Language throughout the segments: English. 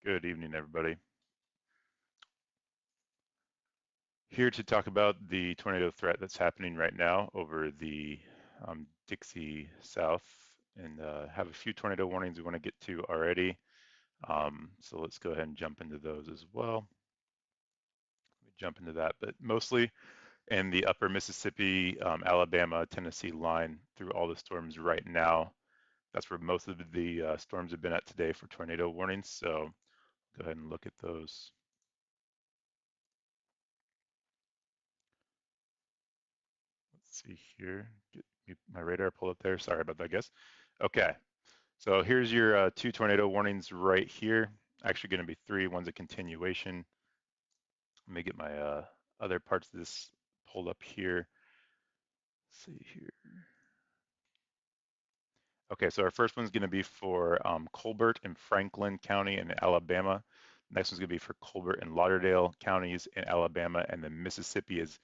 Good evening, everybody. Here to talk about the tornado threat that's happening right now over the Dixie South, and have a few tornado warnings we want to get to already. So let's go ahead and jump into those as well. Jump into that, but mostly in the upper Mississippi, Alabama, Tennessee line through all the storms right now. That's where most of the storms have been at today for tornado warnings. So go ahead and look at those. Let's see here. Get my radar pulled up there. Sorry about that, guys. Okay, so here's your two tornado warnings right here. Actually going to be three. One's a continuation. Let me get my other parts of this pulled up here. Let's see here. Okay, so our first one's going to be for Colbert and Franklin County in Alabama. Next one's going to be for Colbert and Lauderdale counties in Alabama, and then Mississippi is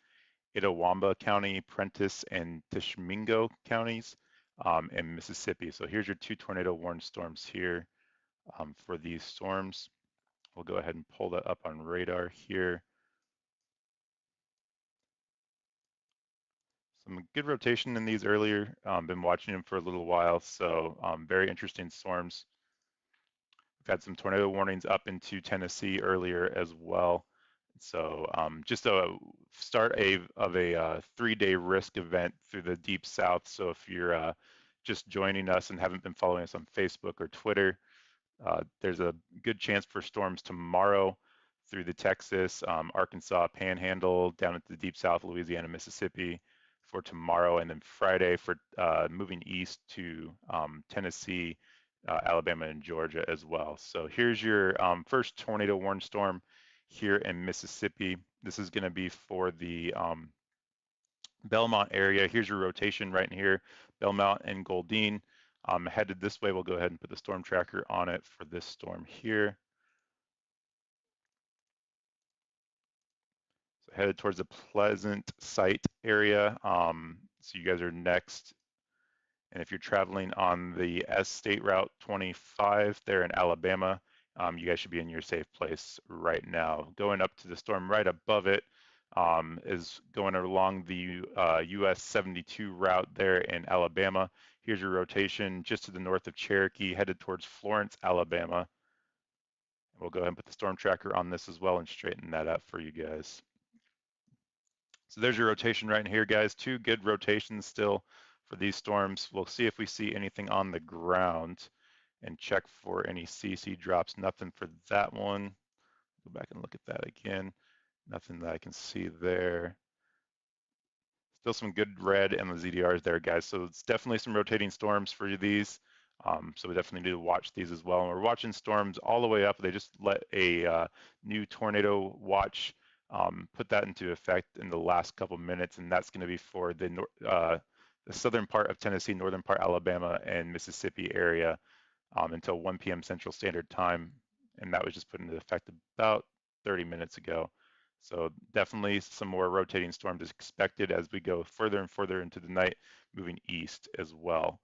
Itawamba County, Prentiss, and Tishomingo counties in Mississippi. So here's your two tornado warned storms here for these storms. We'll go ahead and pull that up on radar here. Some good rotation in these earlier. Been watching them for a little while, so very interesting storms. We've had some tornado warnings up into Tennessee earlier as well. So just a start of a 3-day risk event through the deep south. So if you're just joining us and haven't been following us on Facebook or Twitter, there's a good chance for storms tomorrow through the Texas, Arkansas Panhandle, down into the deep south, Louisiana, Mississippi for tomorrow, and then Friday for moving east to Tennessee, Alabama, and Georgia as well. So here's your first tornado warned storm here in Mississippi. This is going to be for the Belmont area. Here's your rotation right in here, Belmont and Goldine. Headed this way, we'll go ahead and put the storm tracker on it for this storm here. So headed towards the Pleasant Site area. So you guys are next. And if you're traveling on the S State Route 25 there in Alabama, you guys should be in your safe place right now. Going up to the storm right above it is going along the US 72 route there in Alabama. Here's your rotation just to the north of Cherokee, headed towards Florence, Alabama. We'll go ahead and put the storm tracker on this as well and straighten that out for you guys. So there's your rotation right in here, guys. Two good rotations still for these storms. We'll see if we see anything on the ground and check for any CC drops. Nothing for that one. Go back and look at that again. Nothing that I can see there. Still some good red in the ZDRs there, guys. So it's definitely some rotating storms for these. So we definitely need to watch these as well. And we're watching storms all the way up. They just let a new tornado watch put that into effect in the last couple minutes, and that's going to be for the southern part of Tennessee, northern part Alabama, and Mississippi area until 1 p.m. Central Standard Time, and that was just put into effect about 30 minutes ago. So definitely some more rotating storms is expected as we go further and further into the night, moving east as well.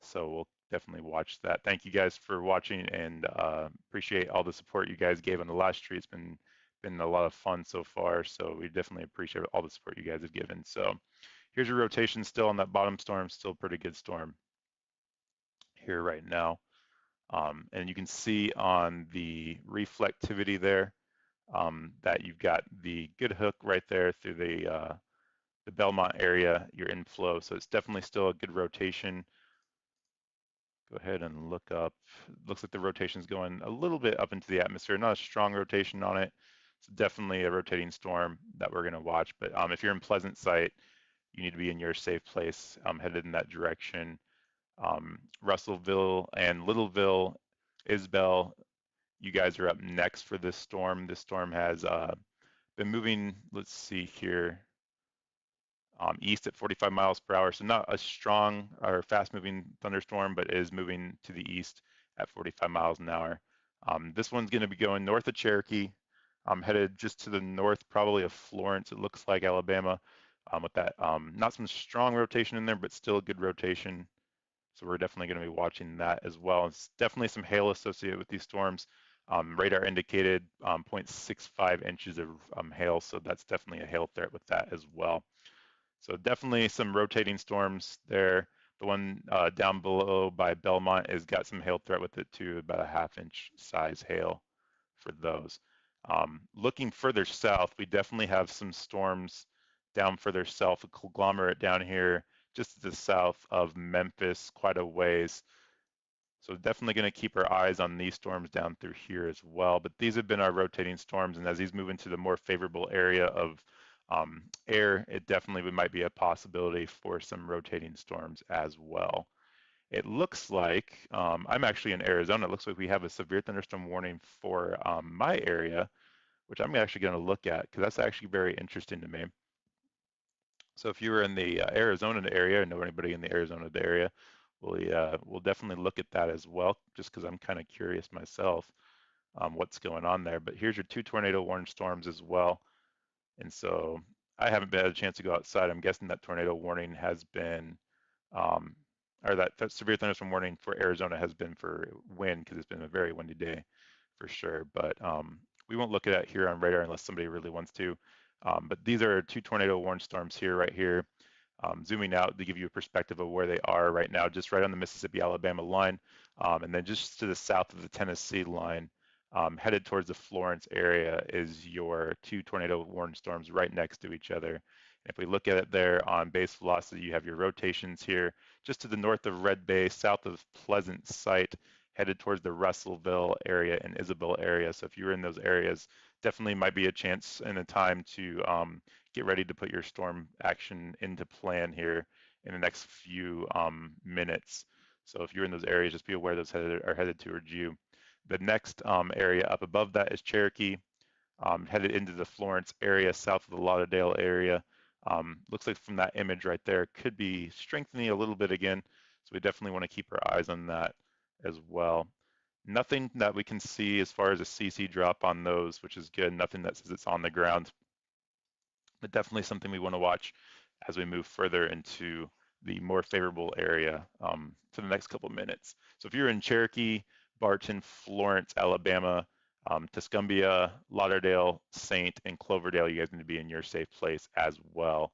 So we'll definitely watch that. Thank you guys for watching, and appreciate all the support you guys gave on the last stream. It's been a lot of fun so far, so we definitely appreciate all the support you guys have given. So here's your rotation still on that bottom storm, still pretty good storm here right now. And you can see on the reflectivity there that you've got the good hook right there through the Belmont area, your inflow. So it's definitely still a good rotation. Go ahead and look up. Looks like the rotation is going a little bit up into the atmosphere. Not a strong rotation on it. It's definitely a rotating storm that we're going to watch. But if you're in Pleasant Site, you need to be in your safe place, headed in that direction. Russellville and Littleville, Isbell, you guys are up next for this storm. This storm has been moving, let's see here, east at 45 miles per hour. So not a strong or fast moving thunderstorm, but is moving to the east at 45 miles an hour. This one's going to be going north of Cherokee, headed just to the north, probably of Florence, it looks like, Alabama, with that not some strong rotation in there, but still a good rotation. So we're definitely going to be watching that as well. It's definitely some hail associated with these storms. Radar indicated 0.65 inches of hail, so that's definitely a hail threat with that as well. So definitely some rotating storms there. The one down below by Belmont has got some hail threat with it too, about a ½ inch size hail for those. Looking further south, we definitely have some storms down further south, a conglomerate down here just to the south of Memphis, quite a ways. So definitely going to keep our eyes on these storms down through here as well. But these have been our rotating storms, and as these move into the more favorable area of air, it definitely might be a possibility for some rotating storms as well. It looks like, I'm actually in Arizona, it looks like we have a severe thunderstorm warning for my area, which I'm actually going to look at because that's actually very interesting to me. So if you were in the Arizona area, or know anybody in the Arizona area, we'll definitely look at that as well, just because I'm kind of curious myself what's going on there. But here's your 2 tornado warning storms as well. And so I haven't had a chance to go outside. I'm guessing that tornado warning has been, um, or that severe thunderstorm warning for Arizona has been for wind because it's been a very windy day for sure. But we won't look at it here on radar unless somebody really wants to. But these are 2 tornado warning storms here, right here. Zooming out to give you a perspective of where they are right now, just right on the Mississippi-Alabama line, and then just to the south of the Tennessee line, headed towards the Florence area is your 2 tornado warning storms right next to each other. And if we look at it there on base velocity, you have your rotations here just to the north of Red Bay, south of Pleasant Site, headed towards the Russellville area and Isabel area. So if you're in those areas, definitely might be a chance and a time to get ready to put your storm action into plan here in the next few minutes. So if you're in those areas, just be aware those are headed towards you. The next area up above that is Cherokee, headed into the Florence area, south of the Lauderdale area. Looks like from that image right there, could be strengthening a little bit again. So we definitely want to keep our eyes on that as well. Nothing that we can see as far as a CC drop on those, which is good. Nothing that says it's on the ground, but definitely something we want to watch as we move further into the more favorable area for the next couple of minutes. So if you're in Cherokee, Barton, Florence, Alabama, Tuscumbia, Lauderdale, Saint, and Cloverdale, you guys need to be in your safe place as well.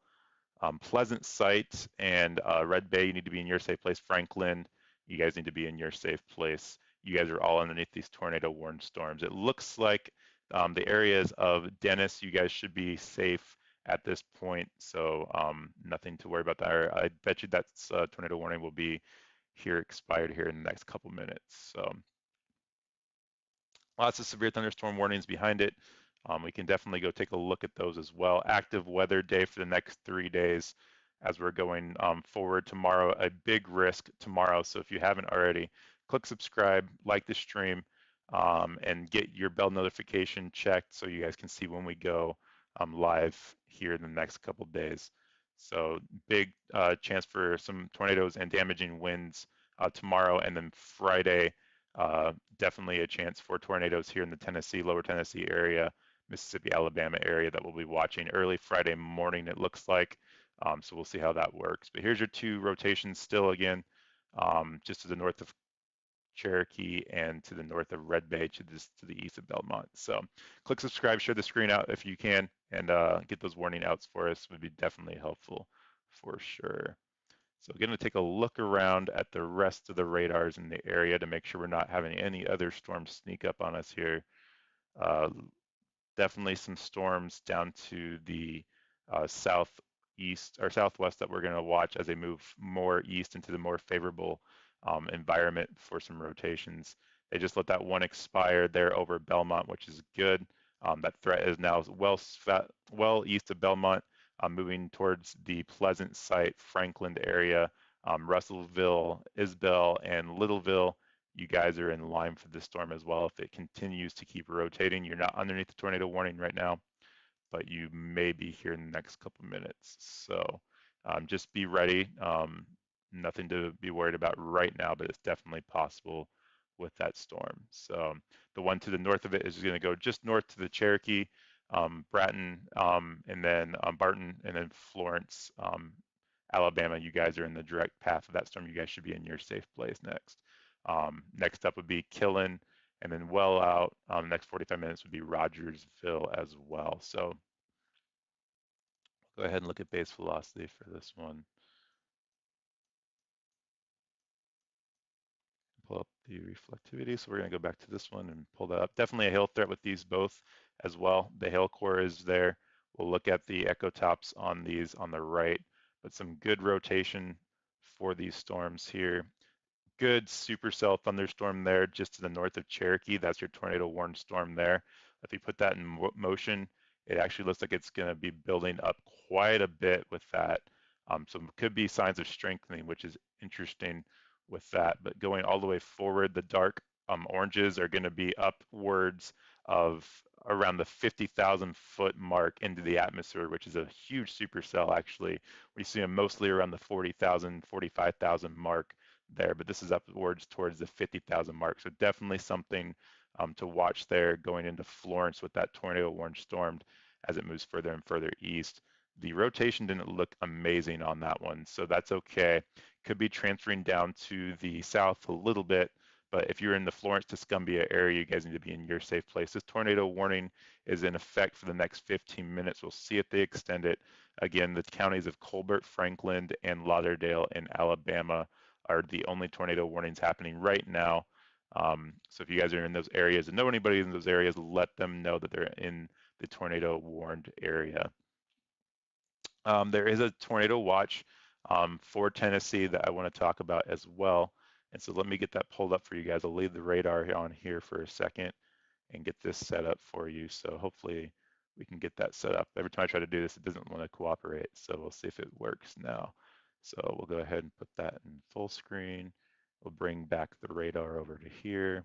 Pleasant Site and Red Bay, you need to be in your safe place. Franklin, you guys need to be in your safe place. You guys are all underneath these tornado warned storms. It looks like the areas of Dennis, you guys should be safe at this point, so nothing to worry about there. I bet you that tornado warning will be here expired here in the next couple minutes. So lots of severe thunderstorm warnings behind it. We can definitely go take a look at those as well. Active weather day for the next 3 days as we're going forward tomorrow. A big risk tomorrow. So if you haven't already, click subscribe, like the stream, and get your bell notification checked so you guys can see when we go live here in the next couple days. So big chance for some tornadoes and damaging winds tomorrow, and then Friday, definitely a chance for tornadoes here in the Tennessee, lower Tennessee area, Mississippi, Alabama area that we'll be watching early Friday morning, it looks like. So we'll see how that works. But here's your 2 rotations still again, just to the north of Cherokee and to the north of Red Bay, to the east of Belmont. So click subscribe, share the screen out if you can, and get those warning outs for us would be definitely helpful for sure. So we're going to take a look around at the rest of the radars in the area to make sure we're not having any other storms sneak up on us here. Definitely some storms down to the southeast or southwest that we're going to watch as they move more east into the more favorable environment for some rotations. They just let that one expire there over Belmont, which is good. That threat is now well east of Belmont, moving towards the Pleasant Site, Franklin area, Russellville, Isbell, and Littleville. You guys are in line for this storm as well. If it continues to keep rotating, you're not underneath the tornado warning right now, but you may be here in the next couple minutes. So just be ready. Nothing to be worried about right now, but it's definitely possible with that storm. So the one to the north of it is going to go just north to the Cherokee, Bratton, and then Barton, and then Florence, Alabama. You guys are in the direct path of that storm. You guys should be in your safe place next. Next up would be Killen, and then well out, the next 45 minutes would be Rogersville as well. So go ahead and look at base velocity for this one. Pull up the reflectivity. So we're going to go back to this one and pull that up. Definitely a hail threat with these both as well. The hail core is there. We'll look at the echo tops on these on the right, but some good rotation for these storms here. Good supercell thunderstorm there just to the north of Cherokee. That's your tornado warned storm there. If you put that in motion, it actually looks like it's going to be building up quite a bit with that. So it could be signs of strengthening, which is interesting with that. But going all the way forward, the dark oranges are going to be upwards of around the 50,000 foot mark into the atmosphere, which is a huge supercell actually. We see them mostly around the 40,000, 45,000 mark there, but this is upwards towards the 50,000 mark. So definitely something to watch there going into Florence with that tornado warned storm as it moves further and further east. The rotation didn't look amazing on that one, so that's okay. Could be transferring down to the south a little bit, but if you're in the Florence Tuscumbia area, you guys need to be in your safe place. This tornado warning is in effect for the next 15 minutes. We'll see if they extend it. Again, the counties of Colbert, Franklin, and Lauderdale in Alabama are the only tornado warnings happening right now. So if you guys are in those areas and know anybody in those areas, let them know that they're in the tornado warned area. There is a tornado watch for Tennessee that I want to talk about as well. And so let me get that pulled up for you guys. I'll leave the radar on here for a second and get this set up for you. So hopefully we can get that set up. Every time I try to do this, it doesn't want to cooperate. So we'll see if it works now. So we'll go ahead and put that in full screen. We'll bring back the radar over to here.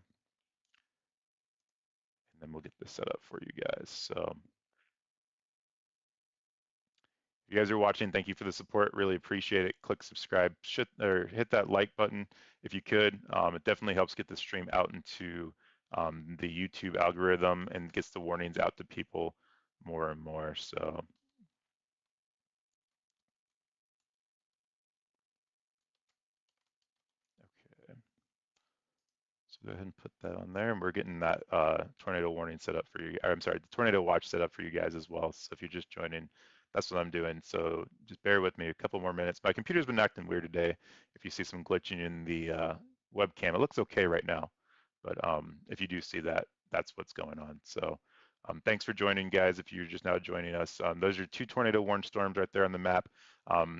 And then we'll get this set up for you guys. So if you guys are watching, thank you for the support. Really appreciate it. Click subscribe, or hit that like button if you could. It definitely helps get the stream out into the YouTube algorithm and gets the warnings out to people more and more. So okay, so go ahead and put that on there, and we're getting that tornado warning set up for you. Or, I'm sorry, the tornado watch set up for you guys as well. So if you're just joining, that's what I'm doing. So just bear with me a couple more minutes. My computer's been acting weird today. If you see some glitching in the webcam, it looks okay right now. But if you do see that, that's what's going on. So thanks for joining, guys. If you're just now joining us, those are two tornado warned storms right there on the map.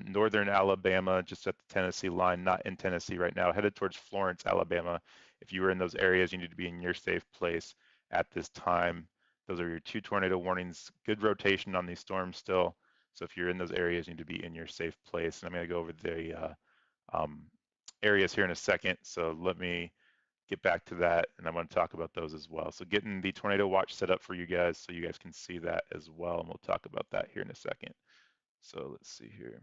Northern Alabama, just at the Tennessee line, not in Tennessee right now, headed towards Florence, Alabama. If you were in those areas, you need to be in your safe place at this time. Those are your two tornado warnings. Good rotation on these storms still. So if you're in those areas, you need to be in your safe place. And I'm going to go over the areas here in a second. So let me get back to that, and I want to talk about those as well. So getting the tornado watch set up for you guys so you guys can see that as well, and we'll talk about that here in a second. So let's see here.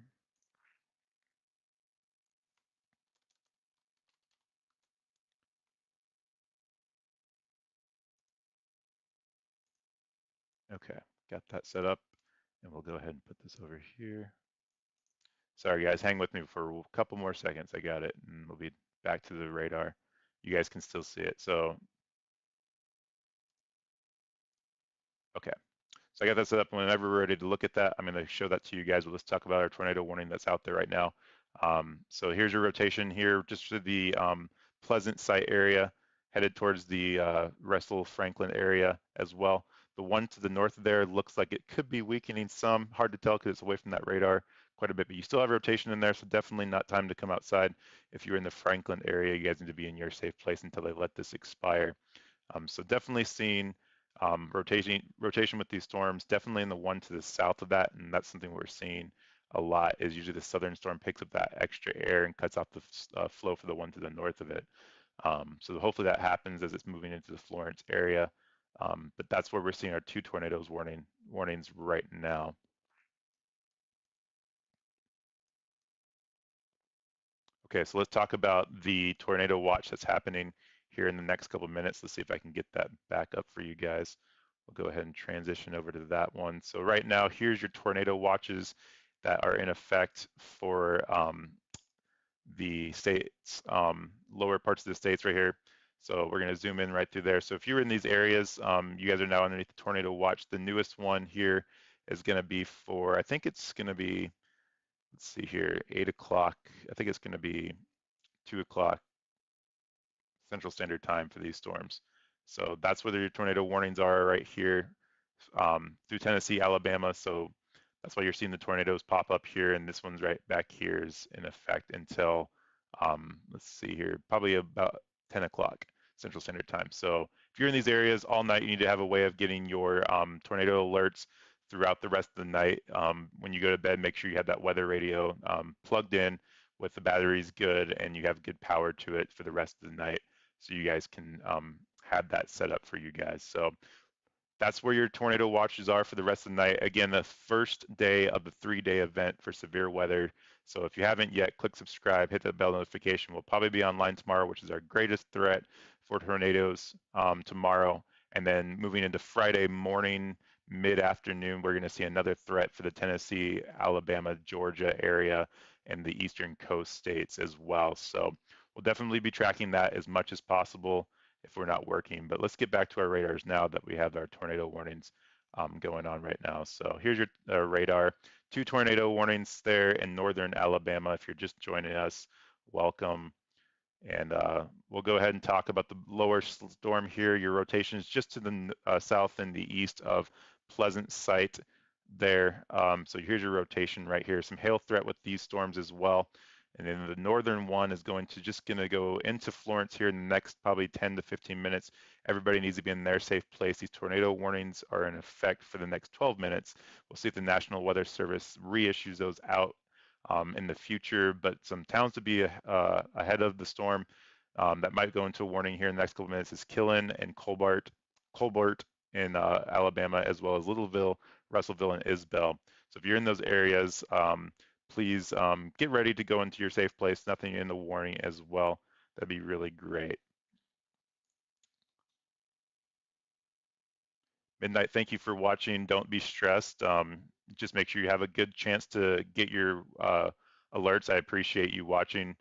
Okay, got that set up, and we'll go ahead and put this over here. Sorry guys, hang with me for a couple more seconds. I got it, and we'll be back to the radar. You guys can still see it. So, okay. So I got that set up. Whenever we're ready to look at that, I'm going to show that to you guys. We'll just talk about our tornado warning that's out there right now. So here's your rotation here, just to the Pleasant site area, headed towards the Russell Franklin area as well. The one to the north of there looks like it could be weakening some. Hard to tell because it's away from that radar quite a bit, but you still have rotation in there, so definitely not time to come outside. If you're in the Franklin area, you guys need to be in your safe place until they let this expire. So definitely seeing rotation with these storms, definitely in the one to the south of that, and that's something we're seeing a lot is usually the southern storm picks up that extra air and cuts off the flow for the one to the north of it. So hopefully that happens as it's moving into the Florence area. But that's where we're seeing our two tornadoes warnings right now. Okay, so let's talk about the tornado watch that's happening here in the next couple of minutes. Let's see if I can get that back up for you guys. We'll go ahead and transition over to that one. So right now, here's your tornado watches that are in effect for the states, lower parts of the states right here. So we're going to zoom in right through there. So if you're in these areas, you guys are now underneath the tornado watch. The newest one here is going to be for, I think it's going to be, let's see here, 8 o'clock. I think it's going to be 2 o'clock Central Standard Time for these storms. So that's where your tornado warnings are right here through Tennessee, Alabama. So that's why you're seeing the tornadoes pop up here, and this one's right back here is in effect until, let's see here, probably about 10 o'clock Central Standard Time. So if you're in these areas all night, you need to have a way of getting your tornado alerts throughout the rest of the night. When you go to bed, make sure you have that weather radio plugged in with the batteries good and you have good power to it for the rest of the night so you guys can have that set up for you guys. So that's where your tornado watches are for the rest of the night. Again, the first day of the 3-day event for severe weather. So if you haven't yet, click subscribe, hit the bell notification. We'll probably be online tomorrow, which is our greatest threat for tornadoes tomorrow. And then moving into Friday morning, mid-afternoon, we're going to see another threat for the Tennessee, Alabama, Georgia area and the eastern coast states as well. So we'll definitely be tracking that as much as possible if we're not working. But let's get back to our radars now that we have our tornado warnings going on right now. So here's your radar. 2 tornado warnings there in northern Alabama. If you're just joining us, welcome. And we'll go ahead and talk about the lower storm here. Your rotation is just to the south and the east of Pleasant Site there. So here's your rotation right here. Some hail threat with these storms as well. And then the northern one is going to go into Florence here in the next probably 10 to 15 minutes. Everybody needs to be in their safe place. These tornado warnings are in effect for the next 12 minutes. We'll see if the National Weather Service reissues those out in the future, but some towns to be ahead of the storm that might go into a warning here in the next couple of minutes is Killen and Colbert in Alabama, as well as Littleville, Russellville, and Isbell. So if you're in those areas, please get ready to go into your safe place. Nothing in the warning as well. That'd be really great. Midnight, thank you for watching. Don't be stressed. Just make sure you have a good chance to get your alerts. I appreciate you watching.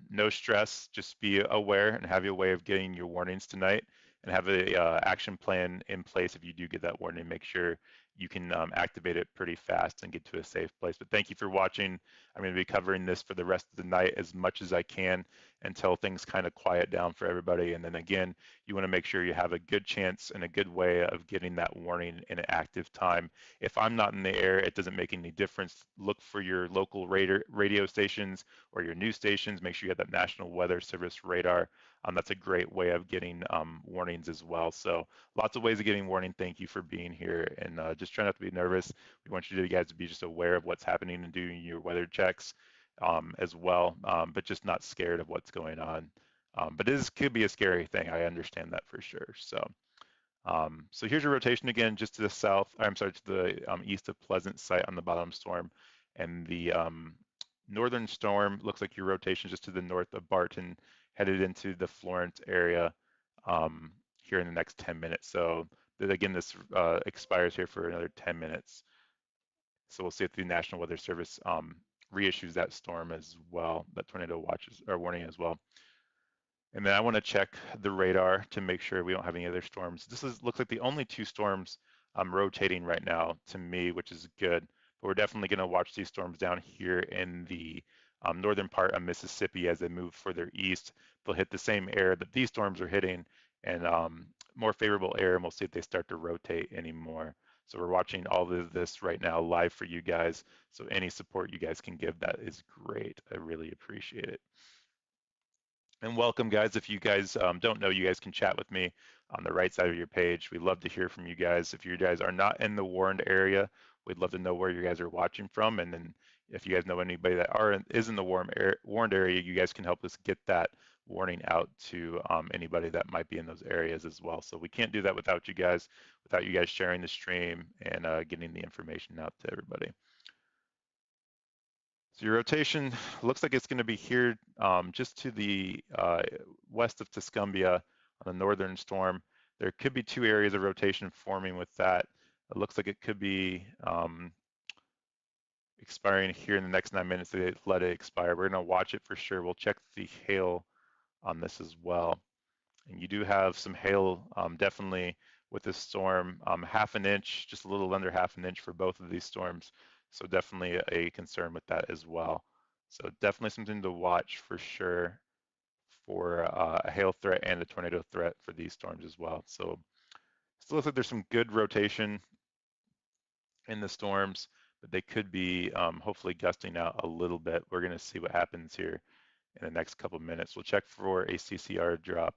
No stress, just be aware and have your way of getting your warnings tonight and have a action plan in place if you do get that warning. Make sure you can activate it pretty fast and get to a safe place. But thank you for watching. I'm going to be covering this for the rest of the night as much as I can until things kind of quiet down for everybody. And then again, you want to make sure you have a good chance and a good way of getting that warning in an active time. If I'm not in the air, it doesn't make any difference. Look for your local radio stations or your news stations. Make sure you have that National Weather Service radar. That's a great way of getting warnings as well. So lots of ways of getting warning. Thank you for being here and just try not to be nervous. We want you guys to be just aware of what's happening and doing your weather checks as well, but just not scared of what's going on. But could be a scary thing. I understand that for sure. So here's your rotation again, just to the south. I'm sorry, to the east of Pleasant Site on the bottom storm, and the northern storm looks like your rotation just to the north of Barton, headed into the Florence area here in the next 10 minutes. So again, this expires here for another 10 minutes. So we'll see if the National Weather Service reissues that storm as well, that tornado watches or warning as well. And then I want to check the radar to make sure we don't have any other storms. Looks like the only 2 storms rotating right now to me, which is good. But we're definitely going to watch these storms down here in the northern part of Mississippi as they move further east. They'll hit the same air that these storms are hitting and more favorable air, and we'll see if they start to rotate anymore. So we're watching all of this right now live for you guys. So any support you guys can give, that is great. I really appreciate it. And welcome, guys. If you guys don't know, you guys can chat with me on the right side of your page. We'd love to hear from you guys. If you guys are not in the warned area, we'd love to know where you guys are watching from. And then if you guys know anybody that is in the warned area, you guys can help us get that warning out to anybody that might be in those areas as well. So we can't do that without you guys sharing the stream and getting the information out to everybody. So your rotation looks like it's going to be here just to the west of Tuscumbia on the northern storm. There could be 2 areas of rotation forming with that. It looks like it could be expiring here in the next 9 minutes. They let it expire. We're going to watch it for sure. We'll check the hail on this as well. And you do have some hail, definitely with this storm, half an inch, just a little under half an inch for both of these storms. So definitely a concern with that as well. So definitely something to watch for sure for a hail threat and a tornado threat for these storms as well. So still looks like there's some good rotation in the storms, but they could be hopefully gusting out a little bit. We're going to see what happens here in the next couple of minutes. We'll check for a CCR drop,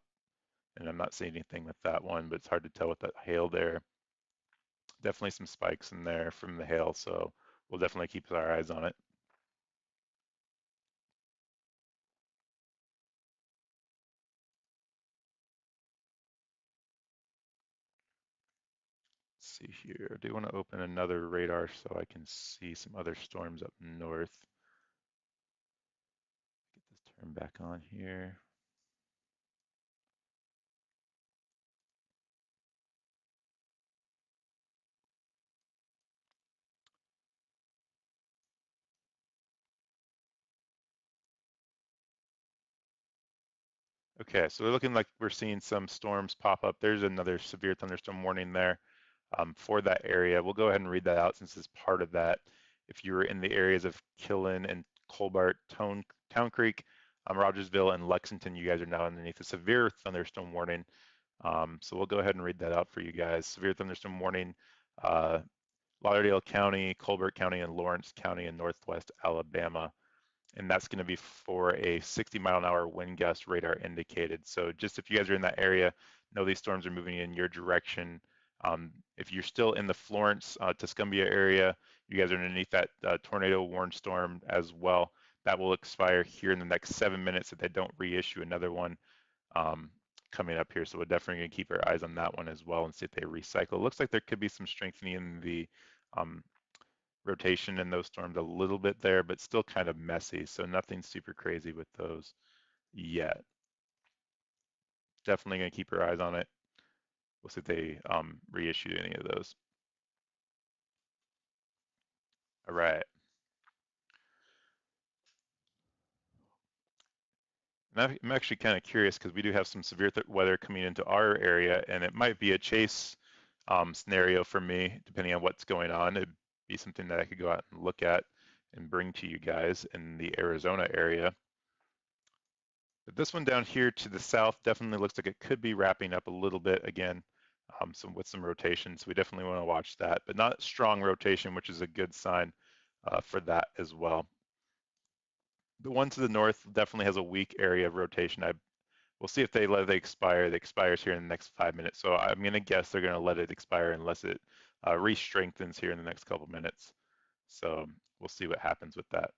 and I'm not seeing anything with that one, but it's hard to tell with that hail there. Definitely some spikes in there from the hail, so we'll definitely keep our eyes on it. Let's see here. I do want to open another radar so I can see some other storms up north. Get this turned back on here. Okay, so we're looking like we're seeing some storms pop up. There's another severe thunderstorm warning there for that area. We'll go ahead and read that out since it's part of that. If you were in the areas of Killen and Colbart, Town Creek, Rogersville, and Lexington, you guys are now underneath a severe thunderstorm warning. So we'll go ahead and read that out for you guys. Severe thunderstorm warning, uh, Lauderdale County, Colbert County, and Lawrence County in northwest Alabama. And that's going to be for a 60-mile-an-hour wind gust radar indicated. So just if you guys are in that area, know these storms are moving in your direction. If you're still in the Florence, Tuscumbia area, you guys are underneath that tornado warned storm as well. That will expire here in the next 7 minutes if they don't reissue another one coming up here. So we're definitely going to keep our eyes on that one as well and see if they recycle. It looks like there could be some strengthening in the um, rotation in those storms a little bit there, but still kind of messy. So nothing super crazy with those yet. Definitely going to keep our eyes on it. We'll see if they reissue any of those. All right. And I'm actually kind of curious because we do have some severe weather coming into our area, and it might be a chase scenario for me, depending on what's going on. It'd be something that I could go out and look at and bring to you guys in the Arizona area. But this one down here to the south definitely looks like it could be wrapping up a little bit again, with some rotation. So we definitely want to watch that, but not strong rotation, which is a good sign for that as well. The one to the north definitely has a weak area of rotation. We'll see if they let it expire. It expires here in the next 5 minutes. So I'm going to guess they're going to let it expire unless it re-strengthens here in the next couple minutes. So we'll see what happens with that.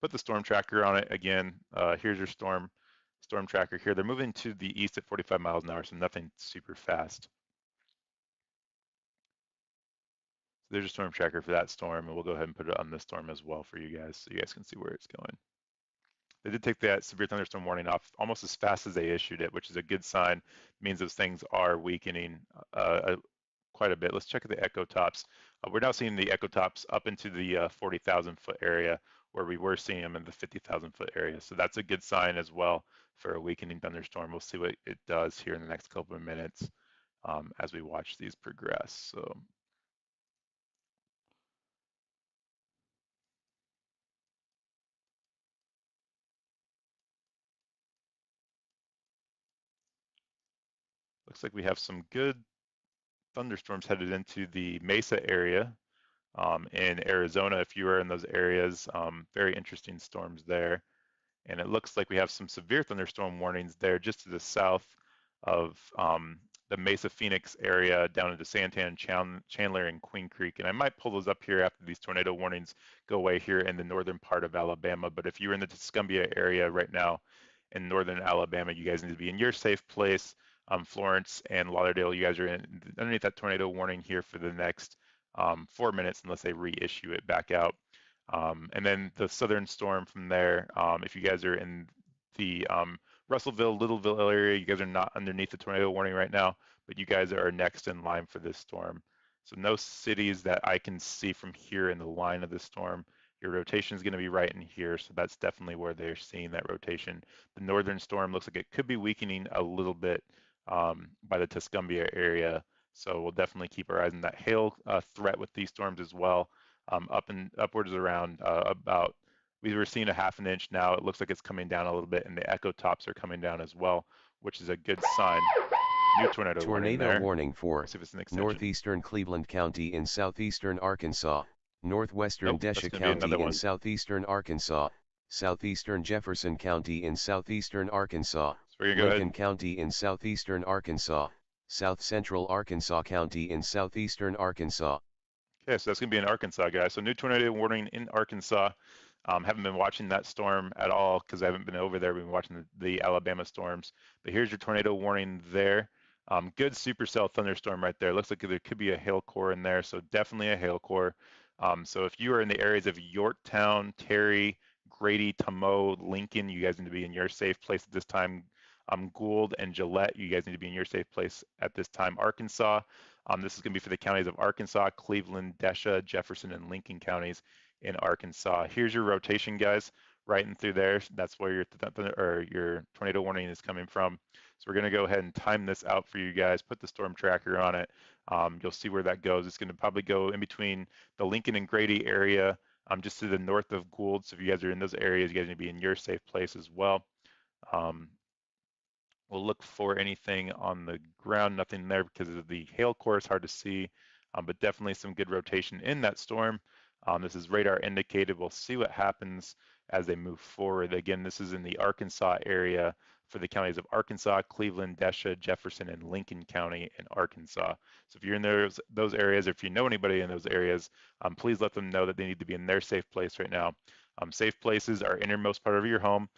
Put the storm tracker on it again. Here's your storm tracker here. They're moving to the east at 45 miles an hour, so nothing super fast. So there's a storm tracker for that storm, and we'll go ahead and put it on this storm as well for you guys, so you guys can see where it's going. They did take that severe thunderstorm warning off almost as fast as they issued it, which is a good sign. It means those things are weakening quite a bit. Let's check the echo tops. We're now seeing the echo tops up into the 40,000 foot area where we were seeing them in the 50,000 foot area. So that's a good sign as well for a weakening thunderstorm. We'll see what it does here in the next couple of minutes as we watch these progress. So looks like we have some good thunderstorms headed into the Mesa area in Arizona. If you are in those areas, very interesting storms there. And it looks like we have some severe thunderstorm warnings there just to the south of the Mesa Phoenix area down into Santan, Chandler, and Queen Creek. And I might pull those up here after these tornado warnings go away here in the northern part of Alabama. But if you're in the Tuscumbia area right now in northern Alabama, you guys need to be in your safe place. Florence and Lauderdale, you guys are underneath that tornado warning here for the next 4 minutes unless they reissue it back out. And then the southern storm from there, if you guys are in the Russellville, Littleville area, you guys are not underneath the tornado warning right now, but you guys are next in line for this storm. So no cities that I can see from here in the line of this storm. Your rotation is going to be right in here, so that's definitely where they're seeing that rotation. The northern storm looks like it could be weakening a little bit by the Tuscumbia area, so we'll definitely keep our eyes on that hail threat with these storms as well. Up and upwards around about, we were seeing a half an inch. Now it looks like it's coming down a little bit, and the echo tops are coming down as well, which is a good sign. New tornado warning there. Warning for Let's see if it's an extension. northeastern Cleveland County in southeastern Arkansas, northwestern Desha County in southeastern Arkansas, southeastern Jefferson County in southeastern Arkansas, So Lincoln County in southeastern Arkansas, south central Arkansas County in southeastern Arkansas. Okay, so that's going to be in Arkansas, guys. So new tornado warning in Arkansas. Haven't been watching that storm at all because I haven't been over there. We've been watching the Alabama storms. But here's your tornado warning there. Good supercell thunderstorm right there. Looks like there could be a hail core in there, so definitely a hail core. So if you are in the areas of Yorktown, Terry, Grady, Tomoe, Lincoln, you guys need to be in your safe place at this time. Gould and Gillette, you guys need to be in your safe place at this time. Arkansas, this is going to be for the counties of Arkansas, Cleveland, Desha, Jefferson, and Lincoln counties in Arkansas. Here's your rotation, guys, right in through there. That's where your tornado warning is coming from. So we're going to go ahead and time this out for you guys, put the storm tracker on it. You'll see where that goes. It's going to probably go in between the Lincoln and Grady area, just to the north of Gould. So if you guys are in those areas, you guys need to be in your safe place as well. We'll look for anything on the ground, nothing there because of the hail core. It's hard to see, but definitely some good rotation in that storm. This is radar indicated. We'll see what happens as they move forward. Again, this is in the Arkansas area for the counties of Arkansas, Cleveland, Desha, Jefferson, and Lincoln County in Arkansas. So if you're in those areas, or if you know anybody in those areas, please let them know that they need to be in their safe place right now. Safe places are innermost part of your home.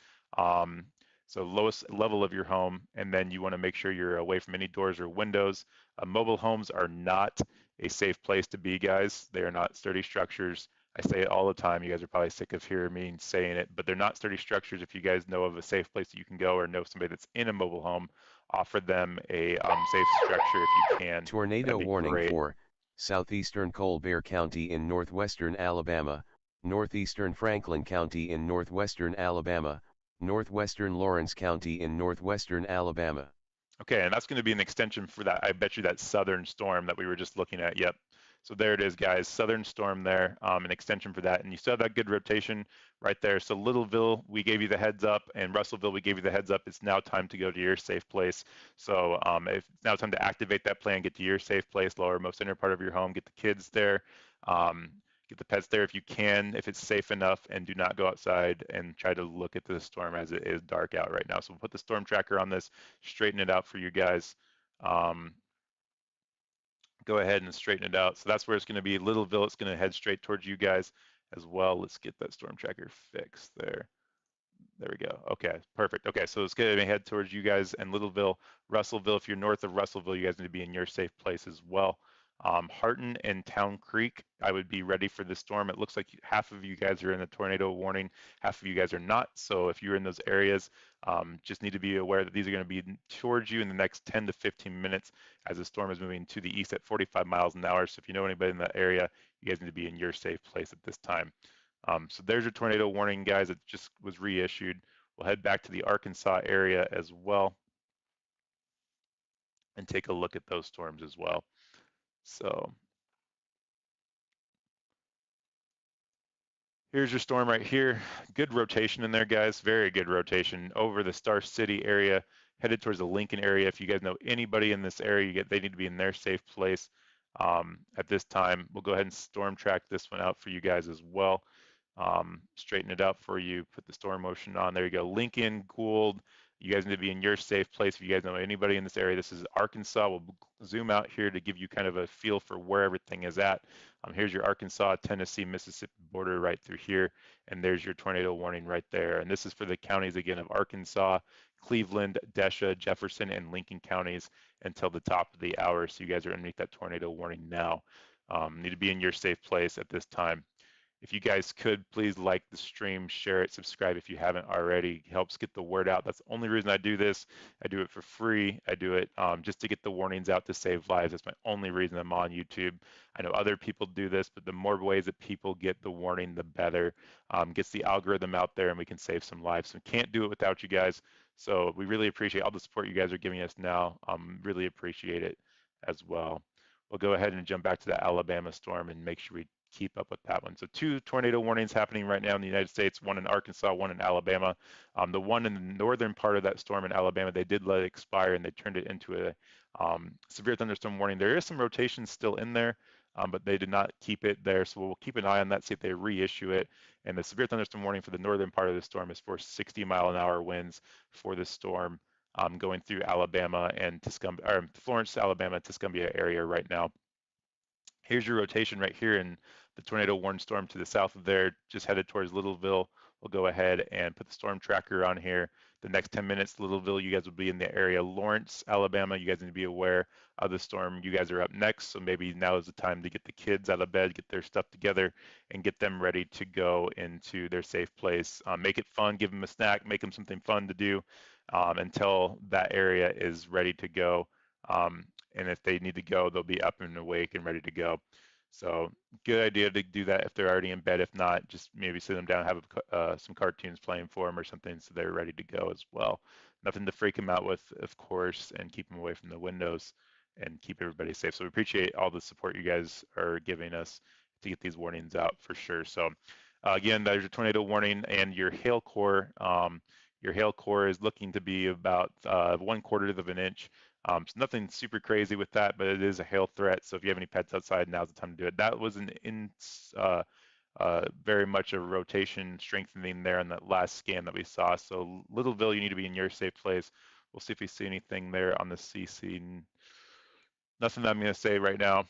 So lowest level of your home, and then you want to make sure you're away from any doors or windows. Mobile homes are not a safe place to be, guys. They are not sturdy structures. I say it all the time. You guys are probably sick of hearing me saying it, but they're not sturdy structures. If you guys know of a safe place that you can go or know somebody that's in a mobile home, offer them a safe structure if you can. Tornado warning for southeastern Colbert County in northwestern Alabama, northeastern Franklin County in northwestern Alabama, northwestern Lawrence County in northwestern Alabama. Okay, and that's going to be an extension for that. I bet you that southern storm that we were just looking at. Yep. So there it is, guys. Southern storm there, an extension for that. And you saw that good rotation right there. So Littleville, we gave you the heads up, and Russellville, we gave you the heads up. It's now time to go to your safe place. So if it's now time to activate that plan, get to your safe place, lower most inner part of your home, get the kids there. Get the pets there if you can, if it's safe enough, and do not go outside and try to look at the storm as it is dark out right now. So we'll put the storm tracker on this, straighten it out for you guys. Go ahead and straighten it out. So that's where it's going to be. Littleville, it's going to head straight towards you guys as well. Let's get that storm tracker fixed there. There we go. Okay, perfect. Okay, so it's going to head towards you guys and Littleville. Russellville, if you're north of Russellville, you guys need to be in your safe place as well. Hardin and Town Creek, I would be ready for the storm. It looks like half of you guys are in a tornado warning, half of you guys are not. So if you're in those areas, just need to be aware that these are going to be towards you in the next 10 to 15 minutes as the storm is moving to the east at 45 miles an hour. So if you know anybody in that area, you guys need to be in your safe place at this time. So there's your tornado warning, guys. It just was reissued. We'll head back to the Arkansas area as well and take a look at those storms as well. So here's your storm right here. Good rotation in there, guys. Very good rotation over the Star City area, headed towards the Lincoln area. If you guys know anybody in this area, they need to be in their safe place at this time. We'll go ahead and storm track this one out for you guys as well. Straighten it out for you, put the storm motion on. There you go. Lincoln, Gould, you guys need to be in your safe place. If you guys know anybody in this area, this is Arkansas. We'll zoom out here to give you kind of a feel for where everything is at. Here's your Arkansas, Tennessee, Mississippi border right through here. And there's your tornado warning right there. And this is for the counties, again, of Arkansas, Cleveland, Desha, Jefferson, and Lincoln counties until the top of the hour. So you guys are underneath that tornado warning now. Need to be in your safe place at this time. If you guys could please like the stream, share it, subscribe if you haven't already. It helps get the word out. That's the only reason I do this. I do it for free. I do it just to get the warnings out to save lives. That's my only reason I'm on YouTube. I know other people do this, but the more ways that people get the warning, the better. Gets the algorithm out there and we can save some lives. So can't do it without you guys. So we really appreciate all the support you guys are giving us now. Really appreciate it as well. We'll go ahead and jump back to the Alabama storm and make sure we keep up with that one. So 2 tornado warnings happening right now in the United States, one in Arkansas, one in Alabama. The one in the northern part of that storm in Alabama, they did let it expire and they turned it into a severe thunderstorm warning. There is some rotation still in there, but they did not keep it there. So we'll keep an eye on that, see if they reissue it. And the severe thunderstorm warning for the northern part of the storm is for 60-mile-an-hour winds for the storm going through Alabama and Tuscumbia, or Florence, Alabama, Tuscumbia area right now. Here's your rotation right here in the tornado warned storm to the south of there, just headed towards Littleville. We'll go ahead and put the storm tracker on here. The next 10 minutes, Littleville, you guys will be in the area. Lawrence, Alabama, you guys need to be aware of the storm. You guys are up next, so maybe now is the time to get the kids out of bed, get their stuff together, and get them ready to go into their safe place. Make it fun, give them a snack, make them something fun to do until that area is ready to go. And if they need to go, they'll be up and awake and ready to go. So good idea to do that if they're already in bed. If not, just maybe sit them down, have some cartoons playing for them or something so they're ready to go as well. Nothing to freak them out with, of course, and keep them away from the windows and keep everybody safe. So we appreciate all the support you guys are giving us to get these warnings out for sure. So again, there's a tornado warning and your hail core. Your hail core is looking to be about 1/4 of an inch. So nothing super crazy with that, but it is a hail threat. So if you have any pets outside, now's the time to do it. That was very much a rotation strengthening there on that last scan that we saw. So Littleville, you need to be in your safe place. We'll see if we see anything there on the CC. Nothing that I'm going to say right now.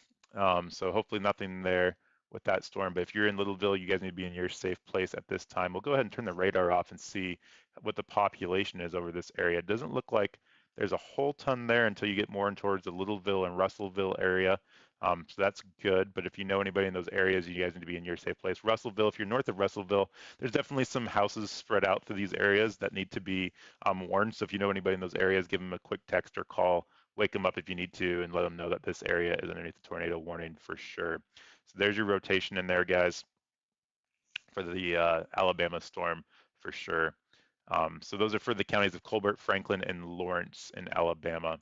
So hopefully nothing there with that storm. But if you're in Littleville, you guys need to be in your safe place at this time. We'll go ahead and turn the radar off and see what the population is over this area. It doesn't look like there's a whole ton there until you get more in towards the Littleville and Russellville area. So that's good. But if you know anybody in those areas, you guys need to be in your safe place. Russellville, if you're north of Russellville, there's definitely some houses spread out through these areas that need to be warned. So if you know anybody in those areas, give them a quick text or call, wake them up if you need to, and let them know that this area is underneath the tornado warning for sure. So there's your rotation in there, guys, for the Alabama storm for sure. So those are for the counties of Colbert, Franklin, and Lawrence in Alabama,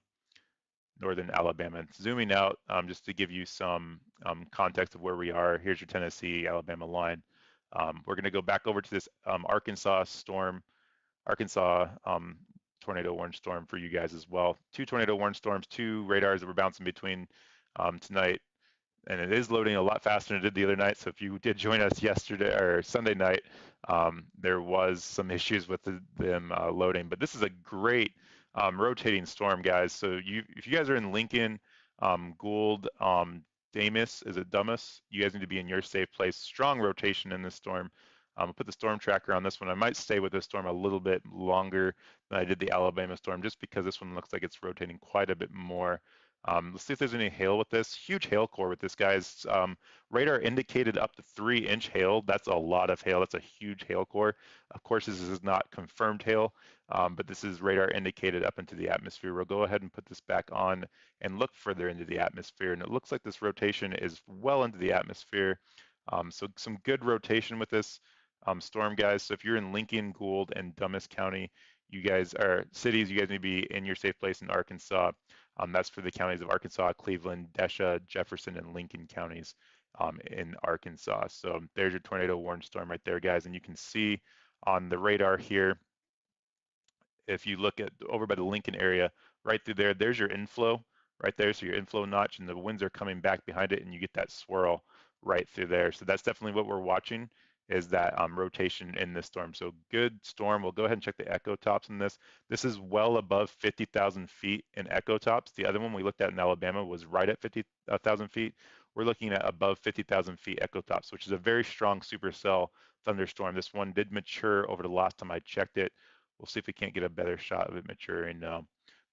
northern Alabama. And zooming out, just to give you some context of where we are, here's your Tennessee, Alabama line. We're going to go back over to this Arkansas storm, Arkansas tornado warning storm for you guys as well. 2 tornado warning storms, 2 radars that we're bouncing between tonight. And it is loading a lot faster than it did the other night. So if you did join us yesterday or Sunday night, there was some issues with them loading. But this is a great rotating storm, guys. So if you guys are in Lincoln, Gould, Damus, is it Dumas? You guys need to be in your safe place. Strong rotation in this storm. I'll put the storm tracker on this one. I might stay with this storm a little bit longer than I did the Alabama storm, just because this one looks like it's rotating quite a bit more. Let's see if there's any hail with this. Huge hail core with this, guys. Radar indicated up to 3-inch hail. That's a lot of hail. That's a huge hail core. Of course, this is not confirmed hail, but this is radar indicated up into the atmosphere. We'll go ahead and put this back on and look further into the atmosphere. And it looks like this rotation is well into the atmosphere. So some good rotation with this storm, guys. So if you're in Lincoln, Gould, and Dumas County, you guys are cities, you guys need to be in your safe place in Arkansas. That's for the counties of Arkansas, Cleveland, Desha, Jefferson, and Lincoln counties in Arkansas. So there's your tornado warning storm right there, guys. And you can see on the radar here, if you look at over by the Lincoln area, right through there, there's your inflow right there. So your inflow notch, and the winds are coming back behind it, and you get that swirl right through there. So that's definitely what we're watching, is that rotation in this storm. So good storm. We'll go ahead and check the echo tops in this. This is well above 50,000 feet in echo tops. The other one we looked at in Alabama was right at 50,000 feet. We're looking at above 50,000 feet echo tops, which is a very strong supercell thunderstorm. This one did mature over the last time I checked it. We'll see if we can't get a better shot of it maturing now.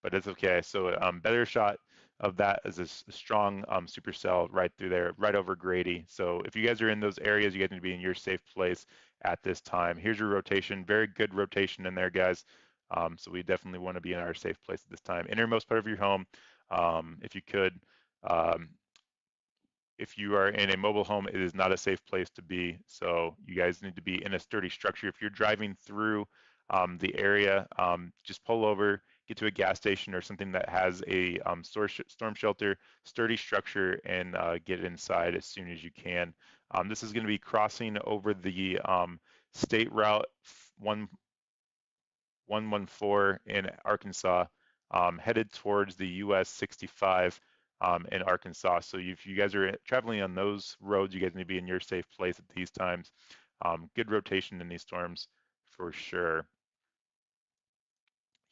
but it's okay. So better shot of that is a strong supercell right through there, right over Grady. So if you guys are in those areas, you guys need to be in your safe place at this time. Here's your rotation. Very good rotation in there, guys. So we definitely want to be in our safe place at this time. Innermost part of your home, if you could. Um, if you are in a mobile home, it is not a safe place to be. So you guys need to be in a sturdy structure. If you're driving through the area, just pull over, get to a gas station or something that has a storm shelter, sturdy structure, and get inside as soon as you can. This is going to be crossing over the state route 114 in Arkansas, headed towards the US 65 in Arkansas. So if you guys are traveling on those roads, you guys need to be in your safe place at these times. Good rotation in these storms for sure.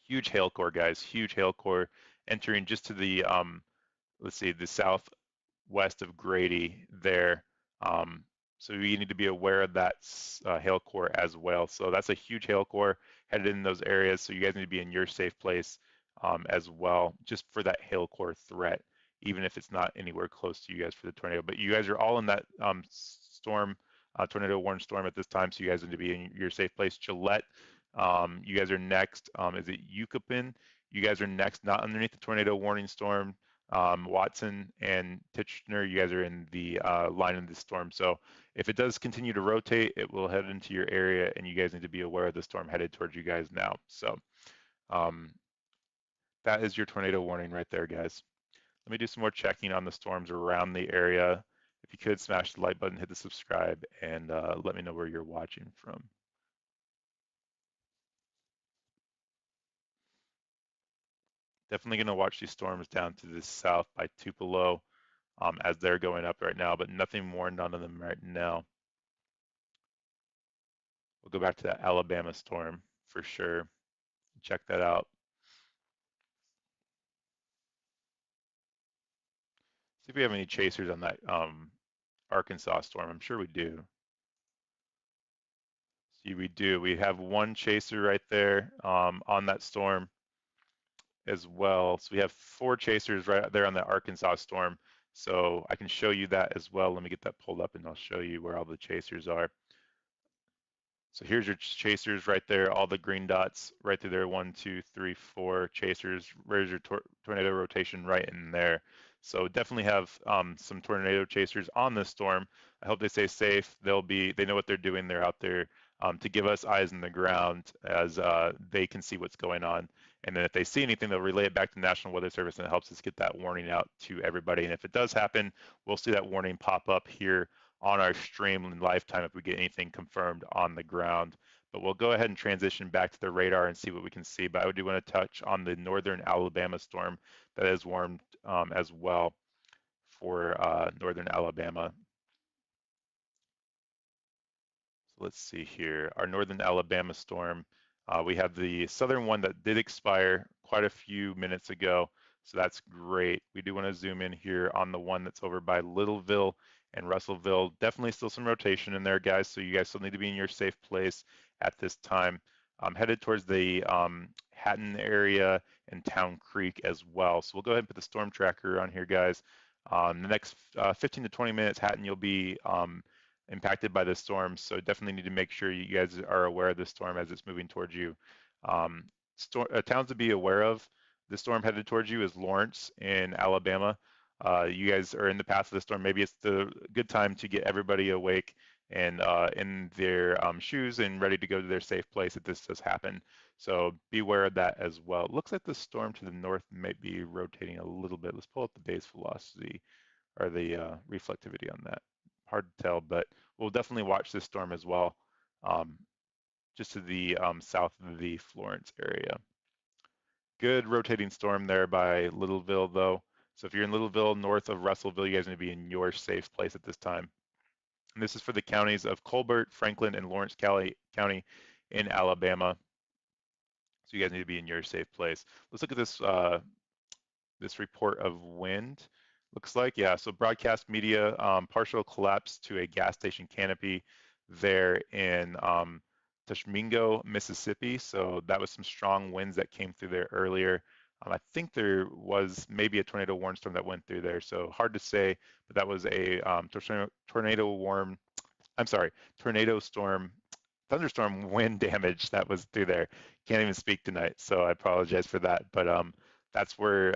Huge hail core, guys. Huge hail core entering just to the let's see, the southwest of Grady there. Um, so you need to be aware of that hail core as well. So that's a huge hail core headed in those areas. So you guys need to be in your safe place as well, just for that hail core threat, even if it's not anywhere close to you guys for the tornado. But you guys are all in that storm, tornado warning storm at this time. So you guys need to be in your safe place. Gillette, you guys are next. Is it Yucatan? You guys are next, not underneath the tornado warning storm. Watson and Titchener, you guys are in the line of the storm. So if it does continue to rotate, it will head into your area, and you guys need to be aware of the storm headed towards you guys now. So um, that is your tornado warning right there, guys. Let me do some more checking on the storms around the area. If you could smash the like button, hit the subscribe, and let me know where you're watching from. Definitely going to watch these storms down to the south by Tupelo as they're going up right now, but nothing warned on them right now. We'll go back to that Alabama storm for sure. Check that out. See if we have any chasers on that Arkansas storm. I'm sure we do. See, we do. We have one chaser right there on that storm as well. So we have 4 chasers right there on the Arkansas storm. So I can show you that as well. Let me get that pulled up and I'll show you where all the chasers are. So here's your chasers right there, all the green dots right through there. 1, 2, 3, 4 chasers. Where's your tornado rotation right in there? So definitely have some tornado chasers on this storm. I hope they stay safe. They know what they're doing. They're out there to give us eyes on the ground as they can see what's going on. And then if they see anything, they'll relay it back to the National Weather Service, and it helps us get that warning out to everybody. And if it does happen, we'll see that warning pop up here on our stream in lifetime if we get anything confirmed on the ground. But we'll go ahead and transition back to the radar and see what we can see. But I do want to touch on the northern Alabama storm that is warmed as well for northern Alabama. So let's see here. Our northern Alabama storm, we have the southern one that did expire quite a few minutes ago. So that's great. We do want to zoom in here on the one that's over by Littleville and Russellville. Definitely still some rotation in there, guys. So you guys still need to be in your safe place at this time. Headed towards the Hatton area and Town Creek as well. So we'll go ahead and put the storm tracker on here, guys. The next 15 to 20 minutes, Hatton, you'll be impacted by this storm. So definitely need to make sure you guys are aware of the storm as it's moving towards you. Towns to be aware of. The storm headed towards you is Lawrence in Alabama. You guys are in the path of the storm. Maybe it's the good time to get everybody awake and in their shoes and ready to go to their safe place if this does happen. So be aware of that as well. It looks like the storm to the north might be rotating a little bit. Let's pull up the base velocity or the reflectivity on that. Hard to tell, but we'll definitely watch this storm as well, just to the south of the Florence area. Good rotating storm there by Littleville, though. So if you're in Littleville, north of Russellville, you guys need to be in your safe place at this time. And this is for the counties of Colbert, Franklin, and Lawrence County in Alabama. So you guys need to be in your safe place. Let's look at this this report of wind. Looks like, yeah, so broadcast media, partial collapse to a gas station canopy there in Tushmingo, Mississippi. So that was some strong winds that came through there earlier. I think there was maybe a tornado warning storm that went through there, so hard to say, but that was a tornado warm. I'm sorry, tornado storm, thunderstorm wind damage that was through there. Can't even speak tonight, so I apologize for that. But that's where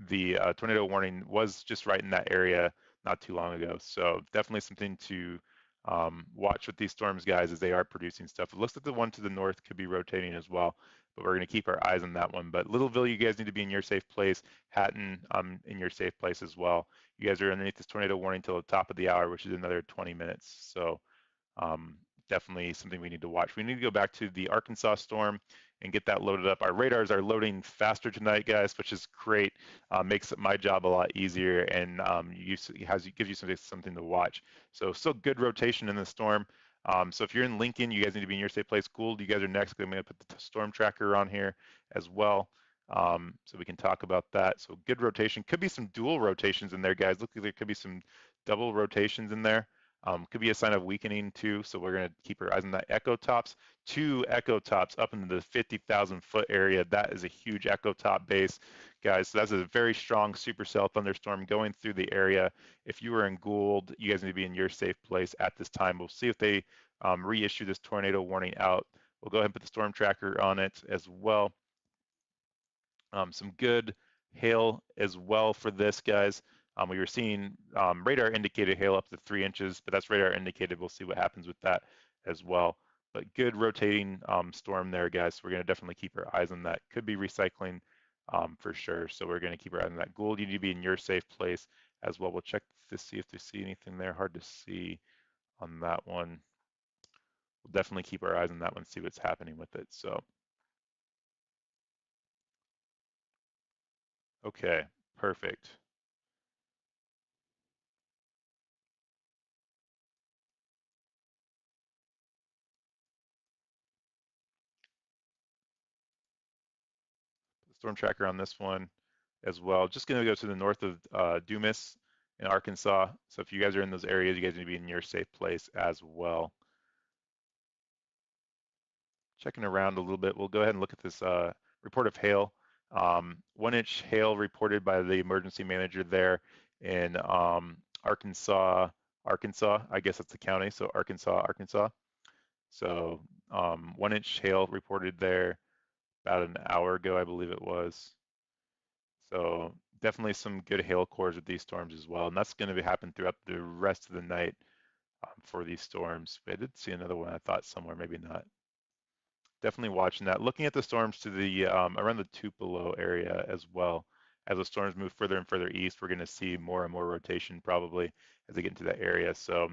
the tornado warning was, just right in that area not too long ago. So definitely something to watch with these storms, guys, as they are producing stuff. It looks like the one to the north could be rotating as well, but we're going to keep our eyes on that one. But Littleville, you guys need to be in your safe place. Hatton, in your safe place as well. You guys are underneath this tornado warning till the top of the hour, which is another 20 minutes. So um, definitely something we need to watch. We need to go back to the Arkansas storm and get that loaded up. Our radars are loading faster tonight, guys, which is great. Makes my job a lot easier, and gives you something to watch. So still good rotation in the storm. So if you're in Lincoln, you guys need to be in your safe place. Gould, you guys are next. I'm going to put the storm tracker on here as well. So we can talk about that. So good rotation. Could be some dual rotations in there, guys. Look like there could be some double rotations in there. Could be a sign of weakening too, so we're going to keep our eyes on that. Echo tops, 2 echo tops up into the 50,000 foot area. That is a huge echo top base, guys. So that's a very strong supercell thunderstorm going through the area. If you are in Gould, you guys need to be in your safe place at this time. We'll see if they reissue this tornado warning out. We'll go ahead and put the storm tracker on it as well. Some good hail as well for this, guys. We were seeing radar indicated hail up to 3 inches, but that's radar indicated. We'll see what happens with that as well. But good rotating storm there, guys. So we're going to definitely keep our eyes on that. Could be recycling for sure. So we're going to keep our eyes on that. Gould, you need to be in your safe place as well. We'll check to see if they see anything there. Hard to see on that one. We'll definitely keep our eyes on that one, see what's happening with it. So, okay, perfect. Storm tracker on this one as well. Just going to go to the north of Dumas in Arkansas. So if you guys are in those areas, you guys need to be in your safe place as well. Checking around a little bit, we'll go ahead and look at this report of hail. 1 inch hail reported by the emergency manager there in Arkansas. I guess that's the county, so Arkansas. So 1 inch hail reported there about an hour ago, I believe it was. So definitely some good hail cores with these storms as well, and that's going to happen throughout the rest of the night for these storms. But I did see another one I thought somewhere, maybe not. Definitely watching that. Looking at the storms to the around the Tupelo area as well. As the storms move further and further east, we're going to see more and more rotation probably as they get into that area. So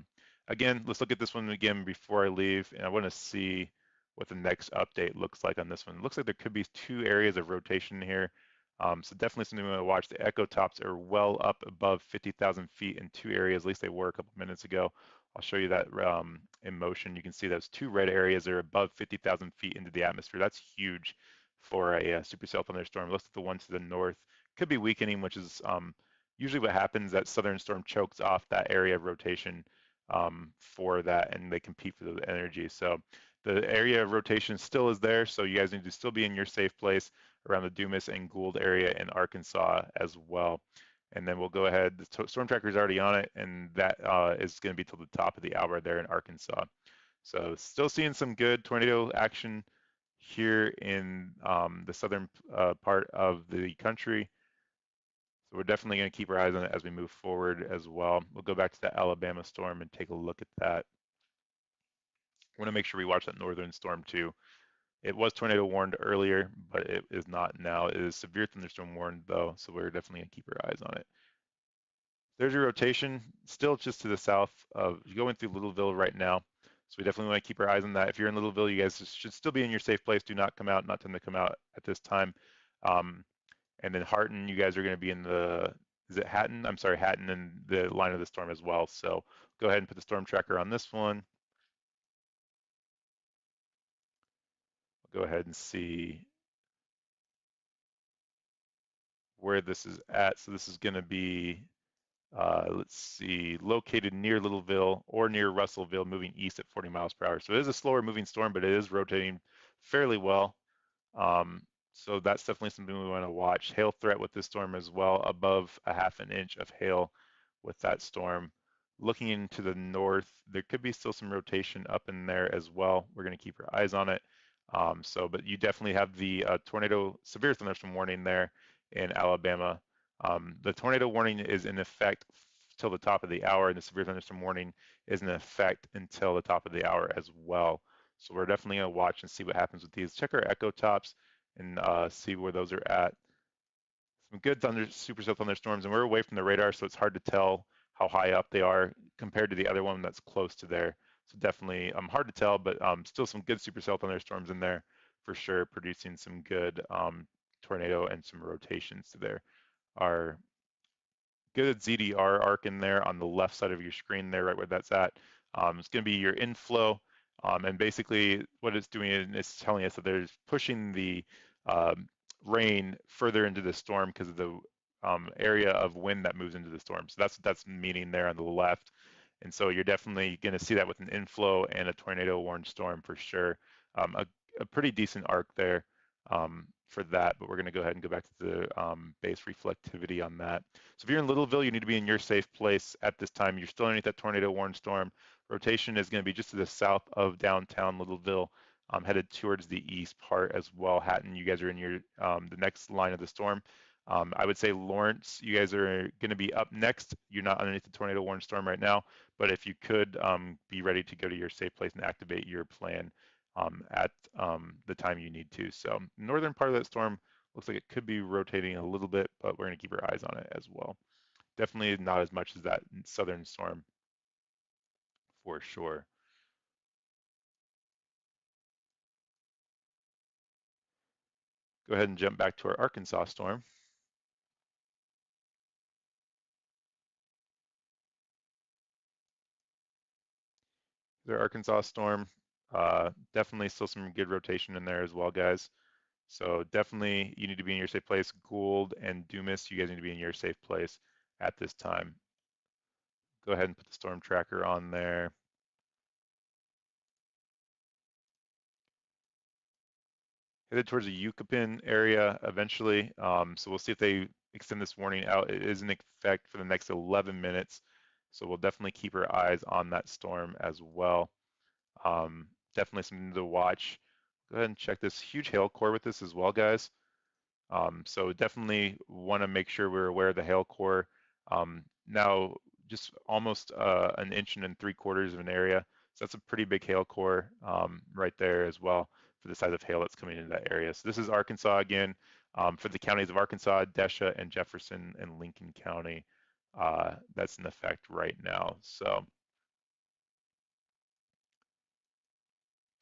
again, let's look at this one again before I leave, and I want to see what the next update looks like on this one. It looks like there could be 2 areas of rotation here. So definitely something we want to watch. The echo tops are well up above 50,000 feet in 2 areas. At least they were a couple minutes ago. I'll show you that in motion. You can see those 2 red areas are above 50,000 feet into the atmosphere. That's huge for a supercell thunderstorm. Looks like the one to the north could be weakening, which is usually what happens. That southern storm chokes off that area of rotation for that, and they compete for the energy. So the area of rotation still is there, so you guys need to still be in your safe place around the Dumas and Gould area in Arkansas as well. And then we'll go ahead. The storm tracker is already on it, and that is going to be till the top of the hour there in Arkansas. So still seeing some good tornado action here in the southern part of the country. So we're definitely going to keep our eyes on it as we move forward as well. We'll go back to that Alabama storm and take a look at that. I want to make sure we watch that northern storm too. It was tornado warned earlier, but it is not now. It is severe thunderstorm warned though, so we're definitely gonna keep our eyes on it. There's your rotation, still just to the south of going through Littleville right now. So we definitely want to keep our eyes on that. If you're in Littleville, you guys should still be in your safe place. Do not come out, not time to come out at this time. And then Harton, you guys are going to be in the, is it Hatton? I'm sorry, Hatton in the line of the storm as well. So go ahead and put the storm tracker on this one. Go ahead and see where this is at. So this is going to be, let's see, located near Littleville or near Russellville, moving east at 40 miles per hour. So it is a slower moving storm, but it is rotating fairly well. So that's definitely something we want to watch. Hail threat with this storm as well, above a half an inch of hail with that storm. Looking into the north, there could be still some rotation up in there as well. We're going to keep our eyes on it. But you definitely have the tornado severe thunderstorm warning there in Alabama. The tornado warning is in effect till the top of the hour, and the severe thunderstorm warning is in effect until the top of the hour as well. So we're definitely going to watch and see what happens with these. Check our echo tops and see where those are at. Some good supercell thunderstorms, and we're away from the radar, so it's hard to tell how high up they are compared to the other one that's close to there. So definitely hard to tell, but still some good supercell thunderstorms in there for sure, producing some good tornado and some rotations to there. Our good ZDR arc in there on the left side of your screen there, right where that's at. It's going to be your inflow. And basically what it's doing is telling us that there's pushing the rain further into the storm because of the area of wind that moves into the storm. So that's meaning there on the left. And so you're definitely going to see that with an inflow and a tornado warned storm for sure. A pretty decent arc there for that, but we're going to go ahead and go back to the base reflectivity on that. So if you're in Littleville, you need to be in your safe place at this time. You're still underneath that tornado warned storm. Rotation is going to be just to the south of downtown Littleville, headed towards the east part as well. Hatton, you guys are in your the next line of the storm. I would say Lawrence, you guys are going to be up next. You're not underneath the tornado warned storm right now, but if you could be ready to go to your safe place and activate your plan at the time you need to. So northern part of that storm looks like it could be rotating a little bit, but we're going to keep our eyes on it as well. Definitely not as much as that southern storm for sure. Go ahead and jump back to our Arkansas storm. The Arkansas storm, definitely still some good rotation in there as well, guys. So definitely you need to be in your safe place. Gould and Dumas, you guys need to be in your safe place at this time. Go ahead and put the storm tracker on there. Headed towards the Yucatan area eventually. So we'll see if they extend this warning out. It is in effect for the next 11 minutes. So we'll definitely keep our eyes on that storm as well. Definitely something to watch. Go ahead and check this huge hail core with this as well, guys. So definitely want to make sure we're aware of the hail core. Now, just almost an inch and 3/4 of an area. So that's a pretty big hail core right there as well for the size of hail that's coming into that area. So this is Arkansas again for the counties of Arkansas, Desha, and Jefferson and Lincoln County. That's in effect right now. So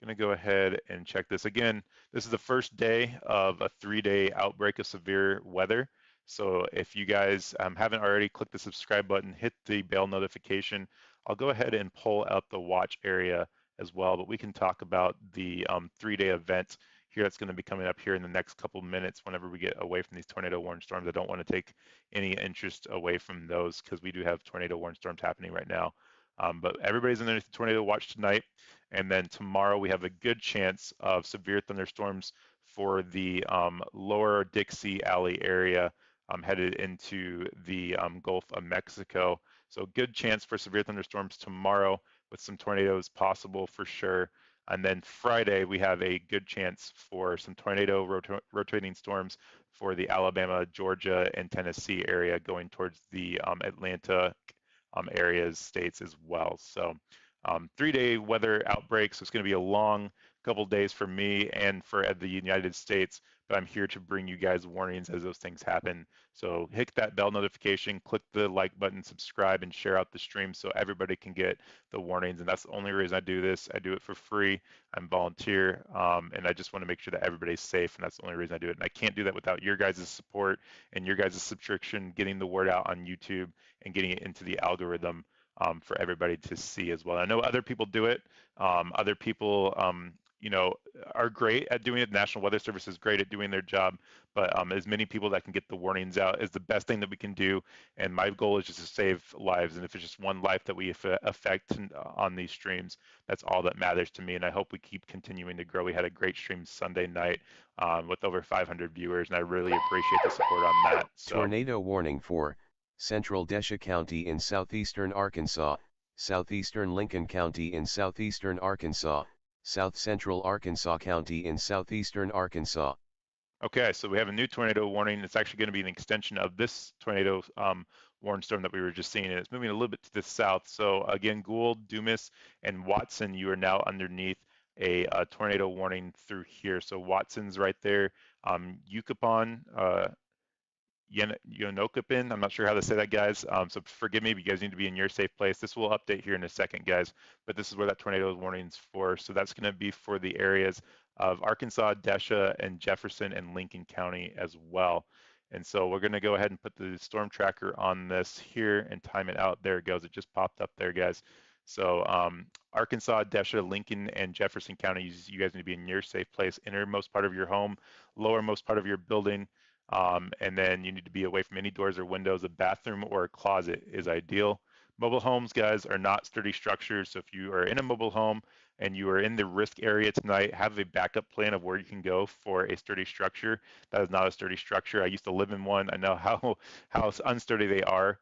gonna go ahead and check this again. This is the first day of a 3-day outbreak of severe weather. So if you guys haven't already, click the subscribe button, hit the bell notification. I'll go ahead and pull up the watch area as well, but we can talk about the 3-day event here that's going to be coming up here in the next couple minutes whenever we get away from these tornado warning storms. I don't want to take any interest away from those because we do have tornado warning storms happening right now. But everybody's underneath the tornado watch tonight. And then tomorrow we have a good chance of severe thunderstorms for the lower Dixie Alley area headed into the Gulf of Mexico. So good chance for severe thunderstorms tomorrow with some tornadoes possible for sure. And then Friday we have a good chance for some tornado rotating storms for the Alabama, Georgia, and Tennessee area going towards the Atlanta areas, states as well. So 3-day weather outbreak, so it's going to be a long couple days for me and for the United States, but I'm here to bring you guys warnings as those things happen. So hit that bell notification, click the like button, subscribe, and share out the stream so everybody can get the warnings. And that's the only reason I do this. I do it for free. I'm volunteer, and I just want to make sure that everybody's safe, and that's the only reason I do it. And I can't do that without your guys' support and your guys' subscription, getting the word out on YouTube and getting it into the algorithm for everybody to see as well. I know other people do it. Other people, you know, are great at doing it. The National Weather Service is great at doing their job, but as many people that can get the warnings out is the best thing that we can do. And my goal is just to save lives. And if it's just one life that we affect on these streams, that's all that matters to me. And I hope we keep continuing to grow. We had a great stream Sunday night with over 500 viewers, and I really appreciate the support on that. So. Tornado warning for Central Desha County in southeastern Arkansas, southeastern Lincoln County in southeastern Arkansas, south central Arkansas County in southeastern Arkansas. Okay, so we have a new tornado warning. It's actually going to be an extension of this tornado warning storm that we were just seeing, and it's moving a little bit to the south. So again, Gould, Dumas, and Watson, you are now underneath a tornado warning through here. So Watson's right there. Yucapon, Yonokapin. I'm not sure how to say that, guys. So forgive me, but you guys need to be in your safe place. This will update here in a second, guys. But this is where that tornado warning's for. So that's going to be for the areas of Arkansas, Desha, and Jefferson and Lincoln County as well. And so we're going to go ahead and put the storm tracker on this here and time it out. There it goes. It just popped up there, guys. So Arkansas, Desha, Lincoln, and Jefferson counties, you guys need to be in your safe place, innermost part of your home, lowermost part of your building, and then you need to be away from any doors or windows. A bathroom or a closet is ideal. Mobile homes, guys, are not sturdy structures. So if you are in a mobile home and you are in the risk area tonight, have a backup plan of where you can go for a sturdy structure. That is not a sturdy structure. I used to live in one. I know how unsturdy they are.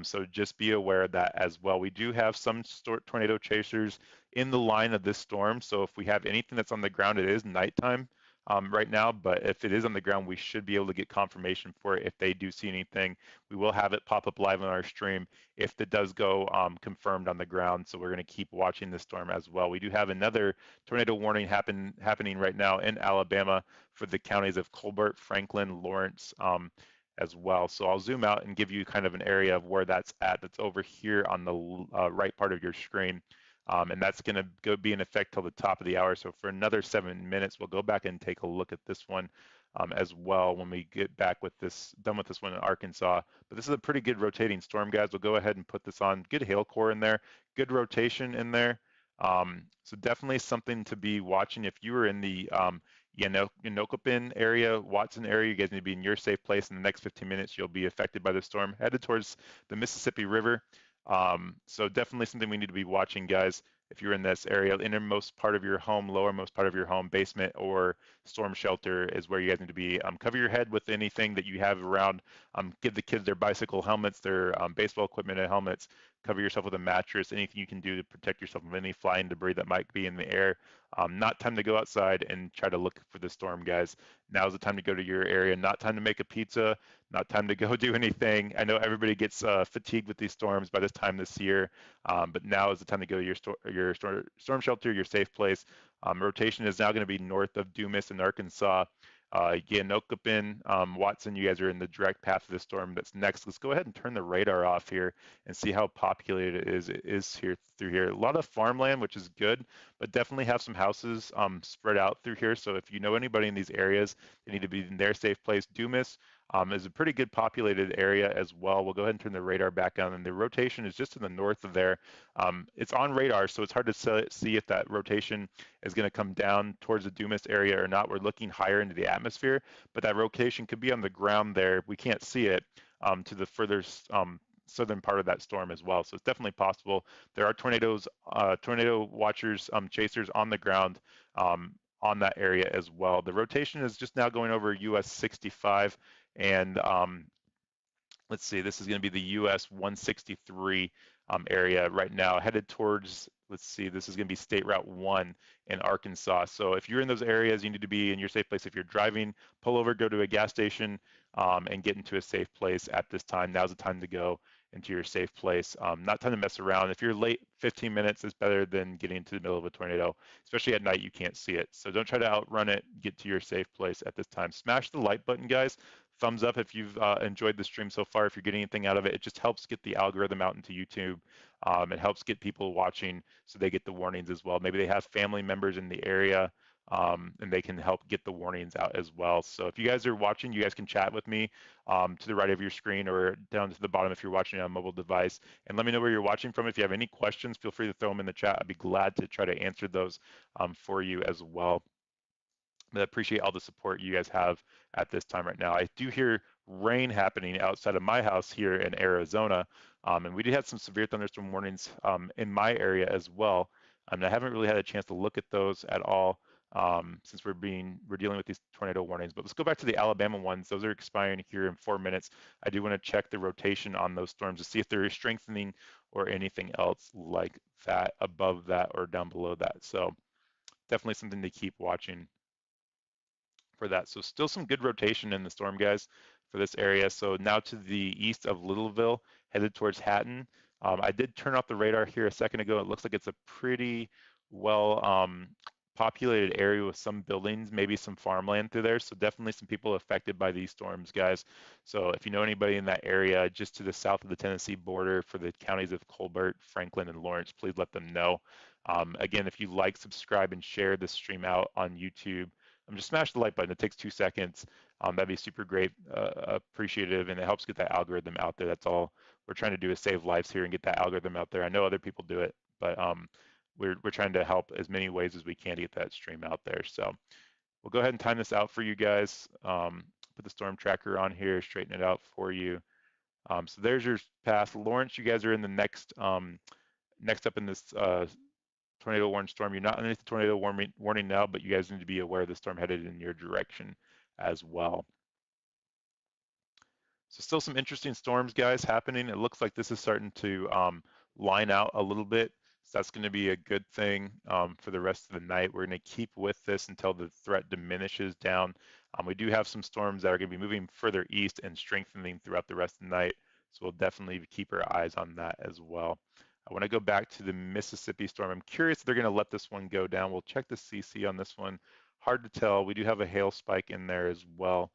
So just be aware of that as well. We do have some tornado chasers in the line of this storm. So if we have anything that's on the ground, it is nighttime right now, but if it is on the ground, we should be able to get confirmation for it. If they do see anything, we will have it pop up live on our stream if it does go confirmed on the ground. So we're going to keep watching the storm as well. We do have another tornado warning happening right now in Alabama for the counties of Colbert, Franklin, Lawrence, as well. So I'll zoom out and give you kind of an area of where that's at. That's over here on the right part of your screen. And that's going to be in effect till the top of the hour. So for another 7 minutes, we'll go back and take a look at this one as well when we get back with this, done with this one in Arkansas. But this is a pretty good rotating storm, guys. We'll go ahead and put this on. Good hail core in there, good rotation in there. So definitely something to be watching. If you were in the Yonokapin area, Watson area, you guys need to be in your safe place. In the next 15 minutes, you'll be affected by the storm, headed towards the Mississippi River. So definitely something we need to be watching, guys. If you're in this area, innermost part of your home, lowermost part of your home, basement or storm shelter is where you guys need to be. Cover your head with anything that you have around. Give the kids their bicycle helmets, their baseball equipment and helmets. Cover yourself with a mattress, anything you can do to protect yourself from any flying debris that might be in the air. Not time to go outside and try to look for the storm, guys. Now's the time to go to your area. Not time to make a pizza. Not time to go do anything. I know everybody gets fatigued with these storms by this time this year, but now is the time to go to your storm shelter, your safe place. Rotation is now going to be north of Dumas in Arkansas. Ganokapin, Watson, you guys are in the direct path of the storm that's next. Let's go ahead and turn the radar off here and see how populated it is here through here. A lot of farmland, which is good, but definitely have some houses spread out through here. So if you know anybody in these areas, they need to be in their safe place. Dumas is a pretty good populated area as well. We'll go ahead and turn the radar back on, and the rotation is just to the north of there. It's on radar, so it's hard to see if that rotation is going to come down towards the Dumas area or not. We're looking higher into the atmosphere, but that rotation could be on the ground there. We can't see it to the further southern part of that storm as well. So it's definitely possible. There are tornado watchers, chasers on the ground on that area as well. The rotation is just now going over US 65 and let's see, this is going to be the US 163 area right now, headed towards, let's see, this is going to be State Route 1 in Arkansas. So if you're in those areas, you need to be in your safe place. If you're driving, pull over, go to a gas station, and get into a safe place at this time. Now's the time to go into your safe place. Not time to mess around. If you're late 15 minutes, it's better than getting into the middle of a tornado, especially at night, you can't see it. So don't try to outrun it, get to your safe place at this time. Smash the like button, guys. Thumbs up if you've enjoyed the stream so far. If you're getting anything out of it, it just helps get the algorithm out into YouTube. It helps get people watching so they get the warnings as well. Maybe they have family members in the area and they can help get the warnings out as well. So if you guys are watching, you guys can chat with me to the right of your screen or down to the bottom if you're watching on a mobile device. And let me know where you're watching from. If you have any questions, feel free to throw them in the chat. I'd be glad to try to answer those for you as well. But I appreciate all the support you guys have at this time right now. I do hear rain happening outside of my house here in Arizona, and we did have some severe thunderstorm warnings in my area as well. I haven't really had a chance to look at those at all since we're dealing with these tornado warnings. But let's go back to the Alabama ones. Those are expiring here in 4 minutes. I do want to check the rotation on those storms to see if they're strengthening or anything else like that above that or down below that. So definitely something to keep watching for that. So still some good rotation in the storm, guys, for this area. So now to the east of Littleville, headed towards Hatton. I did turn off the radar here a second ago. It looks like it's a pretty well populated area with some buildings, maybe some farmland through there. So definitely some people affected by these storms, guys. So if you know anybody in that area, just to the south of the Tennessee border for the counties of Colbert, Franklin, and Lawrence, please let them know. Again, if you like, subscribe, and share this stream out on YouTube, just smash the like button. It takes 2 seconds. That'd be super great, appreciative, and it helps get that algorithm out there. That's all we're trying to do is save lives here and get that algorithm out there. I know other people do it, but we're trying to help as many ways as we can to get that stream out there. So we'll go ahead and time this out for you guys. Put the storm tracker on here, straighten it out for you. So there's your path. Lawrence, you guys are in the next up in this tornado warning storm. You're not underneath the tornado warning now, but you guys need to be aware of the storm headed in your direction as well. So still some interesting storms, guys, happening. It looks like this is starting to line out a little bit. So that's going to be a good thing for the rest of the night. We're going to keep with this until the threat diminishes down. We do have some storms that are going to be moving further east and strengthening throughout the rest of the night. So we'll definitely keep our eyes on that as well. I want to go back to the Mississippi storm. I'm curious if they're going to let this one go down. We'll check the CC on this one. Hard to tell. We do have a hail spike in there as well.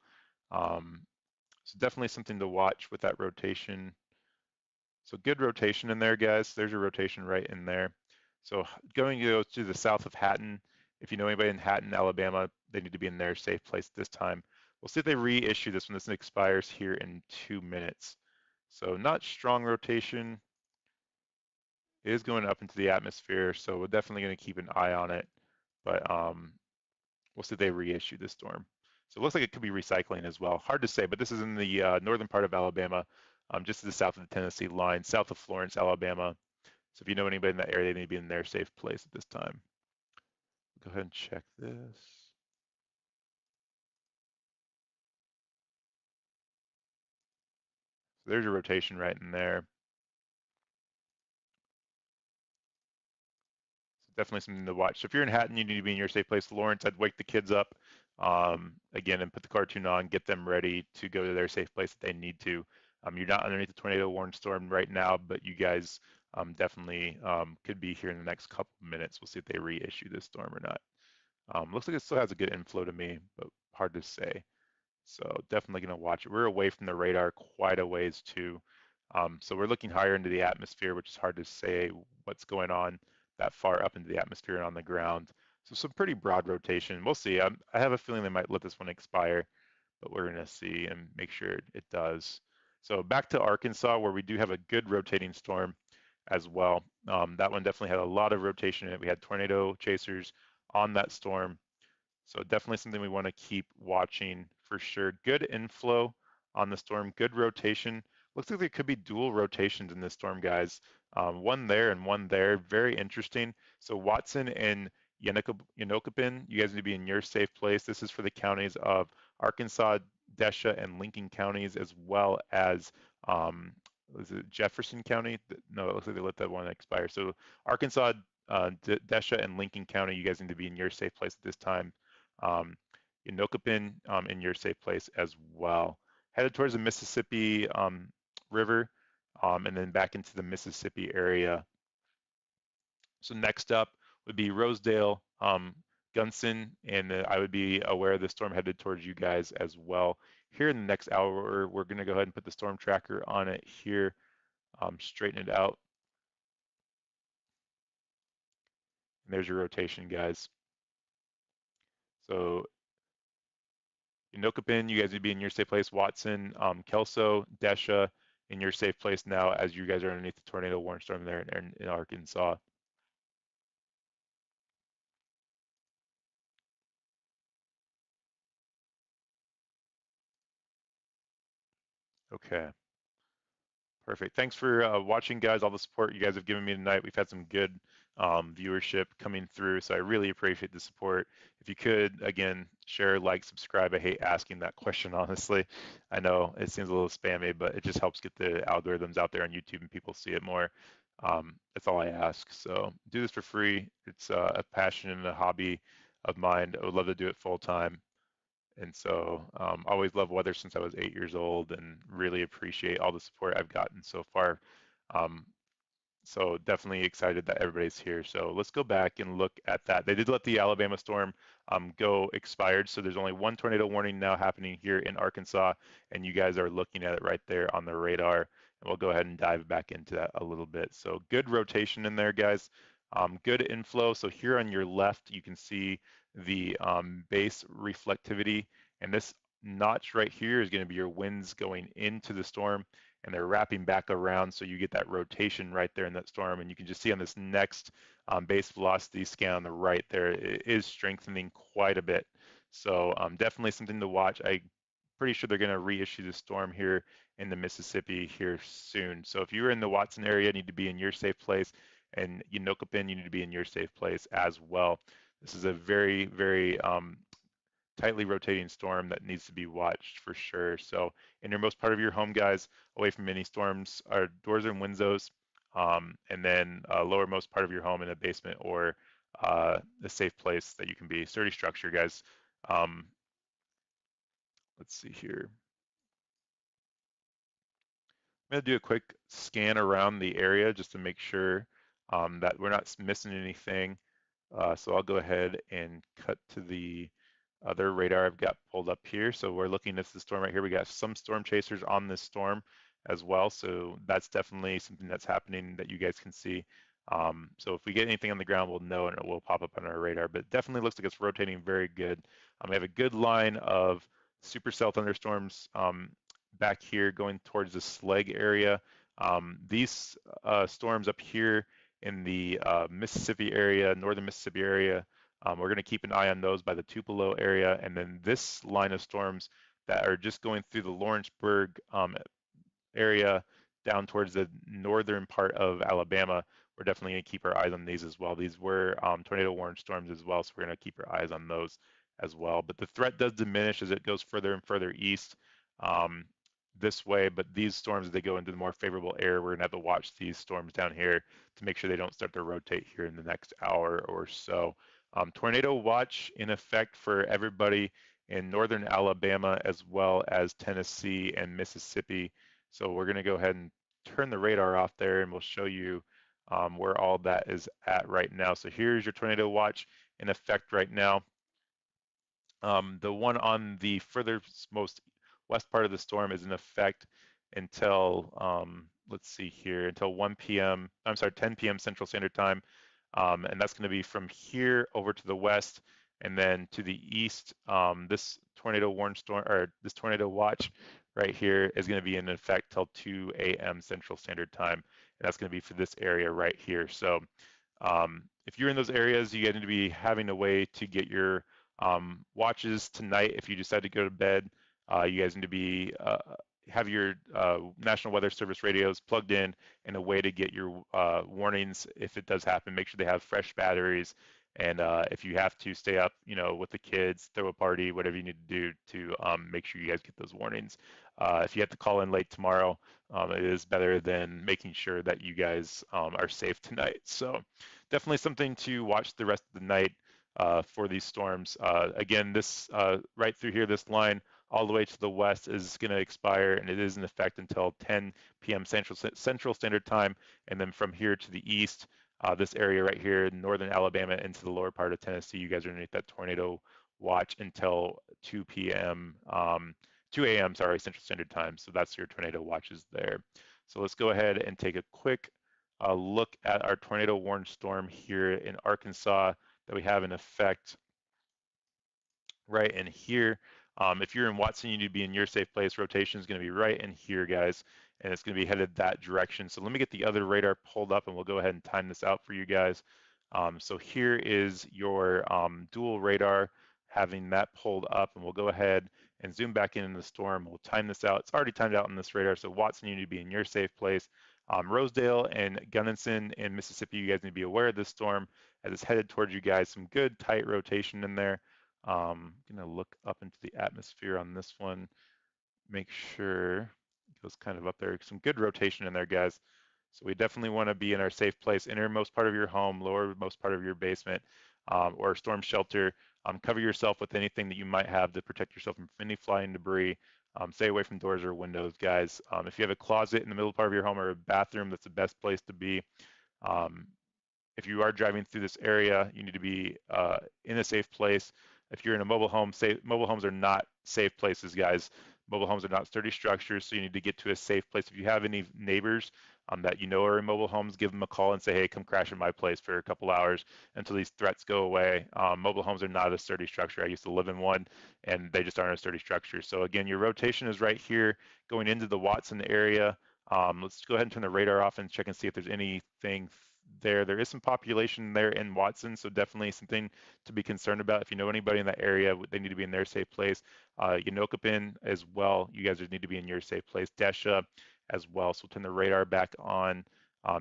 So definitely something to watch with that rotation. So good rotation in there, guys. There's your rotation right in there. So going to go to the south of Hatton. If you know anybody in Hatton, Alabama, they need to be in their safe place this time. We'll see if they reissue this when this expires here in 2 minutes. So not strong rotation. It is going up into the atmosphere, so we're definitely going to keep an eye on it. But we'll see if they reissue this storm. So it looks like it could be recycling as well. Hard to say, but this is in the northern part of Alabama, just to the south of the Tennessee line, south of Florence, Alabama. So if you know anybody in that area, they need to be in their safe place at this time. Go ahead and check this. So there's your rotation right in there. Definitely something to watch. So if you're in Hatton, you need to be in your safe place. Lawrence, I'd wake the kids up again and put the cartoon on, get them ready to go to their safe place if they need to. You're not underneath the tornado warning storm right now, but you guys definitely could be here in the next couple of minutes. We'll see if they reissue this storm or not. Looks like it still has a good inflow to me, but hard to say. So definitely going to watch it. We're away from the radar quite a ways too. So we're looking higher into the atmosphere, which is hard to say what's going on that far up into the atmosphere and on the ground. So some pretty broad rotation. We'll see. I have a feeling they might let this one expire, but we're going to see and make sure it does. So back to Arkansas, where we do have a good rotating storm as well. That one definitely had a lot of rotation in it. We had tornado chasers on that storm. So definitely something we want to keep watching for sure. Good inflow on the storm, good rotation. Looks like there could be dual rotations in this storm, guys. One there and one there. Very interesting. So Watson and Yenokopin, you guys need to be in your safe place. This is for the counties of Arkansas, Desha, and Lincoln counties, as well as was it Jefferson County? No, it looks like they let that one expire. So Arkansas, Desha, and Lincoln County, you guys need to be in your safe place at this time. Yenokopin in your safe place as well. Headed towards the Mississippi River and then back into the Mississippi area. So next up would be Rosedale, Gunson, and I would be aware of the storm headed towards you guys as well. Here in the next hour, we're going to go ahead and put the storm tracker on it here, straighten it out. And there's your rotation, guys. So Yenokopin, you guys would be in your safe place. Watson, Kelso, Desha, in your safe place now as you guys are underneath the tornado warning storm there in Arkansas. Okay. Perfect. Thanks for watching, guys. All the support you guys have given me tonight. We've had some good viewership coming through, so I really appreciate the support. If you could, again, share, like, subscribe. I hate asking that question, honestly. I know it seems a little spammy, but it just helps get the algorithms out there on YouTube and people see it more. That's all I ask. So do this for free. It's a passion and a hobby of mine. I would love to do it full time. And so always loved weather since I was 8 years old and really appreciate all the support I've gotten so far. Um, so definitely excited that everybody's here. So let's go back and look at that. They did let the Alabama storm go expired. So there's only one tornado warning now happening here in Arkansas, and you guys are looking at it right there on the radar. And we'll go ahead and dive back into that a little bit. So good rotation in there, guys. Good inflow. So here on your left, you can see the base reflectivity. And this notch right here is going to be your winds going into the storm, and they're wrapping back around, so you get that rotation right there in that storm. And you can just see on this next base velocity scan on the right there, it is strengthening quite a bit. So definitely something to watch. I'm pretty sure they're going to reissue the storm here in the Mississippi here soon. So if you're in the Watson area, you need to be in your safe place, and Unokapin, you need to be in your safe place as well. This is a very, very tightly rotating storm that needs to be watched for sure. So innermost part of your home, guys, away from any storms, are doors and windows, and then lowermost part of your home in a basement or a safe place that you can be. Sturdy structure, guys. Um, let's see here. I'm going to do a quick scan around the area just to make sure that we're not missing anything. So I'll go ahead and cut to the other radar I've got pulled up here. So we're looking at the storm right here. We got some storm chasers on this storm as well. So that's definitely something that's happening that you guys can see. So if we get anything on the ground, we'll know and it will pop up on our radar. But it definitely looks like it's rotating very good. We have a good line of supercell thunderstorms back here going towards the Slag area. These storms up here in the Mississippi area, northern Mississippi area, we're going to keep an eye on those by the Tupelo area. And then this line of storms that are just going through the Lawrenceburg area down towards the northern part of Alabama, we're definitely going to keep our eyes on these as well. These were tornado warning storms as well, so we're going to keep our eyes on those as well. But the threat does diminish as it goes further and further east this way. But these storms, as they go into the more favorable area, we're going to have to watch these storms down here to make sure they don't start to rotate here in the next hour or so. Tornado watch in effect for everybody in northern Alabama as well as Tennessee and Mississippi. So we're going to go ahead and turn the radar off there, and we'll show you where all that is at right now. So here's your tornado watch in effect right now. The one on the furthermost west part of the storm is in effect until, let's see here, until 1 p.m., I'm sorry, 10 p.m. Central Standard Time. And that's going to be from here over to the west and then to the east. This tornado warn storm, or this tornado watch right here is going to be in effect till 2 a.m. Central Standard Time. And that's going to be for this area right here. So if you're in those areas, you need to be having a way to get your watches tonight. If you decide to go to bed, you guys need to be have your National Weather Service radios plugged in and a way to get your warnings if it does happen. Make sure they have fresh batteries, and if you have to stay up, with the kids, throw a party, whatever you need to do to make sure you guys get those warnings. If you have to call in late tomorrow, it is better than making sure that you guys are safe tonight. So definitely something to watch the rest of the night for these storms. Again, this right through here, this line all the way to the west is going to expire, and it is in effect until 10 p.m. Central Standard Time. And then from here to the east, this area right here in northern Alabama into the lower part of Tennessee, you guys are underneath that tornado watch until 2 p.m. 2 a.m. Sorry, Central Standard Time. So that's your tornado watches there. So let's go ahead and take a quick look at our tornado warned storm here in Arkansas that we have in effect right in here. If you're in Watson, you need to be in your safe place. Rotation is going to be right in here, guys, and it's going to be headed that direction. So let me get the other radar pulled up, and we'll go ahead and time this out for you guys. So here is your dual radar having that pulled up, and we'll go ahead and zoom back in the storm. We'll time this out. It's already timed out on this radar, so Watson, you need to be in your safe place. Rosedale and Gunnison in Mississippi, you guys need to be aware of this storm as it's headed towards you guys. Some good tight rotation in there. Gonna look up into the atmosphere on this one, make sure it goes kind of up there. Some good rotation in there, guys. So we definitely want to be in our safe place, innermost part of your home, lowermost part of your basement, or storm shelter. Cover yourself with anything that you might have to protect yourself from any flying debris. Stay away from doors or windows, guys. If you have a closet in the middle part of your home or a bathroom, that's the best place to be. Um, if you are driving through this area, you need to be in a safe place. If you're in a mobile home, mobile homes are not safe places, guys. Mobile homes are not sturdy structures, so you need to get to a safe place. If you have any neighbors that you know are in mobile homes, give them a call and say, hey, come crash at my place for a couple hours until these threats go away. Mobile homes are not a sturdy structure. I used to live in one, and they just aren't a sturdy structure. So again, your rotation is right here going into the Watson area. Let's go ahead and turn the radar off and check and see if there's anything there. There is some population there in Watson, so definitely something to be concerned about. If you know anybody in that area, they need to be in their safe place. Yanokapin as well, you guys need to be in your safe place. Desha as well. So we'll turn the radar back on.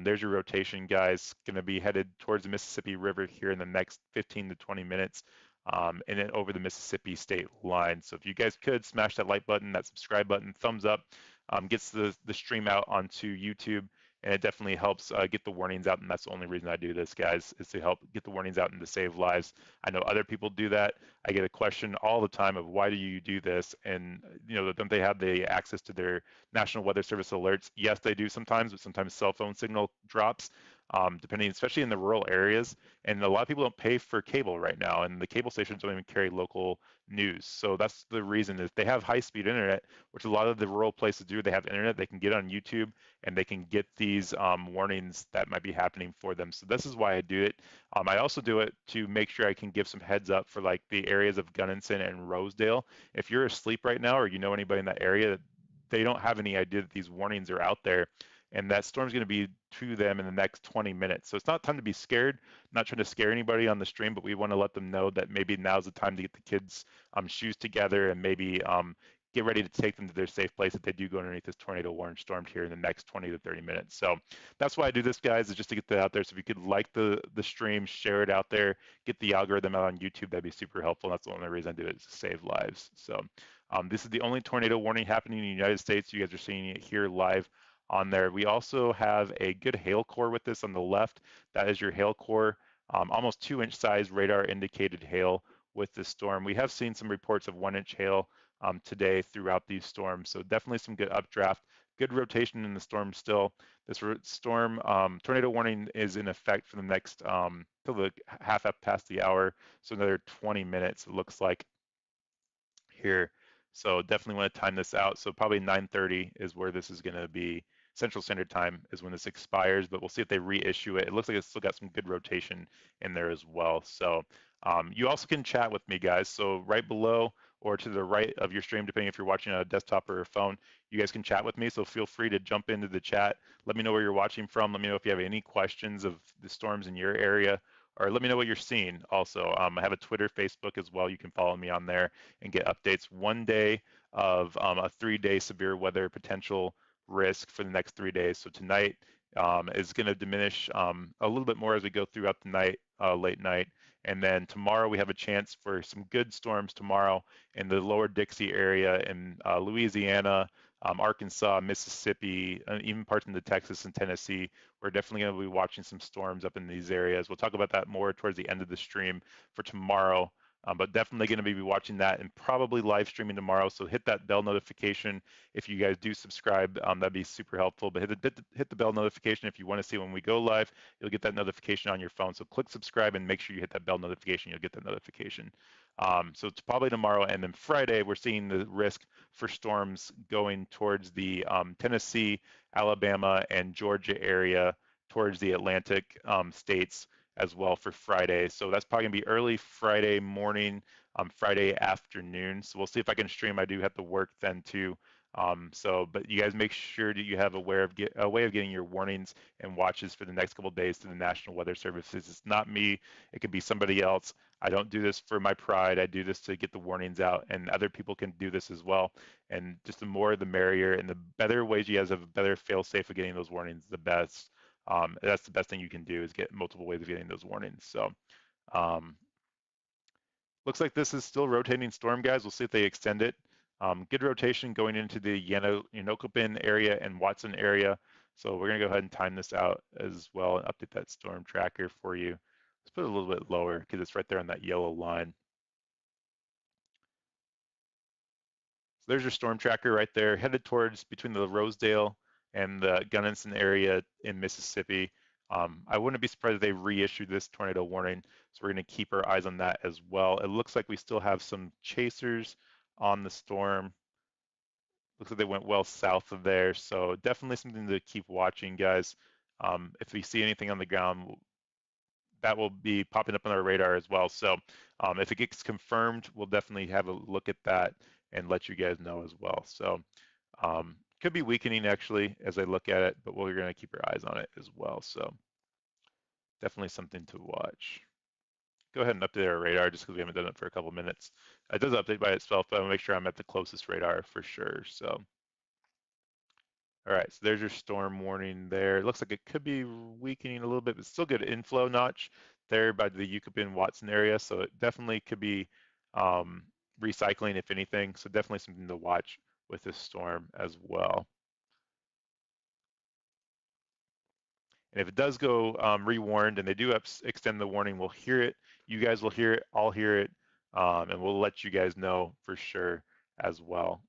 There's your rotation, guys. Going to be headed towards the Mississippi River here in the next 15 to 20 minutes. And then over the Mississippi state line. So if you guys could smash that like button, that subscribe button, thumbs up, gets the stream out onto YouTube, and it definitely helps get the warnings out. And that's the only reason I do this, guys, is to help get the warnings out and to save lives. I know other people do that. I get a question all the time of why do you do this? And don't they have the access to their National Weather Service alerts? Yes, they do sometimes, but sometimes cell phone signal drops. Depending, especially in the rural areas, and a lot of people don't pay for cable right now, and the cable stations don't even carry local news. So that's the reason is they have high-speed internet, which a lot of the rural places do. They have internet, they can get on YouTube, and they can get these warnings that might be happening for them. So this is why I do it. I also do it to make sure I can give some heads up for like the areas of Gunnison and Rosedale. If you're asleep right now or you know anybody in that area, they don't have any idea that these warnings are out there, and that storm's going to be to them in the next 20 minutes. So it's not time to be scared. I'm not trying to scare anybody on the stream, but we want to let them know that maybe now's the time to get the kids' shoes together and maybe get ready to take them to their safe place if they do go underneath this tornado warning storm here in the next 20 to 30 minutes. So that's why I do this, guys, is just to get that out there. So if you could like the stream, share it out there, get the algorithm out on YouTube, that'd be super helpful. That's the only reason I do it, is to save lives. So this is the only tornado warning happening in the United States. You guys are seeing it here live on there. We also have a good hail core with this on the left. That is your hail core, almost 2-inch size radar indicated hail with this storm. We have seen some reports of 1-inch hail today throughout these storms. So definitely some good updraft, good rotation in the storm still. This storm tornado warning is in effect for the next till the half up past the hour. So another 20 minutes, it looks like here. So definitely want to time this out. So probably 9:30 is where this is going to be. Central Standard Time is when this expires, but we'll see if they reissue it. It looks like it's still got some good rotation in there as well. So you also can chat with me, guys. So right below or to the right of your stream, depending if you're watching on a desktop or a phone, you guys can chat with me. So feel free to jump into the chat. Let me know where you're watching from. Let me know if you have any questions of the storms in your area, or let me know what you're seeing also. I have a Twitter, Facebook as well. You can follow me on there and get updates. One day of a 3-day severe weather potential risk for the next 3 days. So tonight is going to diminish a little bit more as we go throughout the night, late night. And then tomorrow we have a chance for some good storms tomorrow in the lower Dixie area in Louisiana, Arkansas, Mississippi, and even parts into Texas and Tennessee. We're definitely going to be watching some storms up in these areas. We'll talk about that more towards the end of the stream for tomorrow. But definitely going to be watching that and probably live streaming tomorrow. So hit that bell notification if you guys do subscribe. That'd be super helpful. But hit the bell notification if you want to see when we go live. You'll get that notification on your phone. So click subscribe and make sure you hit that bell notification. You'll get that notification. So it's probably tomorrow. And then Friday, we're seeing the risk for storms going towards the Tennessee, Alabama, and Georgia area towards the Atlantic states as well for Friday. So that's probably gonna be early Friday morning, Friday afternoon. So we'll see if I can stream. I do have to work then too. But you guys make sure that you have a way of getting your warnings and watches for the next couple of days to the National Weather Service. It's not me, it could be somebody else. I don't do this for my pride. I do this to get the warnings out, and other people can do this as well. And just the more, the merrier, and the better ways you guys have a better fail-safe of getting those warnings, the best. That's the best thing you can do is get multiple ways of getting those warnings. So um, looks like this is still rotating storm, guys. We'll see if they extend it. Good rotation going into the Yanokopin area and Watson area. So we're gonna go ahead and time this out as well and update that storm tracker for you. Let's put it a little bit lower because it's right there on that yellow line. So there's your storm tracker right there, headed towards between the Rosedale and the Gunnison area in Mississippi. I wouldn't be surprised if they reissued this tornado warning, so we're going to keep our eyes on that as well. It looks like we still have some chasers on the storm. Looks like they went well south of there, so definitely something to keep watching, guys. If we see anything on the ground, that will be popping up on our radar as well. So if it gets confirmed, we'll definitely have a look at that and let you guys know as well. So could be weakening actually as I look at it, but we're going to keep our eyes on it as well. So definitely something to watch. Go ahead and update our radar just because we haven't done it for a couple minutes. It does update by itself, but I want to make sure I'm at the closest radar for sure. So all right, so there's your storm warning there. It looks like it could be weakening a little bit, but still good inflow notch there by the Yucatan Watson area. So it definitely could be um, recycling if anything. So definitely something to watch with this storm as well. And if it does go rewarned and they do extend the warning, we'll hear it. You guys will hear it. I'll hear it. And we'll let you guys know for sure as well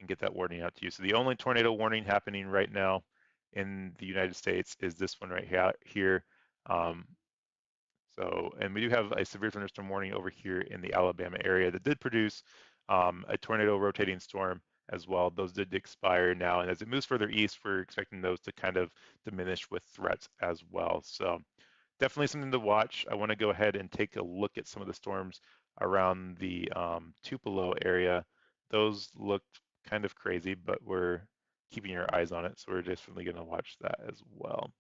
and get that warning out to you. So the only tornado warning happening right now in the United States is this one right here. Um, and we do have a severe thunderstorm warning over here in the Alabama area that did produce a tornado rotating storm as well. Those did expire now, and as it moves further east, we're expecting those to kind of diminish with threats as well. So definitely something to watch. I want to go ahead and take a look at some of the storms around the Tupelo area. Those looked kind of crazy, but we're keeping our eyes on it, so we're definitely going to watch that as well.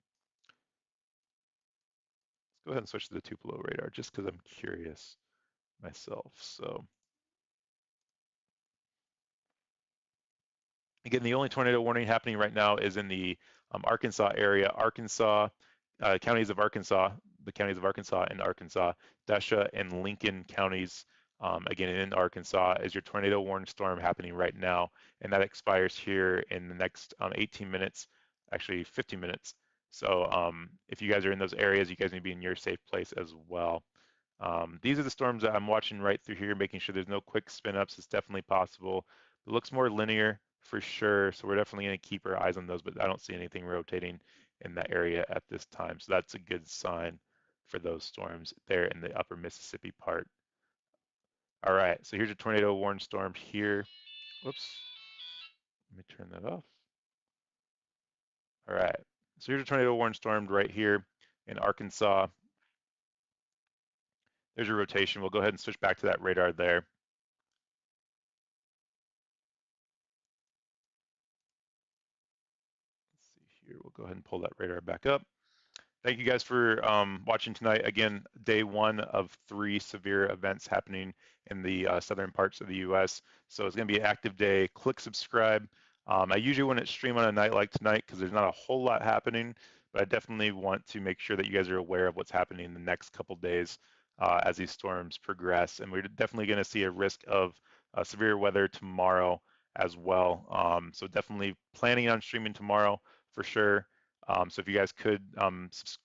Let's go ahead and switch to the Tupelo radar just because I'm curious myself. So again, the only tornado warning happening right now is in the Arkansas area. Arkansas, counties of Arkansas, the counties of Arkansas and Arkansas, Desha and Lincoln counties, again in Arkansas, is your tornado warning storm happening right now. And that expires here in the next 18 minutes, actually 15 minutes. So if you guys are in those areas, you guys need to be in your safe place as well. These are the storms that I'm watching right through here, making sure there's no quick spin ups. It's definitely possible. It looks more linear for sure, so we're definitely going to keep our eyes on those, but I don't see anything rotating in that area at this time. So that's a good sign for those storms there in the upper Mississippi part. All right, so here's a tornado warning storm here. Whoops, let me turn that off. All right, so here's a tornado warning storm right here in Arkansas. There's your rotation. We'll go ahead and switch back to that radar there. Let's see here. We'll go ahead and pull that radar back up. Thank you guys for watching tonight. Again, day one of 3 severe events happening in the southern parts of the U.S. So it's going to be an active day. Click subscribe. I usually wouldn't stream on a night like tonight because there's not a whole lot happening, but I definitely want to make sure that you guys are aware of what's happening in the next couple days as these storms progress. And we're definitely going to see a risk of severe weather tomorrow as well. So definitely planning on streaming tomorrow for sure. So if you guys could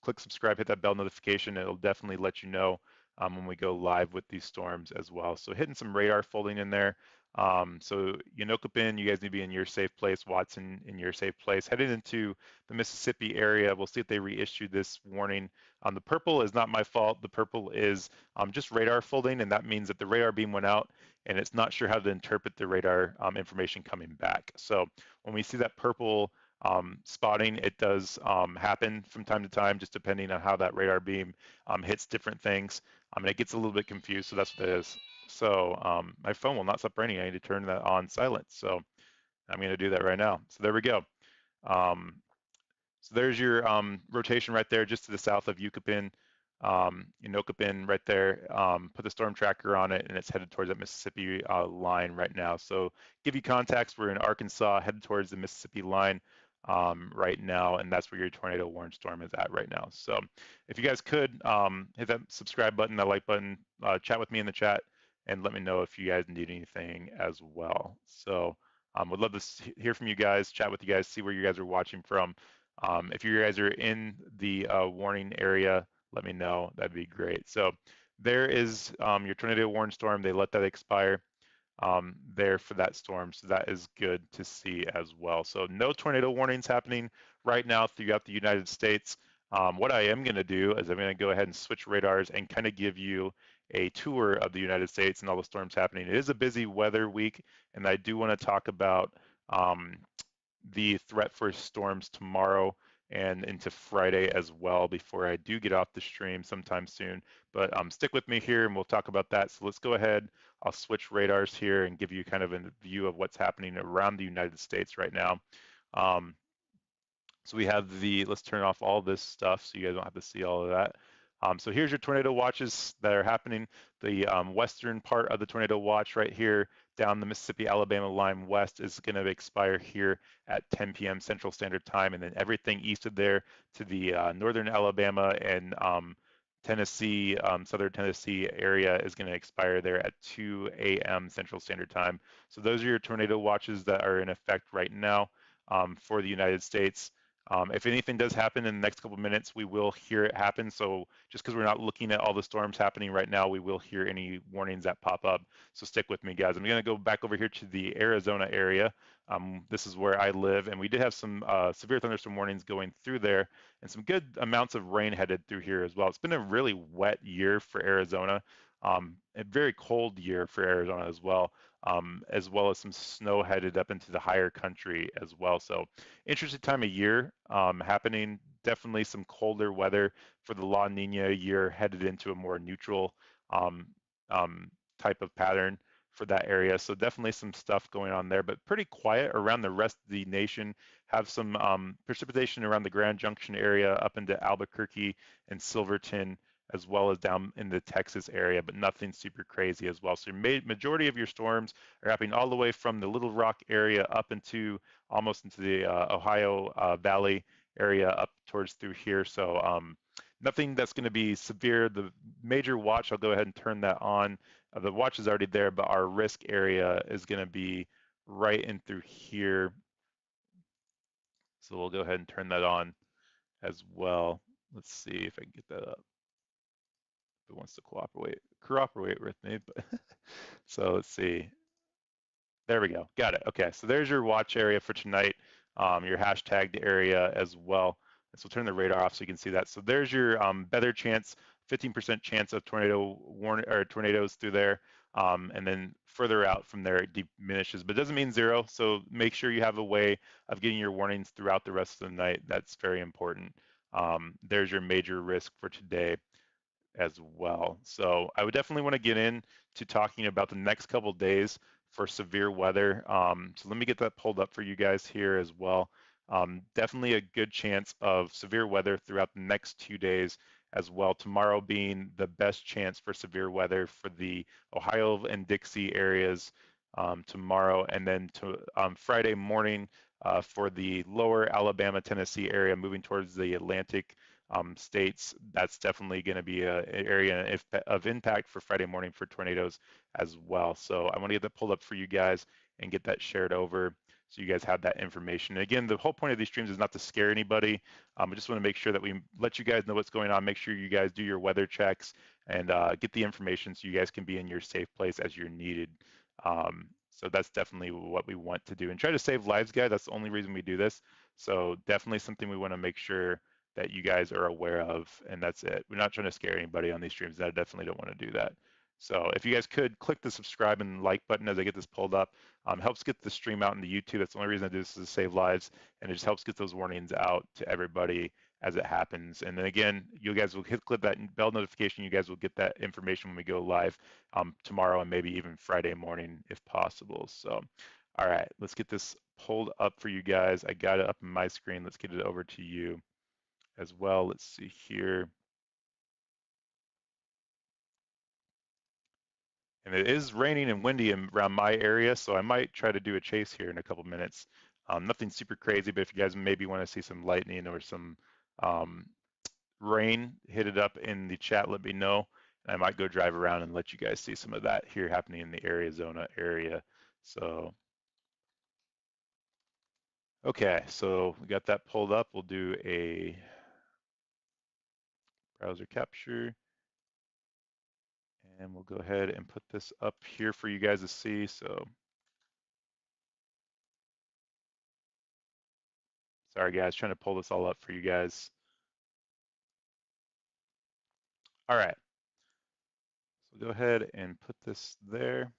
click subscribe, hit that bell notification, it'll definitely let you know when we go live with these storms as well. So hitting some radar folding in there. So Yanokopin, you guys need to be in your safe place. Watson, in your safe place. Heading into the Mississippi area, we'll see if they reissue this warning. The purple is not my fault. The purple is just radar folding, and that means that the radar beam went out, and it's not sure how to interpret the radar information coming back. So when we see that purple spotting, it does happen from time to time, just depending on how that radar beam hits different things. And it gets a little bit confused, so that's what it is. So my phone will not stop raining. I need to turn that on silent. So I'm going to do that right now. So there we go. Um, so there's your rotation right there, just to the south of Yucatan, Inokapin right there. Put the storm tracker on it, and it's headed towards that Mississippi line right now. So give you context, we're in Arkansas, headed towards the Mississippi line right now, and that's where your tornado warning storm is at right now. So if you guys could hit that subscribe button, that like button, chat with me in the chat, and let me know if you guys need anything as well. So would love to hear from you guys, chat with you guys, see where you guys are watching from. If you guys are in the warning area, let me know. That'd be great. So there is your tornado warning storm. They let that expire there for that storm. So that is good to see as well. So no tornado warnings happening right now throughout the United States. What I am going to do is I'm going to go ahead and switch radars and kind of give you a tour of the United States and all the storms happening. It is a busy weather week, and I do want to talk about the threat for storms tomorrow and into Friday as well before I do get off the stream sometime soon. But stick with me here and we'll talk about that. So let's go ahead. I'll switch radars here and give you kind of a view of what's happening around the United States right now. Um, so we have let's turn off all this stuff so you guys don't have to see all of that. So here's your tornado watches that are happening. The western part of the tornado watch right here down the Mississippi-Alabama line west is going to expire here at 10 p.m. Central Standard Time, and then everything east of there to the northern Alabama and Tennessee, southern Tennessee area is going to expire there at 2 a.m. Central Standard Time. So those are your tornado watches that are in effect right now for the United States. If anything does happen in the next couple of minutes, we will hear it happen. So just because we're not looking at all the storms happening right now, we will hear any warnings that pop up. So stick with me, guys. I'm going to go back over here to the Arizona area. This is where I live, and we did have some severe thunderstorm warnings going through there and some good amounts of rain headed through here as well. It's been a really wet year for Arizona, a very cold year for Arizona as well as some snow headed up into the higher country as well. So interesting time of year happening. Definitely some colder weather for the La Nina year, headed into a more neutral um, type of pattern for that area. So definitely some stuff going on there, but pretty quiet around the rest of the nation. Have some precipitation around the Grand Junction area up into Albuquerque and Silverton, as well as down in the Texas area, but nothing super crazy as well. So majority of your storms are happening all the way from the Little Rock area up into almost into the Ohio Valley area up towards through here. So nothing that's going to be severe. The major watch, I'll go ahead and turn that on. The watch is already there, but our risk area is going to be right in through here. So we'll go ahead and turn that on as well. Let's see if I can get that up. If it wants to cooperate with me. But so let's see. There we go. Got it. Okay, so there's your watch area for tonight, your hashtagged area as well. And so turn the radar off so you can see that. So there's your better chance, 15% chance of tornadoes through there. And then further out from there, it diminishes, but it doesn't mean zero. So make sure you have a way of getting your warnings throughout the rest of the night. That's very important. There's your major risk for today as well. So I would definitely want to get into talking about the next couple days for severe weather. So let me get that pulled up for you guys here as well. Definitely a good chance of severe weather throughout the next 2 days as well. Tomorrow being the best chance for severe weather for the Ohio and Dixie areas tomorrow, and then to Friday morning for the lower Alabama, Tennessee area, moving towards the Atlantic states. That's definitely going to be an area of impact for Friday morning for tornadoes as well. So I want to get that pulled up for you guys and get that shared over so you guys have that information. And again, the whole point of these streams is not to scare anybody. I just want to make sure that we let you guys know what's going on. Make sure you guys do your weather checks and get the information so you guys can be in your safe place as you're needed. So that's definitely what we want to do and try to save lives, guys. That's the only reason we do this. So definitely something we want to make sure that you guys are aware of, and that's it. We're not trying to scare anybody on these streams. I definitely don't want to do that. So if you guys could click the subscribe and like button as I get this pulled up, helps get the stream out into YouTube. That's the only reason I do this is to save lives, and it just helps get those warnings out to everybody as it happens. And then again, you guys will click that bell notification. You guys will get that information when we go live tomorrow and maybe even Friday morning if possible. So, all right, let's get this pulled up for you guys. I got it up on my screen. Let's get it over to you as well. Let's see here. And it is raining and windy around my area, so I might try to do a chase here in a couple minutes. Nothing super crazy, but if you guys maybe want to see some lightning or some um, rain, hit it up in the chat, let me know. And I might go drive around and let you guys see some of that here happening in the Arizona area. So, okay, so we got that pulled up. We'll do a browser capture. And we'll go ahead and put this up here for you guys to see. So, sorry guys, trying to pull this all up for you guys. All right, so go ahead and put this there.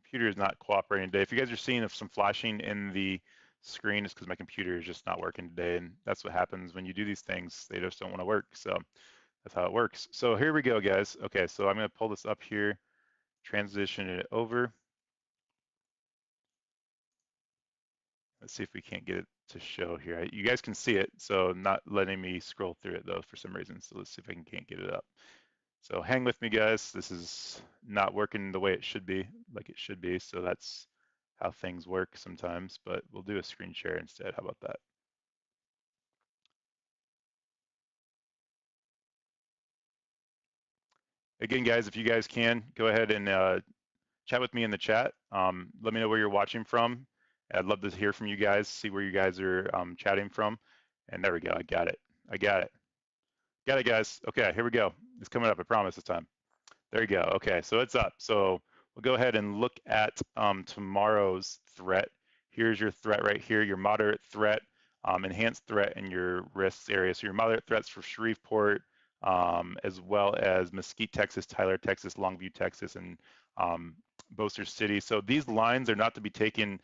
Computer is not cooperating today. If you guys are seeing some flashing in the screen, it's because my computer is just not working today, and that's what happens when you do these things. They just don't want to work, so that's how it works. So here we go, guys. Okay, so I'm going to pull this up here, transition it over. Let's see if we can't get it to show here. You guys can see it, so not letting me scroll through it though for some reason. So let's see if I can't get it up. So hang with me, guys. This is not working the way it should be, like it should be. So that's how things work sometimes, but we'll do a screen share instead. How about that? Again, guys, if you guys can, go ahead and chat with me in the chat. Let me know where you're watching from. I'd love to hear from you guys, see where you guys are chatting from. And there we go. I got it. I got it. Got it, guys. Okay, here we go. It's coming up. I promise this time. There you go. Okay, so it's up. So we'll go ahead and look at tomorrow's threat. Here's your threat right here, your moderate threat, enhanced threat, and your risks area. So your moderate threats for Shreveport, as well as Mesquite, Texas, Tyler, Texas, Longview, Texas, and Bossier City. So these lines are not to be taken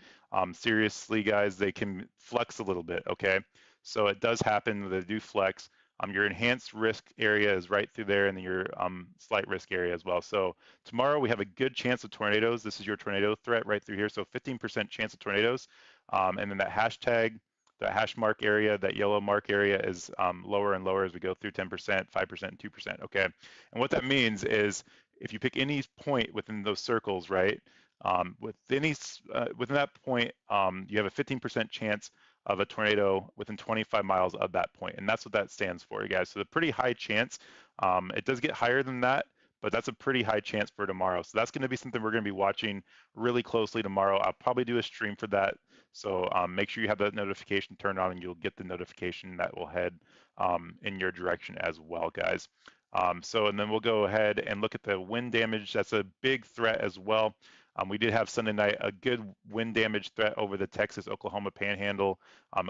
seriously, guys. They can flex a little bit, okay? So it does happen, they do flex. Your enhanced risk area is right through there, and then your slight risk area as well. So tomorrow we have a good chance of tornadoes. This is your tornado threat right through here. So 15% chance of tornadoes. And then that hashtag, that hash mark area, that yellow mark area is lower and lower as we go through 10%, 5%, and 2%. Okay. And what that means is if you pick any point within those circles, right, within that point, you have a 15% chance of a tornado within 25 miles of that point. And that's what that stands for, you guys. So the pretty high chance. It does get higher than that, but that's a pretty high chance for tomorrow. So that's going to be something we're going to be watching really closely tomorrow. I'll probably do a stream for that. So make sure you have that notification turned on and you'll get the notification that will head in your direction as well, guys. And then we'll go ahead and look at the wind damage. That's a big threat as well. We did have Sunday night a good wind damage threat over the Texas-Oklahoma panhandle,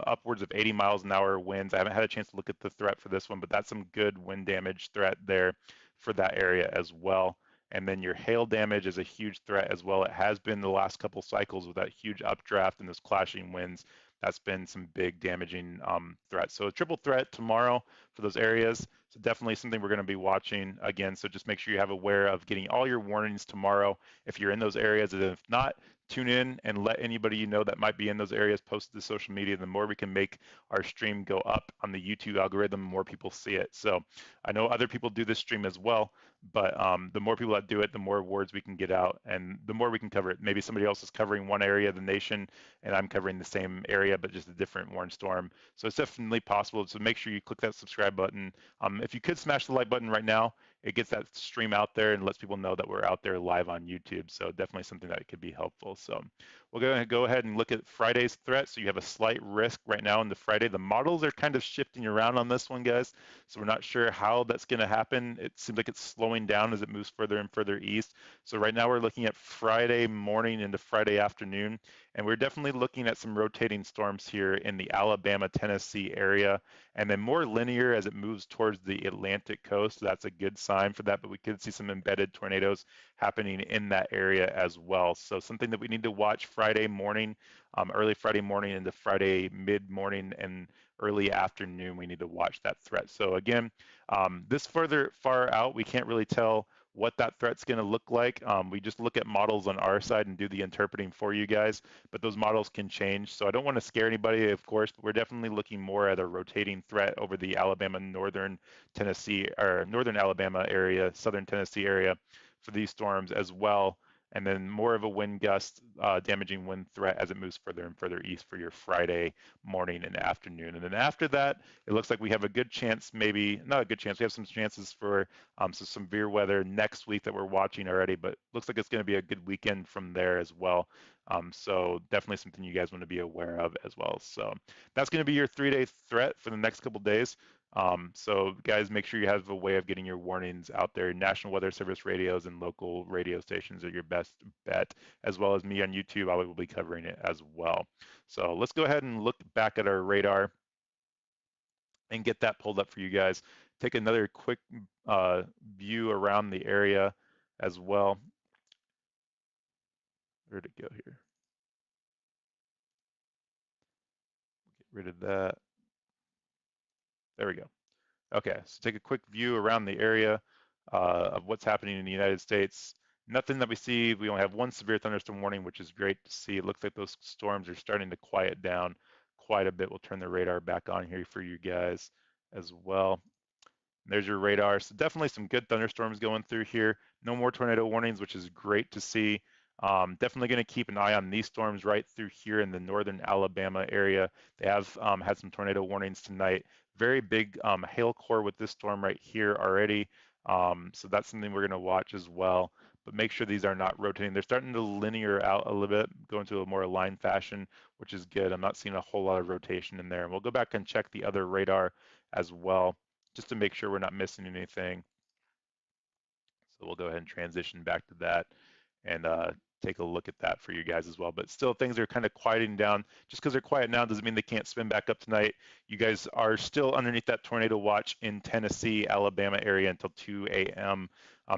upwards of 80 miles an hour winds. I haven't had a chance to look at the threat for this one, but that's some good wind damage threat there for that area as well. And then your hail damage is a huge threat as well. It has been the last couple cycles with that huge updraft and those clashing winds. That's been some big damaging threats. So a triple threat tomorrow for those areas. So definitely something we're going to be watching again. So just make sure you have aware of getting all your warnings tomorrow if you're in those areas. And if not, tune in and let anybody you know that might be in those areas post to the social media. The more we can make our stream go up on the YouTube algorithm, the more people see it. So I know other people do this stream as well, but the more people that do it, the more awards we can get out and the more we can cover it. Maybe somebody else is covering one area of the nation and I'm covering the same area, but just a different warn storm. So it's definitely possible. So make sure you click that subscribe button. If you could smash the like button right now, it gets that stream out there and lets people know that we're out there live on YouTube. So definitely something that could be helpful. So we're going to go ahead and look at Friday's threat. So you have a slight risk right now in the Friday. The models are kind of shifting around on this one, guys. So we're not sure how that's going to happen. It seems like it's slowing down as it moves further and further east. So right now we're looking at Friday morning into Friday afternoon. And we're definitely looking at some rotating storms here in the Alabama, Tennessee area, and then more linear as it moves towards the Atlantic coast. So that's a good sign for that, but we could see some embedded tornadoes happening in that area as well. So something that we need to watch Friday morning, early Friday morning into Friday mid-morning and early afternoon, we need to watch that threat. So again, this far out, we can't really tell what that threat's going to look like. We just look at models on our side and do the interpreting for you guys, but those models can change. So I don't want to scare anybody, of course, but we're definitely looking more at a rotating threat over the Alabama, northern Tennessee, or northern Alabama area, southern Tennessee area for these storms as well. And then more of a wind gust, damaging wind threat as it moves further and further east for your Friday morning and afternoon. And then after that, it looks like we have a good chance, maybe not a good chance, we have some chances for some severe weather next week that we're watching already, but looks like it's going to be a good weekend from there as well. So definitely something you guys want to be aware of as well. So that's going to be your 3-day threat for the next couple days. So guys, make sure you have a way of getting your warnings out there. National Weather Service radios and local radio stations are your best bet, as well as me on YouTube. I will be covering it as well. So let's go ahead and look back at our radar and get that pulled up for you guys. Take another quick view around the area as well. Where'd it go here? Get rid of that. There we go. Okay, so take a quick view around the area of what's happening in the United States. Nothing that we see. We only have one severe thunderstorm warning, which is great to see. It looks like those storms are starting to quiet down quite a bit. We'll turn the radar back on here for you guys as well. There's your radar. So definitely some good thunderstorms going through here. No more tornado warnings, which is great to see. Definitely going to keep an eye on these storms right through here in the northern Alabama area. They have had some tornado warnings tonight. Very big hail core with this storm right here already. So that's something we're going to watch as well. But make sure these are not rotating. They're starting to linear out a little bit, go into a more aligned fashion, which is good. I'm not seeing a whole lot of rotation in there. And we'll go back and check the other radar as well, just to make sure we're not missing anything. So we'll go ahead and transition back to that and take a look at that for you guys as well. But still, things are kind of quieting down. Just because they're quiet now doesn't mean they can't spin back up tonight. You guys are still underneath that tornado watch in Tennessee, Alabama area until 2 a.m.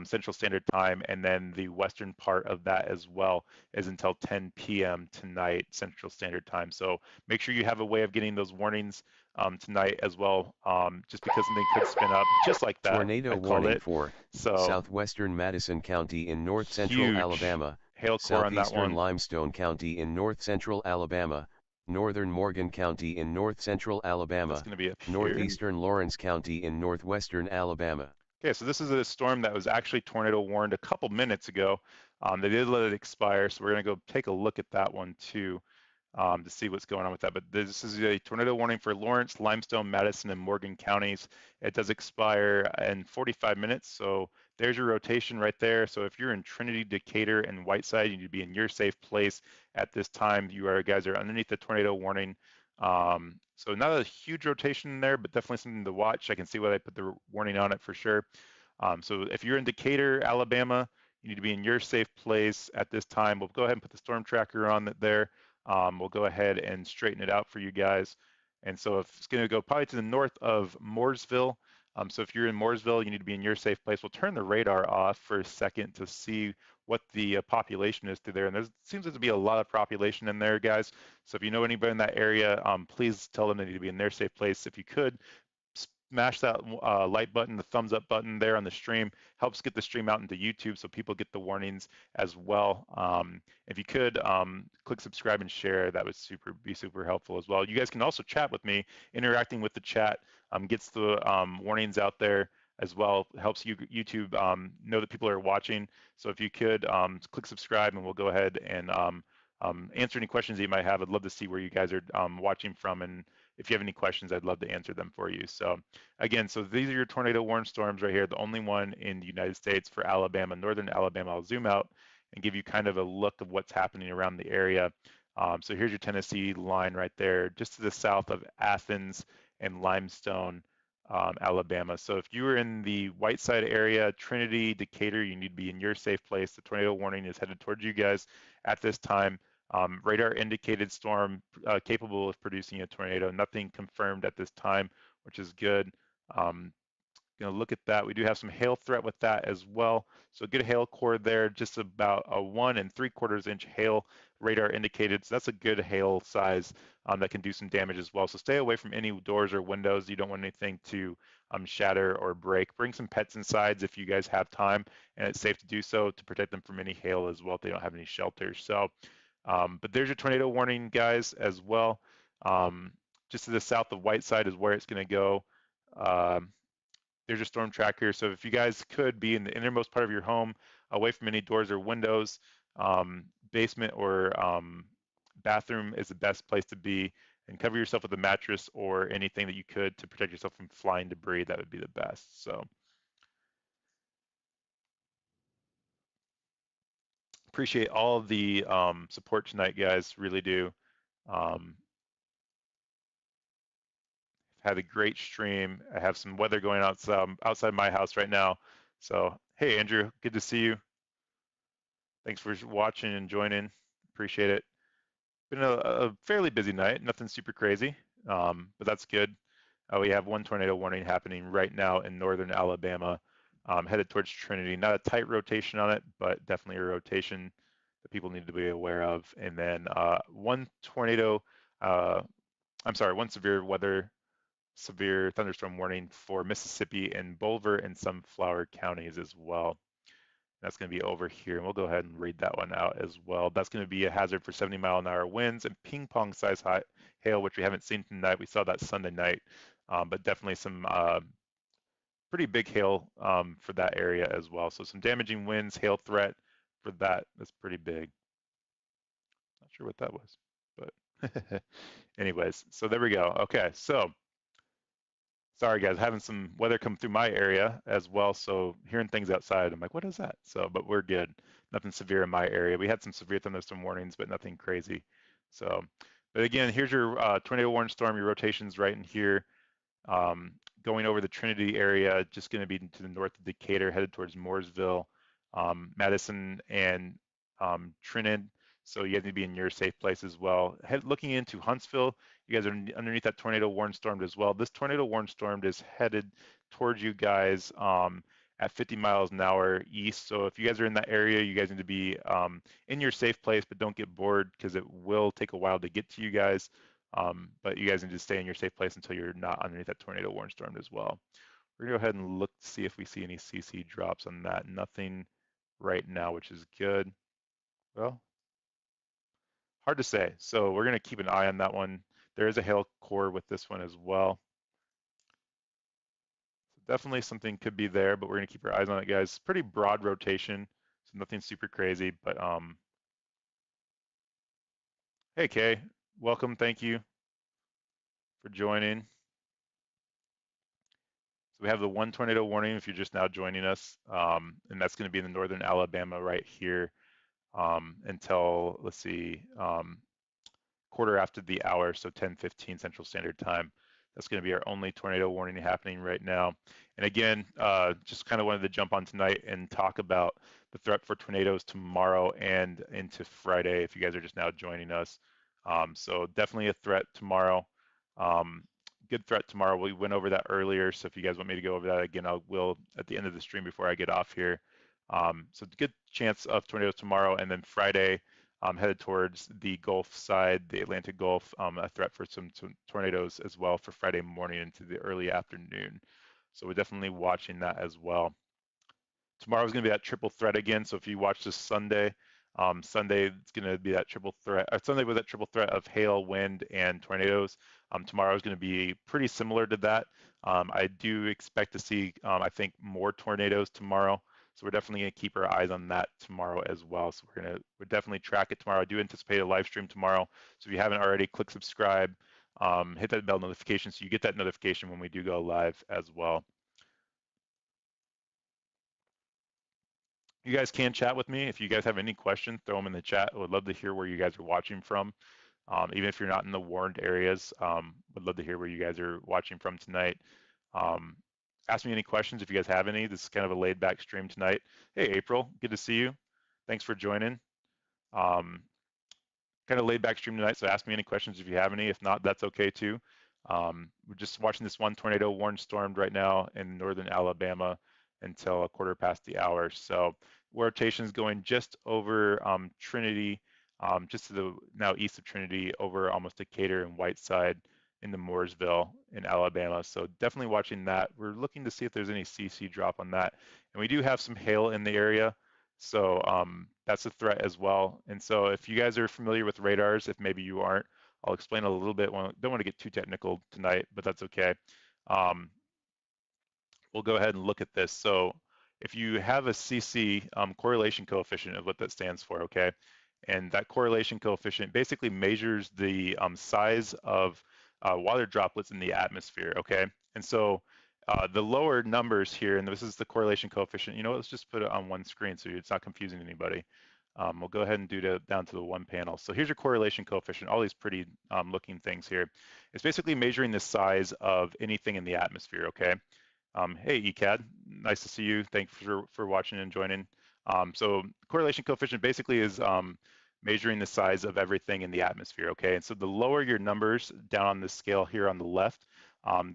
Central Standard Time, and then the western part of that as well is until 10 p.m. tonight Central Standard Time. So make sure you have a way of getting those warnings tonight as well, just because something could spin up just like that. Tornado I called warning it. for So southwestern Madison County in north-central huge Alabama, hail core on that southeastern one. Limestone County in north-central Alabama, northern Morgan County in north-central That's Alabama, going to be up here. northeastern Lawrence County in northwestern Alabama. Okay, so this is a storm that was actually tornado warned a couple minutes ago. They did let it expire, so we're going to go take a look at that one too, to see what's going on with that. But this is a tornado warning for Lawrence, Limestone, Madison, and Morgan counties. It does expire in 45 minutes, so there's your rotation right there. So if you're in Trinity, Decatur, and Whiteside, you need to be in your safe place at this time. Guys are underneath the tornado warning. So not a huge rotation there, but definitely something to watch. I can see why they put the warning on it for sure. So if you're in Decatur, Alabama, you need to be in your safe place at this time. We'll go ahead and put the storm tracker on it there. We'll go ahead and straighten it out for you guys. And so if it's going to go probably to the north of Mooresville. So if you're in Mooresville, you need to be in your safe place. We'll turn the radar off for a second to see what the population is through there. And there seems to be a lot of population in there, guys. So if you know anybody in that area, please tell them they need to be in their safe place. If you could, smash that like button, the thumbs up button there on the stream. Helps get the stream out into YouTube so people get the warnings as well. If you could click subscribe and share, that would be super helpful as well. You guys can also chat with me. Interacting with the chat gets the warnings out there as well. Helps YouTube know that people are watching. So if you could click subscribe, and we'll go ahead and answer any questions that you might have. I'd love to see where you guys are watching from, and if you have any questions, I'd love to answer them for you. So again, so these are your tornado warned storms right here, the only one in the United States for Alabama, northern Alabama. I'll zoom out and give you kind of a look of what's happening around the area. So here's your Tennessee line right there, just to the south of Athens and Limestone, Alabama. So if you were in the Whiteside area, Trinity, Decatur, you need to be in your safe place. The tornado warning is headed towards you guys at this time. Radar indicated storm capable of producing a tornado. Nothing confirmed at this time, which is good. going to look at that. We do have some hail threat with that as well. So good hail core there, just about a 1 3/4 inch hail radar indicated. So that's a good hail size that can do some damage as well. So stay away from any doors or windows. You don't want anything to shatter or break. Bring some pets inside if you guys have time and it's safe to do so to protect them from any hail as well if they don't have any shelters. So, but there's your tornado warning, guys, as well. Just to the south of Whiteside is where it's going to go. Um, there's your storm tracker. So if you guys could be in the innermost part of your home, away from any doors or windows, basement or bathroom is the best place to be, and cover yourself with a mattress or anything that you could to protect yourself from flying debris. That would be the best. So appreciate all of the support tonight, guys. Really do. Um, had a great stream. I have some weather going outside my house right now. So hey, Andrew, good to see you. Thanks for watching and joining. Appreciate it. Been a fairly busy night, nothing super crazy, but that's good. We have one tornado warning happening right now in northern Alabama, headed towards Trinity. Not a tight rotation on it, but definitely a rotation that people need to be aware of. And then one tornado, one severe thunderstorm warning for Mississippi and Bulver and some Flower counties as well. That's going to be over here, and we'll go ahead and read that one out as well. That's going to be a hazard for 70-mile-an-hour winds and ping pong size hail, which we haven't seen tonight. We saw that Sunday night, but definitely some pretty big hail for that area as well. So some damaging winds, hail threat for that. That's pretty big. Not sure what that was, but anyways, so there we go. Okay, so sorry guys, having some weather come through my area as well. So hearing things outside, I'm like, what is that? So, but we're good. Nothing severe in my area. We had some severe thunderstorm warnings, but nothing crazy. So, but again, here's your tornado warning storm, your rotations right in here. Going over the Trinity area, just going to be to the north of Decatur, headed towards Mooresville, Madison, and Trinidad. So you guys need to be in your safe place as well. Looking into Huntsville, you guys are underneath that tornado warning storm as well. This tornado warning storm is headed towards you guys at 50 miles an hour east. So if you guys are in that area, you guys need to be in your safe place, but don't get bored because it will take a while to get to you guys. But you guys need to stay in your safe place until you're not underneath that tornado warning storm as well. We're gonna go ahead and look to see if we see any CC drops on that. Nothing right now, which is good. Well, hard to say. So we're gonna keep an eye on that one. There is a hail core with this one as well. So definitely something could be there, but we're gonna keep our eyes on it, guys. Pretty broad rotation, so nothing super crazy. But hey Kay, welcome. Thank you for joining. So we have the one tornado warning if you're just now joining us, and that's going to be in the northern Alabama right here until, let's see, quarter after the hour, so 10:15 Central Standard Time. That's going to be our only tornado warning happening right now. And again, just kind of wanted to jump on tonight and talk about the threat for tornadoes tomorrow and into Friday if you guys are just now joining us. So definitely a threat tomorrow. Good threat tomorrow. We went over that earlier, so if you guys want me to go over that again, I will at the end of the stream before I get off here. So good chance of tornadoes tomorrow, and then Friday, headed towards the Gulf side, the Atlantic Gulf, a threat for some tornadoes as well for Friday morning into the early afternoon. So we're definitely watching that as well. Tomorrow's going to be that triple threat again. So if you watch this Sunday, Sunday it's going to be that triple threat. Sunday with that triple threat of hail, wind, and tornadoes. Tomorrow is going to be pretty similar to that. I do expect to see, I think, more tornadoes tomorrow. So we're definitely going to keep our eyes on that tomorrow as well. So we're definitely track it tomorrow. I do anticipate a live stream tomorrow. So if you haven't already, click subscribe, hit that bell notification so you get that notification when we do go live as well. You guys can chat with me. If you guys have any questions, throw them in the chat. I would love to hear where you guys are watching from. Even if you're not in the warned areas, would love to hear where you guys are watching from tonight. Ask me any questions if you guys have any. This is kind of a laid back stream tonight. Hey, April, good to see you. Thanks for joining. Kind of laid back stream tonight, so ask me any questions if you have any. If not, that's okay too. We're just watching this one tornado warning storm right now in northern Alabama until a quarter past the hour. So rotation is going just over Trinity, just to the now east of Trinity, over almost Decatur and Whiteside into Mooresville in Alabama. So definitely watching that. We're looking to see if there's any CC drop on that. And we do have some hail in the area. So that's a threat as well. And so if you guys are familiar with radars, if maybe you aren't, I'll explain a little bit. Don't want to get too technical tonight, but that's okay. Um, we'll go ahead and look at this. So if you have a CC, correlation coefficient is what that stands for, okay? And that correlation coefficient basically measures the size of water droplets in the atmosphere, okay? And so the lower numbers here, and this is the correlation coefficient, you know, let's just put it on one screen so it's not confusing anybody. We'll go ahead and do down to the one panel. So here's your correlation coefficient, all these pretty looking things here. It's basically measuring the size of anything in the atmosphere, okay? Hey, ECAD, nice to see you. Thanks for watching and joining. So correlation coefficient basically is measuring the size of everything in the atmosphere, okay? And so the lower your numbers down on this scale here on the left,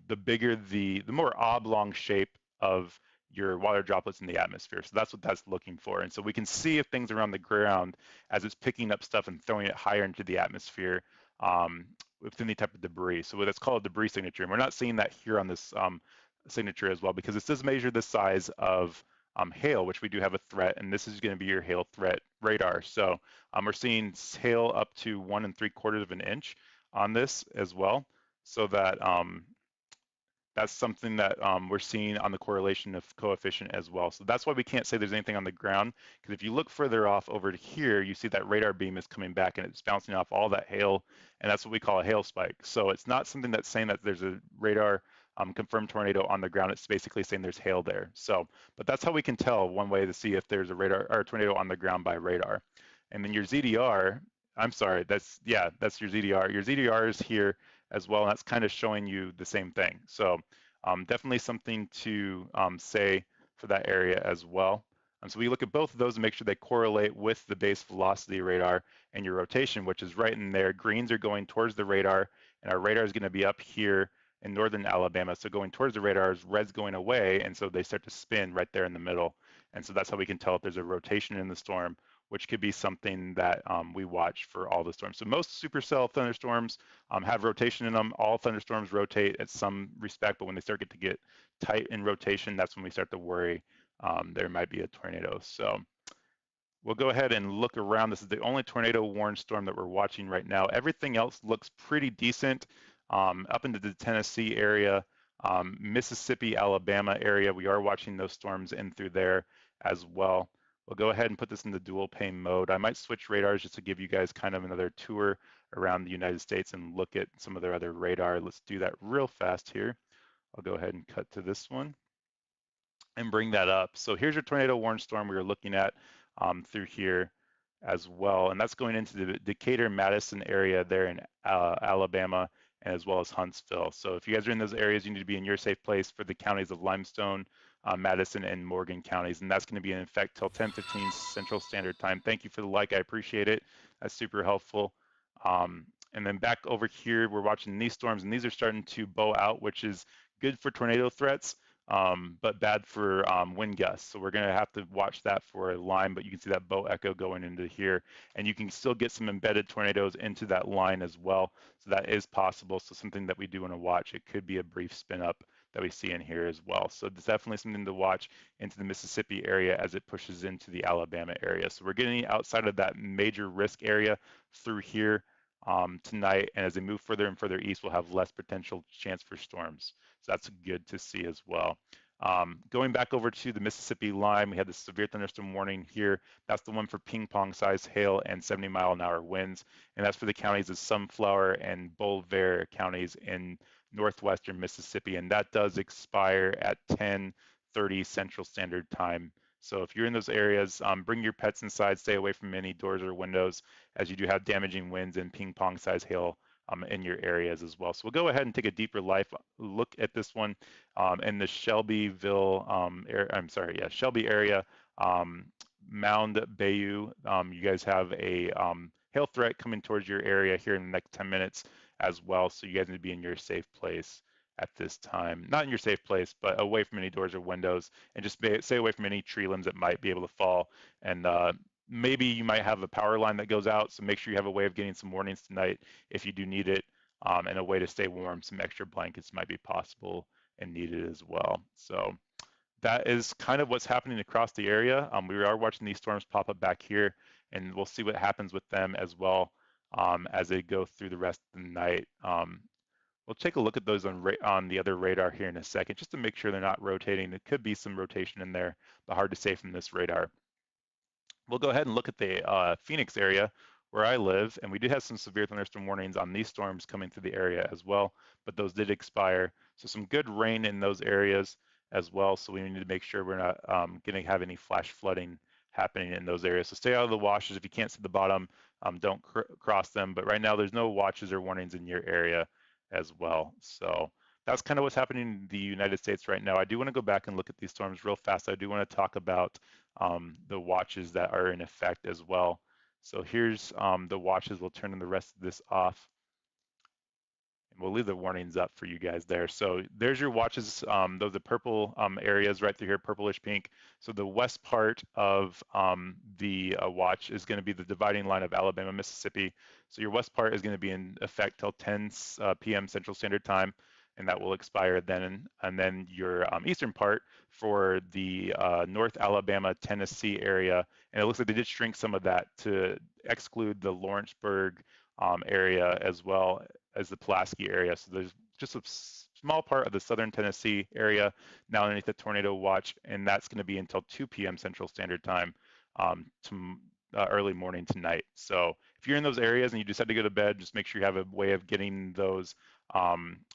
the bigger the more oblong shape of your water droplets in the atmosphere. So that's what that's looking for. And so we can see if things are on the ground as it's picking up stuff and throwing it higher into the atmosphere with any type of debris. So that's called a debris signature. And we're not seeing that here on this signature as well, because this does measure the size of hail, which we do have a threat, and this is going to be your hail threat radar. So we're seeing hail up to 1 3/4 of an inch on this as well. So that that's something that we're seeing on the correlation of coefficient as well. So that's why we can't say there's anything on the ground, because if you look further off over to here, you see that radar beam is coming back and it's bouncing off all that hail, and that's what we call a hail spike. So it's not something that's saying that there's a radar confirmed tornado on the ground. It's basically saying there's hail there. So, but that's how we can tell one way to see if there's a radar or a tornado on the ground by radar. And then your ZDR, I'm sorry, that's your ZDR. Your ZDR is here as well, and that's kind of showing you the same thing. So definitely something to say for that area as well. So we look at both of those and make sure they correlate with the base velocity radar and your rotation, which is right in there. Greens are going towards the radar, and our radar is going to be up here in northern Alabama. So going towards the radars, red's going away, and so they start to spin right there in the middle. And so that's how we can tell if there's a rotation in the storm, which could be something that we watch for all the storms. So most supercell thunderstorms have rotation in them. All thunderstorms rotate at some respect, but when they start to get tight in rotation, that's when we start to worry there might be a tornado. So we'll go ahead and look around. This is the only tornado warned storm that we're watching right now. Everything else looks pretty decent up into the Tennessee area, Mississippi, Alabama area. We are watching those storms in through there as well. We'll go ahead and put this in the dual pane mode. I might switch radars just to give you guys kind of another tour around the United States and look at some of their other radar. Let's do that real fast here. I'll go ahead and cut to this one and bring that up. So here's your tornado warning storm we were looking at through here as well. And that's going into the Decatur, Madison area there in Alabama, and as well as Huntsville. So if you guys are in those areas, you need to be in your safe place for the counties of Limestone, Madison, and Morgan counties. And that's going to be in effect till 10:15 Central Standard Time. Thank you for the like, I appreciate it. That's super helpful. And then back over here, we're watching these storms, and these are starting to bow out, which is good for tornado threats, but bad for wind gusts. So we're going to have to watch that for a line, but you can see that bow echo going into here, and you can still get some embedded tornadoes into that line as well. So that is possible. So something that we do want to watch. It could be a brief spin up that we see in here as well. So it's definitely something to watch into the Mississippi area as it pushes into the Alabama area. So we're getting outside of that major risk area through here tonight, and as they move further and further east, we'll have less potential chance for storms. So that's good to see as well. Going back over to the Mississippi line, we had the severe thunderstorm warning here. That's the one for ping pong size hail and 70-mile-an-hour winds. And that's for the counties of Sunflower and Boulevard counties in northwestern Mississippi. And that does expire at 10:30 Central Standard Time. So if you're in those areas, bring your pets inside, stay away from any doors or windows, as you do have damaging winds and ping pong size hail in your areas as well. So we'll go ahead and take a deeper look at this one in the Shelbyville, Shelby area, Mound Bayou. You guys have a hail threat coming towards your area here in the next 10 minutes, as well. So you guys need to be in your safe place at this time. Not in your safe place, but away from any doors or windows, and just stay away from any tree limbs that might be able to fall. And maybe you might have a power line that goes out, so make sure you have a way of getting some warnings tonight if you do need it, and a way to stay warm. Some extra blankets might be possible and needed as well. So that is kind of what's happening across the area. We are watching these storms pop up back here, and we'll see what happens with them as well, as they go through the rest of the night. We'll take a look at those on the other radar here in a second, just to make sure they're not rotating. There could be some rotation in there, but hard to say from this radar. We'll go ahead and look at the Phoenix area where I live, and we did have some severe thunderstorm warnings on these storms coming through the area as well, but those did expire. So some good rain in those areas as well. So we need to make sure we're not going to have any flash flooding happening in those areas. So stay out of the washes. If you can't see the bottom, don't cross them. But right now, there's no watches or warnings in your area as well. So that's kind of what's happening in the United States right now. I do want to go back and look at these storms real fast. I do want to talk about the watches that are in effect as well. So here's the watches. We'll turn the rest of this off. And we'll leave the warnings up for you guys there. So there's your watches. Those are purple areas right through here, purplish pink. So the west part of the watch is going to be the dividing line of Alabama, Mississippi. So your west part is going to be in effect till 10 p.m. Central Standard Time, and that will expire then. And then your eastern part for the North Alabama, Tennessee area, and it looks like they did shrink some of that to exclude the Lawrenceburg area as well as the Pulaski area. So there's just a small part of the southern Tennessee area now underneath the tornado watch, and that's going to be until 2 p.m. Central Standard Time to early morning tonight. So if you're in those areas and you decide to go to bed, just make sure you have a way of getting those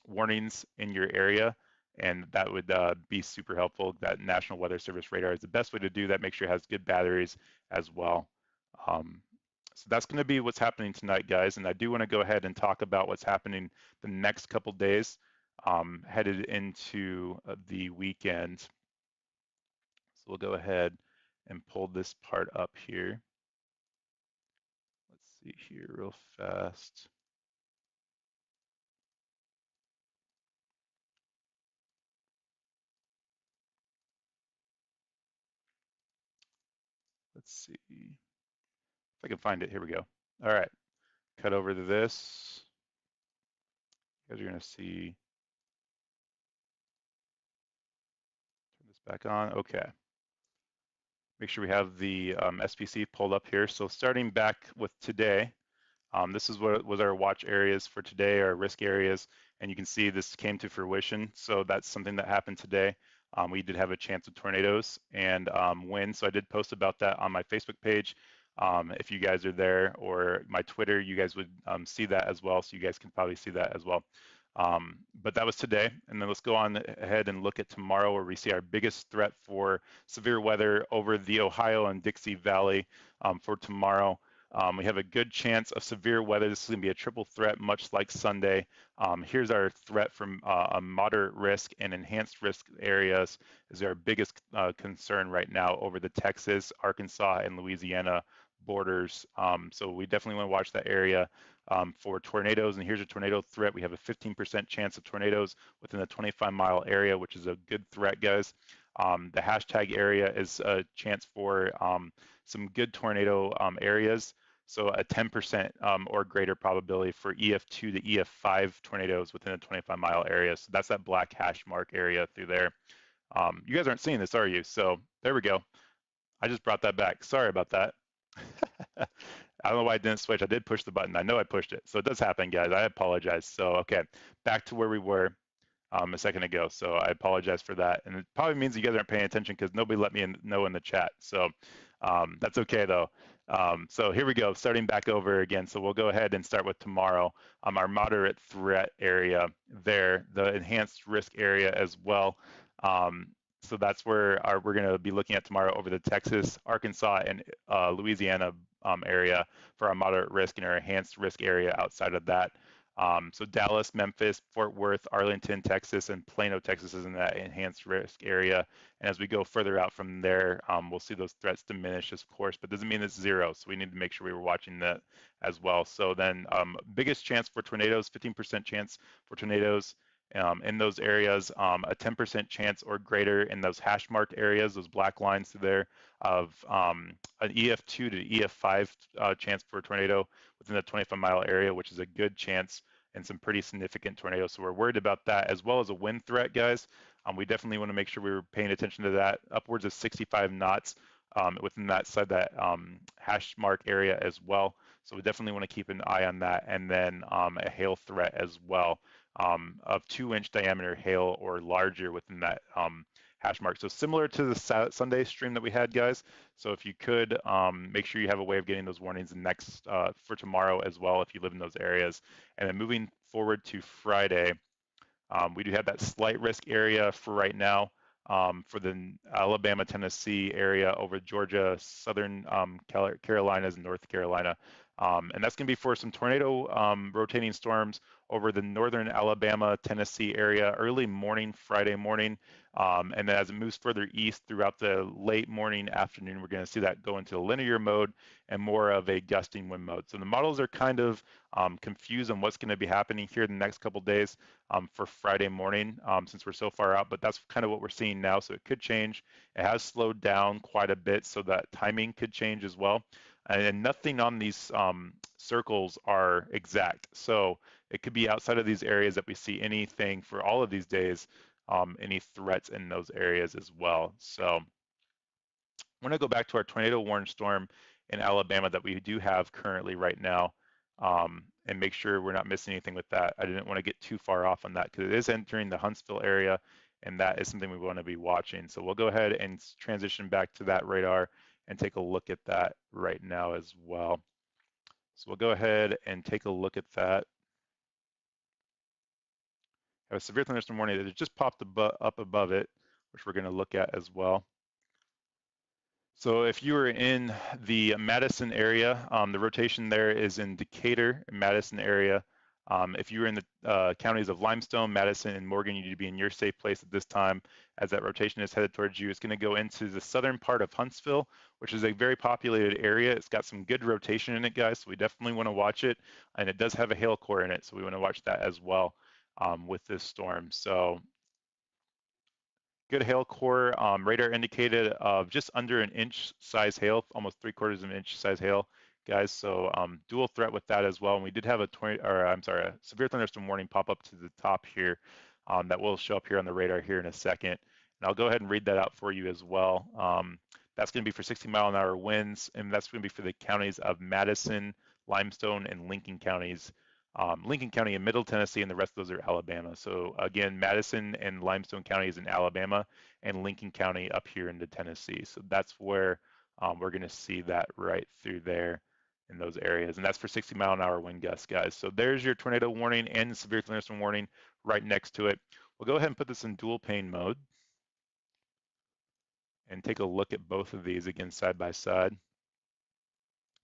warnings in your area, and that would be super helpful. That National Weather Service radar is the best way to do that. Make sure it has good batteries as well. So that's going to be what's happening tonight, guys. And I do want to go ahead and talk about what's happening the next couple days headed into the weekend. So we'll go ahead and pull this part up here. Let's see here real fast. Let's see if I can find it. Here we go. All right, cut over to this. You guys are going to see. Turn this back on. Okay. Make sure we have the SPC pulled up here. So starting back with today, this is what was our watch areas for today, our risk areas, and you can see this came to fruition. So that's something that happened today. We did have a chance of tornadoes and wind, so I did post about that on my Facebook page. If you guys are there, or my Twitter, you guys would see that as well, so you guys can probably see that as well. But that was today, and then let's go on ahead and look at tomorrow, where we see our biggest threat for severe weather over the Ohio and Dixie Valley for tomorrow. We have a good chance of severe weather. This is going to be a triple threat, much like Sunday. Here's our threat from a moderate risk and enhanced risk areas is our biggest concern right now over the Texas, Arkansas, and Louisiana borders. So we definitely want to watch that area for tornadoes. And here's a tornado threat. We have a 15% chance of tornadoes within a 25-mile area, which is a good threat, guys. The hashtag area is a chance for some good tornado areas. So a 10% or greater probability for EF2 to EF5 tornadoes within a 25-mile area. So that's that black hash mark area through there. You guys aren't seeing this, are you? So there we go. I just brought that back. Sorry about that. I don't know why I didn't switch. I did push the button. I know I pushed it. So it does happen, guys. I apologize. So, okay, back to where we were a second ago. So I apologize for that. And it probably means you guys aren't paying attention because nobody let me know in the chat. So that's okay, though. So here we go, starting back over again. So we'll go ahead and start with tomorrow. Our moderate threat area there, the enhanced risk area as well. So that's where we're going to be looking at tomorrow over the Texas, Arkansas, and Louisiana area for our moderate risk and our enhanced risk area outside of that. So Dallas, Memphis, Fort Worth, Arlington, Texas, and Plano, Texas is in that enhanced risk area. And as we go further out from there, we'll see those threats diminish, of course, but doesn't mean it's zero. So we need to make sure we were watching that as well. So then biggest chance for tornadoes, 15% chance for tornadoes in those areas, a 10% chance or greater in those hash marked areas, those black lines there of an EF2 to EF5 chance for a tornado within the 25-mile area, which is a good chance and some pretty significant tornadoes. So we're worried about that, as well as a wind threat, guys. We definitely want to make sure we were paying attention to that, upwards of 65 knots within that side, that hash mark area as well. So we definitely want to keep an eye on that. And then a hail threat as well of 2-inch diameter hail or larger within that hash mark. So similar to the Sunday stream that we had, guys. So if you could make sure you have a way of getting those warnings next for tomorrow as well, if you live in those areas. And then moving forward to Friday, we do have that slight risk area for right now for the Alabama, Tennessee area over Georgia, Southern Carolinas, and North Carolina. And that's going to be for some tornado rotating storms over the northern Alabama, Tennessee area early morning, Friday morning. And then as it moves further east throughout the late morning, afternoon, we're going to see that go into a linear mode and more of a gusting wind mode. So the models are kind of confused on what's going to be happening here in the next couple days for Friday morning since we're so far out, but that's kind of what we're seeing now. So it could change. It has slowed down quite a bit, so that timing could change as well. And nothing on these circles are exact. So it could be outside of these areas that we see anything for all of these days, any threats in those areas as well. So I want to go back to our tornado warning storm in Alabama that we do have currently right now and make sure we're not missing anything with that. I didn't want to get too far off on that because it is entering the Huntsville area and that is something we want to be watching. So we'll go ahead and transition back to that radar and take a look at that right now as well. So we'll go ahead and take a look at that. I have a severe thunderstorm warning that just popped up above it, which we're going to look at as well. So if you were in the Madison area, the rotation there is in Decatur, Madison area. If you were in the counties of Limestone, Madison, and Morgan, you need to be in your safe place at this time as that rotation is headed towards you. It's going to go into the southern part of Huntsville, which is a very populated area. It's got some good rotation in it, guys, so we definitely want to watch it. And it does have a hail core in it, so we want to watch that as well with this storm. So good hail core. Radar indicated of just under an inch size hail, almost 3/4 of an inch size hail, guys. So dual threat with that as well. And we did have a severe thunderstorm warning pop up to the top here that will show up here on the radar here in a second. And I'll go ahead and read that out for you as well. That's going to be for 60-mile-an-hour winds, and that's going to be for the counties of Madison, Limestone, and Lincoln counties. Lincoln County in Middle Tennessee, and the rest of those are Alabama. So again, Madison and Limestone County is in Alabama, and Lincoln County up here into Tennessee. So that's where we're going to see that right through there in those areas. And that's for 60-mile-an-hour wind gusts, guys. So there's your tornado warning and severe thunderstorm warning right next to it. We'll go ahead and put this in dual pane mode and take a look at both of these again side by side.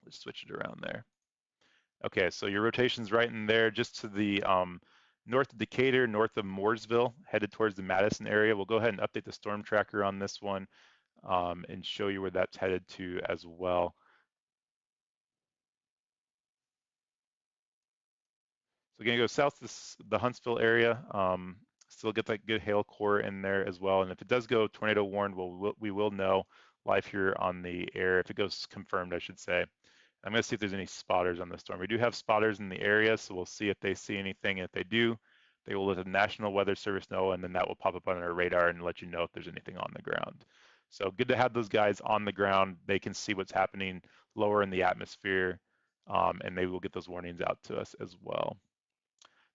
Let's switch it around there. Okay, so your rotation's right in there, just to the north of Decatur, north of Mooresville, headed towards the Madison area. We'll go ahead and update the storm tracker on this one and show you where that's headed to as well. So again, go south to the Huntsville area. Still get that good hail core in there as well. And if it does go tornado warned, we will know live here on the air. If it goes confirmed, I should say. I'm going to see if there's any spotters on the storm. We do have spotters in the area, so we'll see if they see anything. And if they do, they will let the National Weather Service know, and then that will pop up on our radar and let you know if there's anything on the ground. So good to have those guys on the ground. They can see what's happening lower in the atmosphere, and they will get those warnings out to us as well.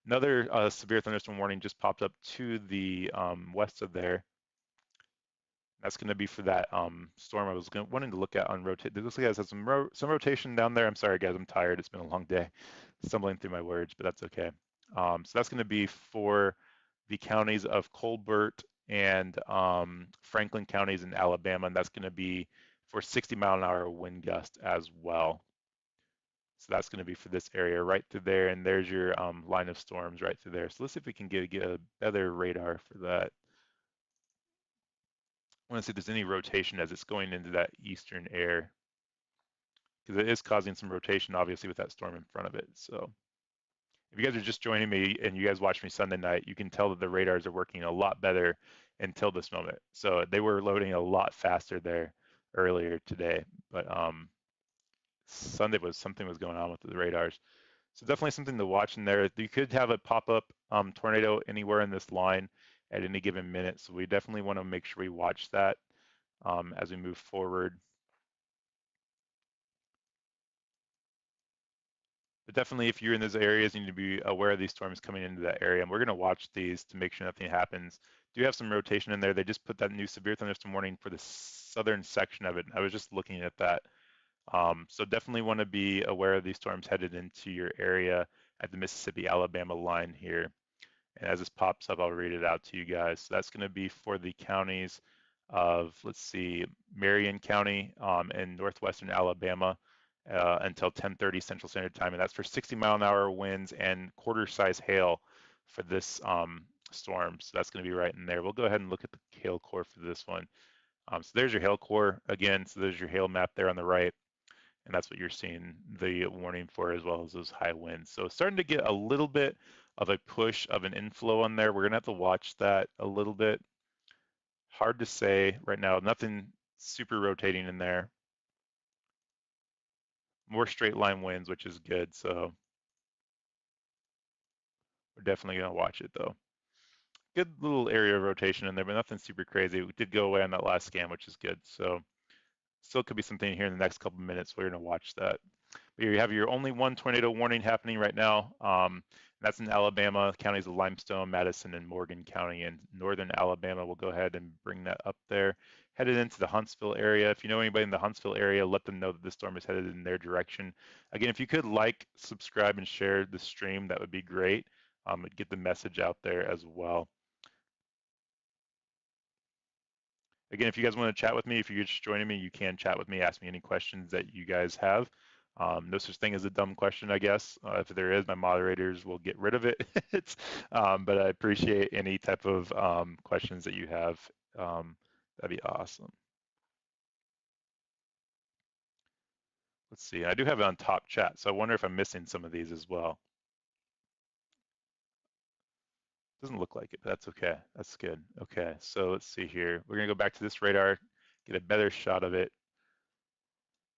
Another severe thunderstorm warning just popped up to the west of there. That's going to be for that storm I was wanting to look at on rotate. It looks like it has some rotation down there. I'm sorry, guys. I'm tired. It's been a long day, stumbling through my words, but that's okay. So that's going to be for the counties of Colbert and Franklin counties in Alabama, and that's going to be for 60-mile-an-hour wind gust as well. So that's going to be for this area right through there, and there's your line of storms right through there. So let's see if we can get a better radar for that. I want to see if there's any rotation as it's going into that eastern air, because it is causing some rotation, obviously, with that storm in front of it. So if you guys are just joining me and you guys watch me Sunday night, you can tell that the radars are working a lot better until this moment. So they were loading a lot faster there earlier today, but Sunday was something was going on with the radars. So definitely something to watch in there. You could have a pop-up tornado anywhere in this line at any given minute. So we definitely want to make sure we watch that as we move forward. But definitely, if you're in those areas, you need to be aware of these storms coming into that area. And we're going to watch these to make sure nothing happens. Do have some rotation in there. They just put that new severe thunderstorm warning for the southern section of it. I was just looking at that. So definitely want to be aware of these storms headed into your area at the Mississippi-Alabama line here. And as this pops up, I'll read it out to you guys. So that's going to be for the counties of, let's see, Marion County in northwestern Alabama until 10:30 Central Standard Time. And that's for 60-mile-an-hour winds and quarter-size hail for this storm. So that's going to be right in there. We'll go ahead and look at the hail core for this one. So there's your hail core again. So there's your hail map there on the right. And that's what you're seeing the warning for, as well as those high winds. So starting to get a little bit of a push of an inflow on there. We're gonna have to watch that a little bit. Hard to say right now, nothing super rotating in there. More straight line winds, which is good. So we're definitely gonna watch it though. Good little area of rotation in there, but nothing super crazy. We did go away on that last scan, which is good. So still could be something here in the next couple of minutes. We're gonna watch that. But you have your only one tornado warning happening right now. That's in Alabama, counties of Limestone, Madison, and Morgan County in northern Alabama. We'll go ahead and bring that up there. Headed into the Huntsville area. If you know anybody in the Huntsville area, let them know that the storm is headed in their direction. Again, if you could like, subscribe, and share the stream, that would be great. Get the message out there as well. Again, if you guys want to chat with me, if you're just joining me, you can chat with me, ask me any questions that you guys have. No such thing as a dumb question, I guess. If there is, my moderators will get rid of it. But I appreciate any type of questions that you have. That'd be awesome. Let's see. I do have it on top chat, so I wonder if I'm missing some of these as well. Doesn't look like it, but that's okay. That's good. Okay, so let's see here. We're gonna go back to this radar, get a better shot of it.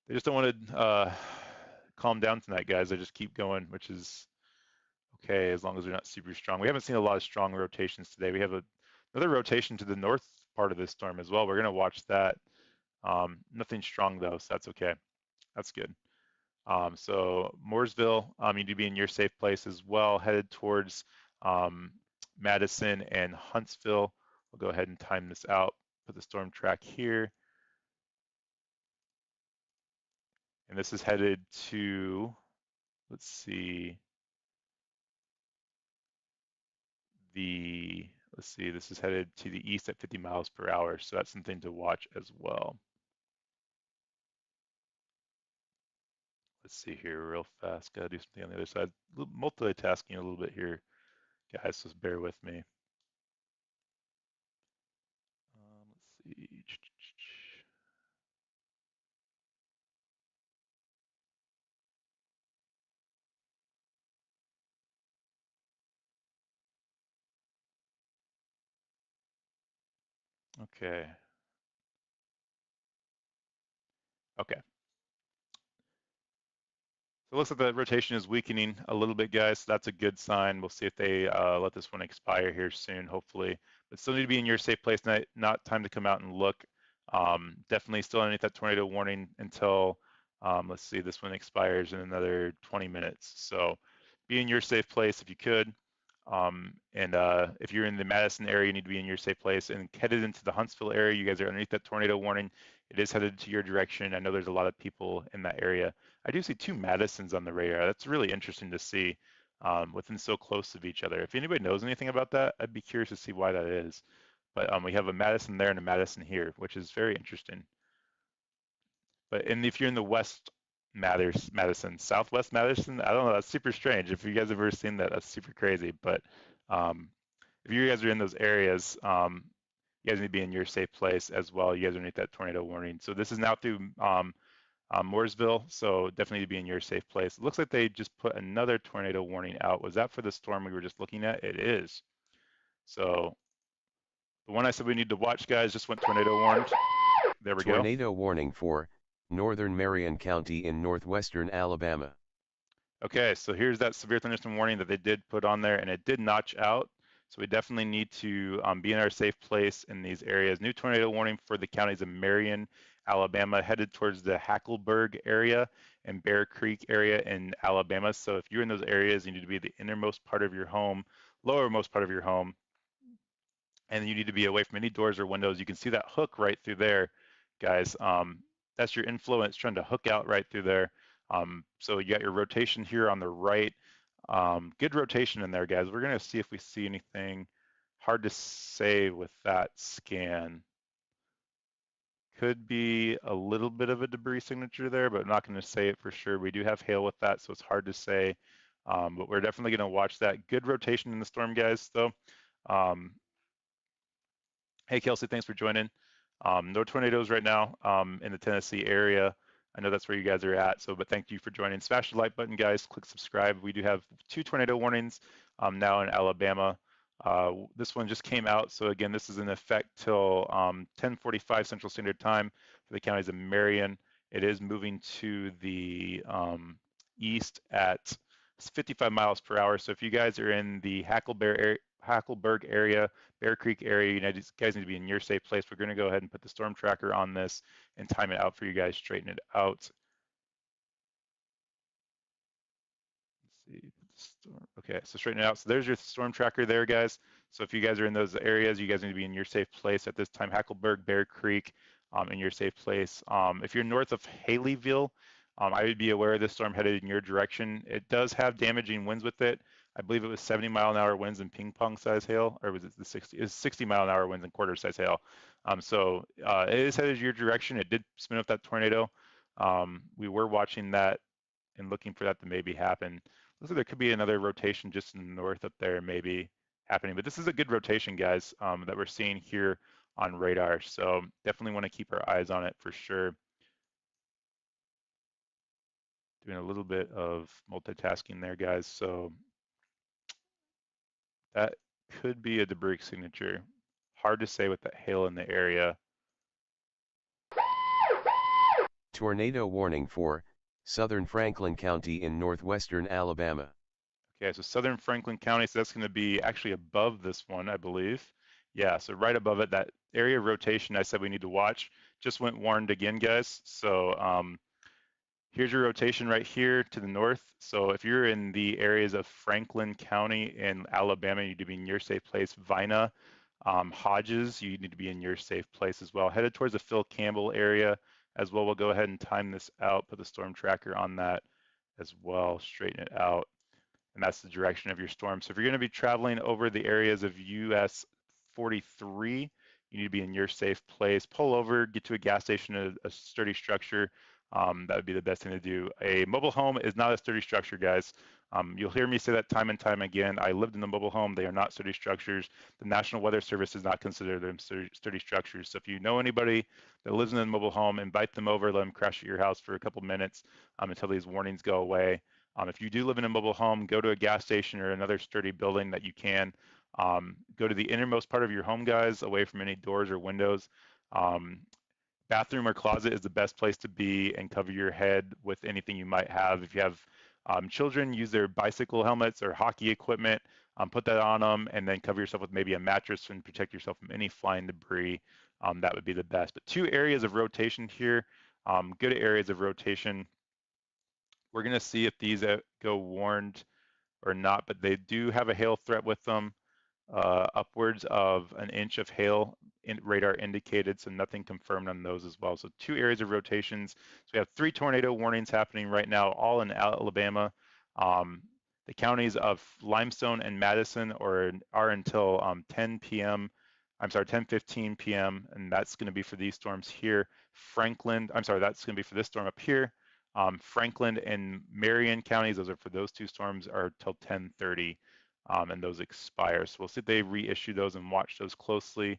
They just don't want to calm down tonight, guys. They just keep going, which is okay as long as they're not super strong. We haven't seen a lot of strong rotations today. We have another rotation to the north part of this storm as well. We're going to watch that. Nothing strong though, so that's okay. That's good. So Mooresville, you need to be in your safe place as well, headed towards Madison and Huntsville. We'll go ahead and time this out, put the storm track here. And this is headed to, let's see, this is headed to the east at 50 miles per hour. So that's something to watch as well. Let's see here real fast. Gotta do something on the other side. Multitasking a little bit here, guys, so bear with me. Let's see. Okay. Okay. So it looks like the rotation is weakening a little bit, guys. So that's a good sign. We'll see if they let this one expire here soon, hopefully. But still need to be in your safe place. Not time to come out and look. Definitely still underneath that tornado warning until, let's see, this one expires in another 20 minutes. So be in your safe place if you could. And if you're in the Madison area, you need to be in your safe place. And headed into the Huntsville area, you guys are underneath that tornado warning. It is headed to your direction. I know there's a lot of people in that area. I do see two Madisons on the radar. That's really interesting to see within so close of each other. If anybody knows anything about that, I'd be curious to see why that is. But we have a Madison there and a Madison here, which is very interesting. But if you're in the west Madison, Southwest Madison. I don't know. That's super strange. If you guys have ever seen that, that's super crazy. But um, if you guys are in those areas, you guys need to be in your safe place as well. You guys are underneath that tornado warning. So this is now through Mooresville, so definitely to be in your safe place. It looks like they just put another tornado warning out. Was that for the storm we were just looking at? It is. So the one I said we need to watch, guys, just went tornado warned. There we go. Tornado warning for northern Marion County in northwestern Alabama. Okay, so here's that severe thunderstorm warning that they did put on there, and it did notch out. So we definitely need to be in our safe place in these areas. New tornado warning for the counties of Marion, Alabama, headed towards the Hackleburg area and Bear Creek area in Alabama. So if you're in those areas, you need to be the innermost part of your home, lowermost part of your home, and you need to be away from any doors or windows. You can see that hook right through there, guys. That's your influence trying to hook out right through there. So you got your rotation here on the right. Good rotation in there, guys. We're gonna see if we see anything. Hard to say with that scan. Could be a little bit of a debris signature there, but I'm not going to say it for sure. We do have hail with that, so it's hard to say. But we're definitely going to watch that. Good rotation in the storm, guys, though. Um, Hey, Kelsey, thanks for joining. No tornadoes right now in the Tennessee area. I know that's where you guys are at, so but thank you for joining. Smash the like button, guys. Click subscribe. We do have 2 tornado warnings now in Alabama. This one just came out, so again, this is in effect till 10:45 Central Standard Time for the counties of Marion. It is moving to the east at 55 miles per hour. So if you guys are in the Hackleburg area, Bear Creek area, you guys need to be in your safe place. We're going to go ahead and put the storm tracker on this and time it out for you guys, straighten it out. Let's see, storm. Okay, so straighten it out. So there's your storm tracker there, guys. So if you guys are in those areas, you guys need to be in your safe place at this time. Hackleburg, Bear Creek, in your safe place. If you're north of Haleyville, I would be aware of this storm headed in your direction. It does have damaging winds with it. I believe it was 70-mile-an-hour winds and ping pong size hail, or was it the 60? It was 60-mile-an-hour winds and quarter size hail. So it is headed your direction. It did spin up that tornado. We were watching that and looking for that to maybe happen. Looks like there could be another rotation just in the north up there maybe happening, but this is a good rotation, guys, that we're seeing here on radar. So definitely want to keep our eyes on it for sure. Doing a little bit of multitasking there, guys. So that could be a debris signature. Hard to say with that hail in the area. Tornado warning for southern Franklin County in northwestern Alabama. Okay, so southern Franklin County, so that's going to be actually above this one, I believe. Yeah, so right above it, that area of rotation I said we need to watch just went warned again, guys. So here's your rotation right here to the north. So if you're in the areas of Franklin County in Alabama, you need to be in your safe place. Vina, Hodges, you need to be in your safe place as well. Headed towards the Phil Campbell area as well. We'll go ahead and time this out, put the storm tracker on that as well, straighten it out. And that's the direction of your storm. So if you're going to be traveling over the areas of US 43, you need to be in your safe place. Pull over, get to a gas station, a sturdy structure. That would be the best thing to do. A mobile home is not a sturdy structure, guys. You'll hear me say that time and time again. I lived in a mobile home. They are not sturdy structures. The National Weather Service does not consider them sturdy structures. So if you know anybody that lives in a mobile home, invite them over, let them crash at your house for a couple minutes until these warnings go away. If you do live in a mobile home, go to a gas station or another sturdy building that you can. Go to the innermost part of your home, guys, away from any doors or windows. Bathroom or closet is the best place to be, and cover your head with anything you might have. If you have children, use their bicycle helmets or hockey equipment, put that on them, and then cover yourself with maybe a mattress and protect yourself from any flying debris. That would be the best. But 2 areas of rotation here, good areas of rotation. We're going to see if these go warned or not, but they do have a hail threat with them. Upwards of an inch of hail radar indicated, so nothing confirmed on those as well. So 2 areas of rotations. So we have 3 tornado warnings happening right now, all in Alabama. The counties of Limestone and Madison are until 10 p.m. I'm sorry, 10:15 p.m. and that's going to be for these storms here. Franklin, I'm sorry, that's going to be for this storm up here. Franklin and Marion counties, those are for those two storms, are till 10:30, and those expire. So we'll see if they reissue those and watch those closely,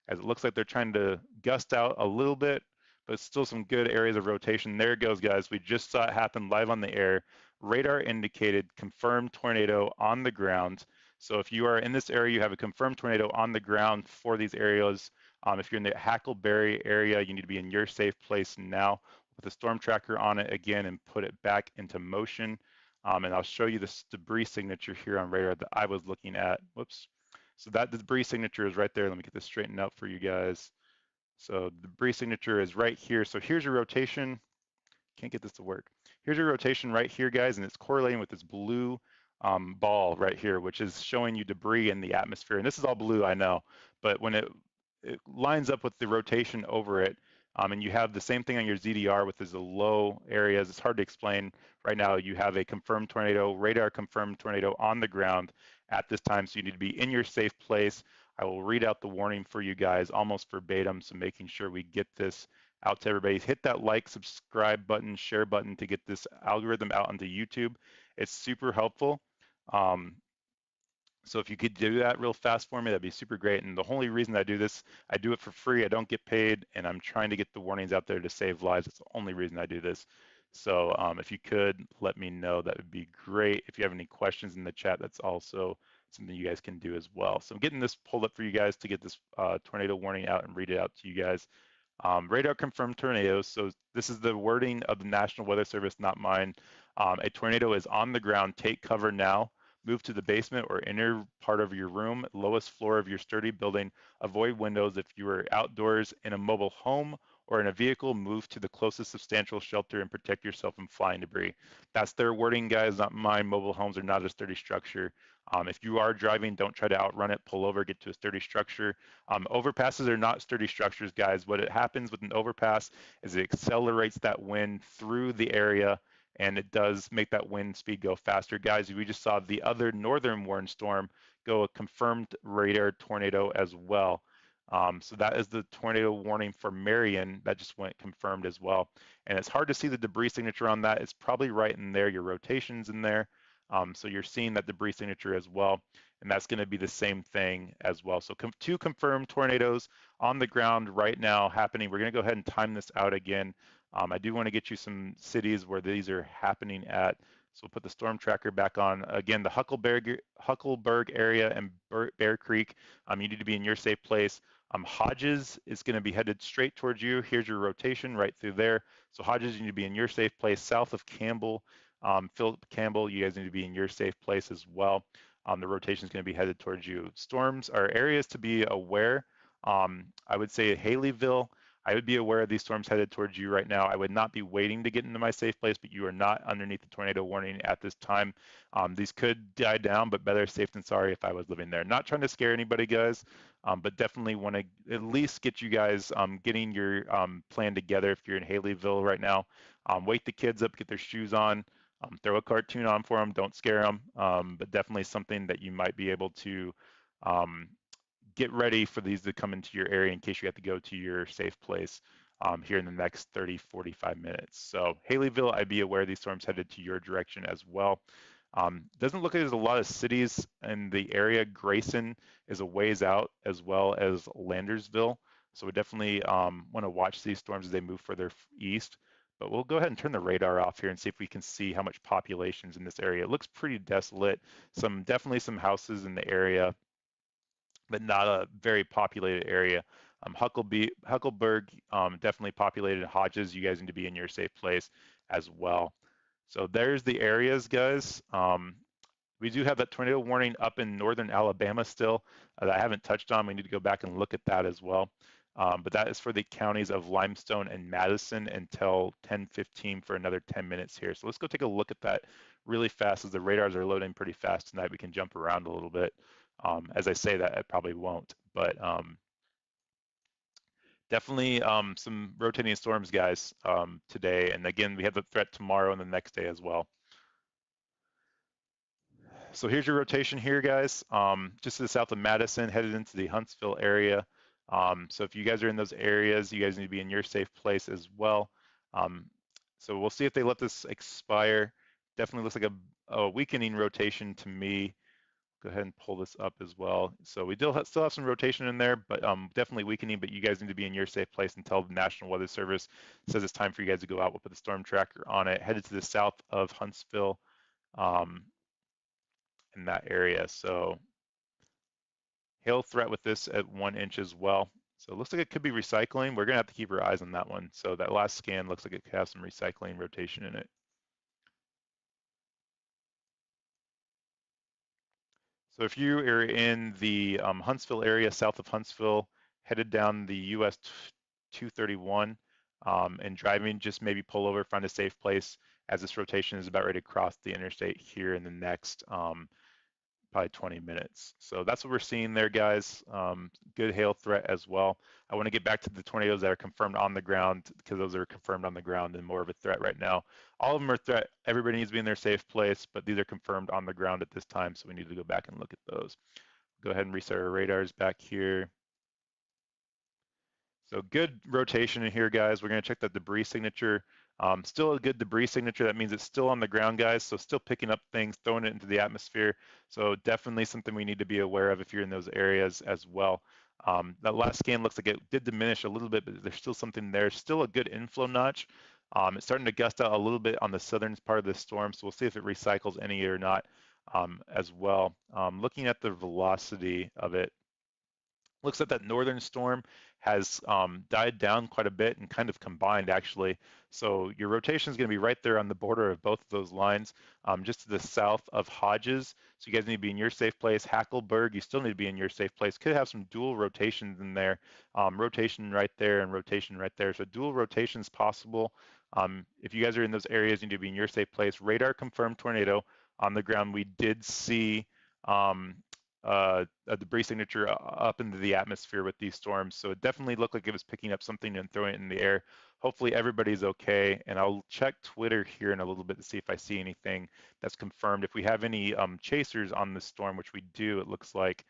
as it looks like they're trying to gust out a little bit, but still some good areas of rotation. There it goes, guys. We just saw it happen live on the air. Radar indicated confirmed tornado on the ground. So if you are in this area, you have a confirmed tornado on the ground for these areas. If you're in the Hackleberry area, you need to be in your safe place now with a storm tracker on it again and put it back into motion. And I'll show you this debris signature here on radar that I was looking at. Whoops. So that debris signature is right there. Let me get this straightened out for you guys. So the debris signature is right here. So here's your rotation. Can't get this to work. Here's your rotation right here, guys, and it's correlating with this blue ball right here, which is showing you debris in the atmosphere. And this is all blue, I know, but when it lines up with the rotation over it, and you have the same thing on your ZDR with the low areas, it's hard to explain right now. You have a confirmed tornado, radar confirmed tornado on the ground at this time, so you need to be in your safe place. I will read out the warning for you guys almost verbatim, so making sure we get this out to everybody. Hit that like, subscribe button, share button to get this algorithm out onto YouTube. It's super helpful. Um, so if you could do that real fast for me, that'd be super great. And the only reason I do this, I do it for free. I don't get paid, and I'm trying to get the warnings out there to save lives. It's the only reason I do this. So if you could let me know, that would be great. If you have any questions in the chat, that's also something you guys can do as well. So I'm getting this pulled up for you guys to get this tornado warning out and read it out to you guys. Radar confirmed tornadoes. So this is the wording of the National Weather Service, not mine. A tornado is on the ground. Take cover now. Move to the basement or inner part of your room, lowest floor of your sturdy building. Avoid windows. If you are outdoors in a mobile home or in a vehicle, move to the closest substantial shelter and protect yourself from flying debris. That's their wording, guys, not mine. Mobile homes are not a sturdy structure. If you are driving, don't try to outrun it. Pull over, get to a sturdy structure. Overpasses are not sturdy structures, guys. What happens with an overpass is it accelerates that wind through the area, and it does make that wind speed go faster. Guys, we just saw the other northern warning storm go a confirmed radar tornado as well. So that is the tornado warning for Marion that just went confirmed as well. And it's hard to see the debris signature on that. It's probably right in there. Your rotation's in there. So you're seeing that debris signature as well, and that's going to be the same thing as well. So two confirmed tornadoes on the ground right now happening. We're going to go ahead and time this out again. I do want to get you some cities where these are happening at. So we'll put the storm tracker back on. Again, the Huckleberg area and Bear Creek, you need to be in your safe place. Hodges is going to be headed straight towards you. Here's your rotation right through there. So Hodges, you need to be in your safe place. South of Campbell, Philip Campbell, you guys need to be in your safe place as well. The rotation is going to be headed towards you. Storms are areas to be aware. I would say Haleyville, I would be aware of these storms headed towards you right now. I would not be waiting to get into my safe place, but you are not underneath the tornado warning at this time. These could die down, but better safe than sorry if I was living there. Not trying to scare anybody, guys, but definitely want to at least get you guys getting your plan together if you're in Haleyville right now. Wake the kids up, get their shoes on. Throw a cartoon on for them, don't scare them, but definitely something that you might be able to um, get ready for these to come into your area in case you have to go to your safe place here in the next 30, 45 minutes. So Haleyville, I'd be aware these storms headed to your direction as well. Doesn't look like there's a lot of cities in the area. Grayson is a ways out as well as Landersville. So we definitely want to watch these storms as they move further east. But we'll go ahead and turn the radar off here and see if we can see how much population's in this area. It looks pretty desolate. Definitely some houses in the area, but not a very populated area. Huckleberg, definitely populated. Hodges, you guys need to be in your safe place as well. So there's the areas, guys. We do have that tornado warning up in northern Alabama still that I haven't touched on. We need to go back and look at that as well. But that is for the counties of Limestone and Madison until 10:15 for another 10 minutes here. So let's go take a look at that really fast as the radars are loading pretty fast tonight. We can jump around a little bit. As I say that, I probably won't, but definitely some rotating storms, guys, today. And again, we have the threat tomorrow and the next day as well. So here's your rotation here, guys. Just to the south of Madison, headed into the Huntsville area. So if you guys are in those areas, you guys need to be in your safe place as well. So we'll see if they let this expire. Definitely looks like a weakening rotation to me. Go ahead and pull this up as well. So we still have some rotation in there, but definitely weakening, but you guys need to be in your safe place until the National Weather Service says it's time for you guys to go out. We'll put the storm tracker on it, headed to the south of Huntsville um, in that area. So hail threat with this at 1 inch as well. So it looks like it could be recycling. We're gonna have to keep our eyes on that one. So that last scan looks like it could have some recycling rotation in it. So if you are in the Huntsville area, south of Huntsville, headed down the US 231 and driving, just maybe pull over, find a safe place as this rotation is about ready to cross the interstate here in the next probably 20 minutes. So that's what we're seeing there, guys. Good hail threat as well. I want to get back to the tornadoes that are confirmed on the ground because those are confirmed on the ground and more of a threat right now. All of them are threat. Everybody needs to be in their safe place, but these are confirmed on the ground at this time, so we need to go back and look at those. Go ahead and reset our radars back here. So good rotation in here, guys. We're going to check that debris signature. Still a good debris signature. That means it's still on the ground, guys. So still picking up things, throwing it into the atmosphere. So definitely something we need to be aware of if you're in those areas as well. That last scan looks like it did diminish a little bit, but there's still something there. Still a good inflow notch. It's starting to gust out a little bit on the southern part of the storm. So we'll see if it recycles any or not as well. Looking at the velocity of it, looks like that northern storm has died down quite a bit and kind of combined actually. So your rotation is going to be right there on the border of both of those lines, just to the south of Hodges. So you guys need to be in your safe place. Hackleburg, you still need to be in your safe place. Could have some dual rotations in there, rotation right there and rotation right there. So dual rotations possible. If you guys are in those areas, you need to be in your safe place. Radar confirmed tornado on the ground. We did see um, a debris signature up into the atmosphere with these storms. So it definitely looked like it was picking up something and throwing it in the air. Hopefully everybody's okay. And I'll check Twitter here in a little bit to see if I see anything that's confirmed. If we have any chasers on this storm, which we do, it looks like.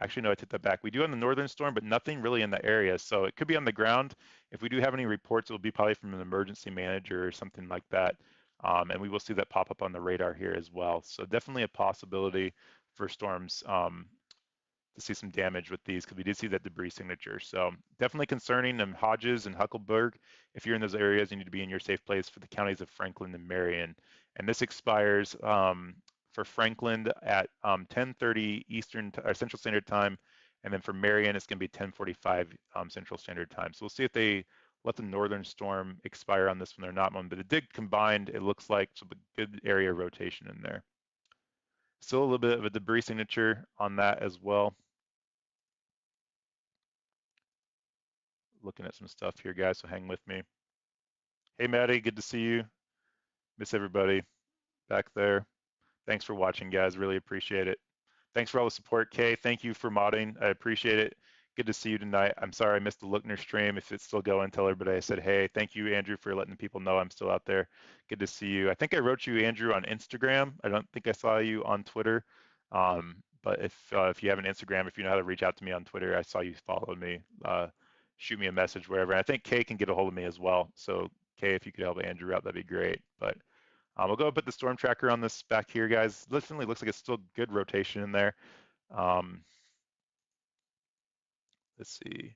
Actually, no, I took that back. We do on the northern storm, but nothing really in the area. So it could be on the ground. If we do have any reports, it will be probably from an emergency manager or something like that. And we will see that pop up on the radar here as well. So definitely a possibility for storms to see some damage with these because we did see that debris signature. So definitely concerning in Hodges and Huckleberg. If you're in those areas, you need to be in your safe place for the counties of Franklin and Marion. And this expires for Franklin at 10:30 Eastern or Central Standard Time, and then for Marion it's going to be 10:45 Central Standard Time. So we'll see if they let the northern storm expire on this one or not one, but it did combine. It looks like so a good area of rotation in there. Still a little bit of a debris signature on that as well. Looking at some stuff here, guys, so hang with me. Hey, Maddie, good to see you. Miss everybody back there. Thanks for watching, guys. Really appreciate it. Thanks for all the support, Kay. Thank you for modding. I appreciate it. Good to see you tonight. I'm sorry I missed the Lookner stream. If it's still going, tell everybody I said hey. Thank you, Andrew, for letting people know I'm still out there. Good to see you. I think I wrote you, Andrew, on Instagram. I don't think I saw you on Twitter. But if you have an Instagram, if you know how to reach out to me on Twitter, I saw you followed me. Shoot me a message wherever. And I think Kay can get a hold of me as well. So Kay, if you could help Andrew out, that'd be great. But we'll go and put the storm tracker on this back here, guys. Definitely looks like it's still good rotation in there. Um, let's see.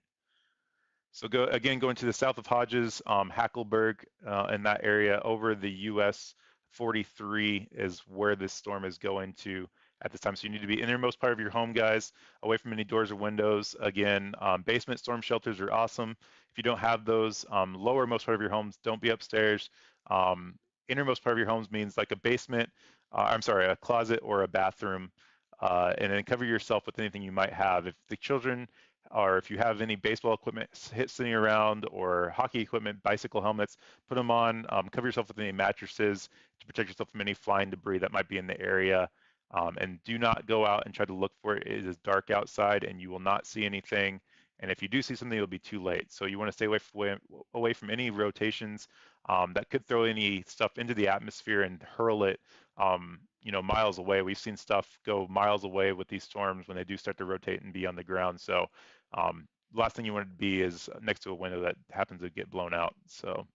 So going to the south of Hodges, Hackleburg, in that area over the US 43 is where this storm is going to at this time. So you need to be innermost part of your home, guys, away from any doors or windows. Again, basement storm shelters are awesome. If you don't have those, lowermost part of your homes, don't be upstairs. Um, Innermost part of your homes means like a basement, I'm sorry, a closet or a bathroom. And then cover yourself with anything you might have. If the children or if you have any baseball equipment sitting around or hockey equipment, bicycle helmets, put them on. Cover yourself with any mattresses to protect yourself from any flying debris that might be in the area. And do not go out and try to look for it. It is dark outside and you will not see anything. And if you do see something, it'll be too late. So you want to stay away from any rotations that could throw any stuff into the atmosphere and hurl it miles away. We've seen stuff go miles away with these storms when they do start to rotate and be on the ground. So last thing you want to be is next to a window that happens to get blown out. So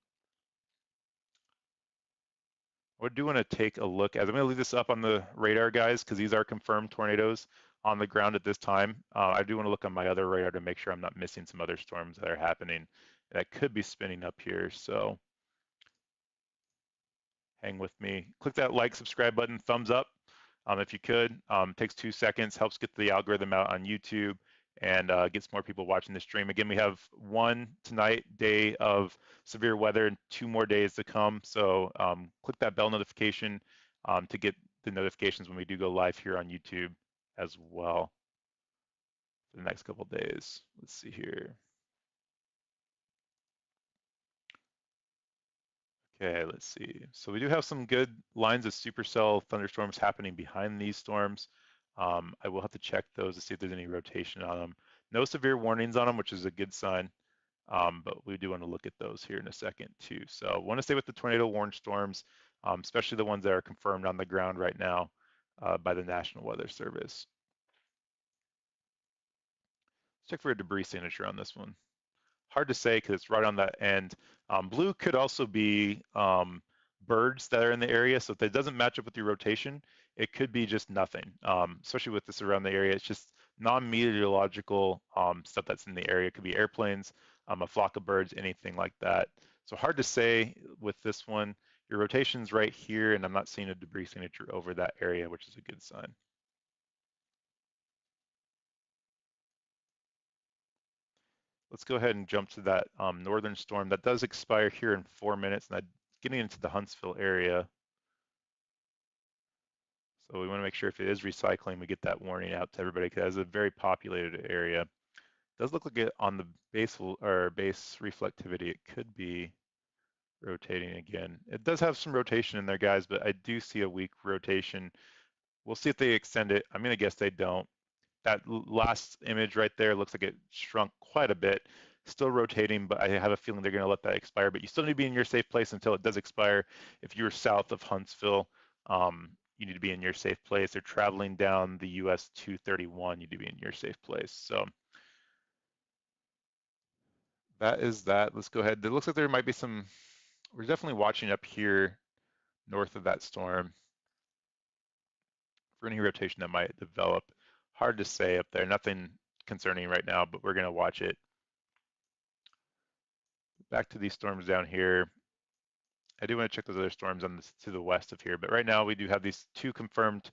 I do want to take a look as I'm going to leave this up on the radar, guys, because these are confirmed tornadoes on the ground at this time. I do want to look on my other radar to make sure I'm not missing some other storms that are happening that could be spinning up here. So hang with me. Click that like, subscribe button, thumbs up if you could. Takes 2 seconds, helps get the algorithm out on YouTube and gets more people watching the stream. Again, we have one tonight, day of severe weather, and 2 more days to come. So click that bell notification to get the notifications when we do go live here on YouTube as well for the next couple of days. Let's see here. Okay, let's see. So we do have some good lines of supercell thunderstorms happening behind these storms. I will have to check those to see if there's any rotation on them. No severe warnings on them, which is a good sign. But we do want to look at those here in a second too. So I want to stay with the tornado warned storms, especially the ones that are confirmed on the ground right now by the National Weather Service. Let's check for a debris signature on this one. Hard to say because it's right on that end. Blue could also be birds that are in the area. So if it doesn't match up with your rotation, it could be just nothing, especially with this around the area. It's just non-meteorological stuff that's in the area. It could be airplanes, a flock of birds, anything like that. So hard to say with this one. Your rotation's right here, and I'm not seeing a debris signature over that area, which is a good sign. Let's go ahead and jump to that northern storm. That does expire here in 4 minutes, and getting into the Huntsville area. So we want to make sure if it is recycling, we get that warning out to everybody because it's a very populated area. It does look like it on the base reflectivity, it could be rotating again. It does have some rotation in there, guys, but I do see a weak rotation. We'll see if they extend it. I'm going to guess they don't. That last image right there looks like it shrunk quite a bit. Still rotating, but I have a feeling they're going to let that expire. But you still need to be in your safe place until it does expire. If you're south of Huntsville, you need to be in your safe place. They're traveling down the US 231. You need to be in your safe place. So that is that. Let's go ahead. It looks like there might be some, we're definitely watching up here north of that storm for any rotation that might develop. Hard to say up there. Nothing concerning right now, but we're going to watch it. Back to these storms down here. I do want to check those other storms on this, to the west of here, but right now we do have these 2 confirmed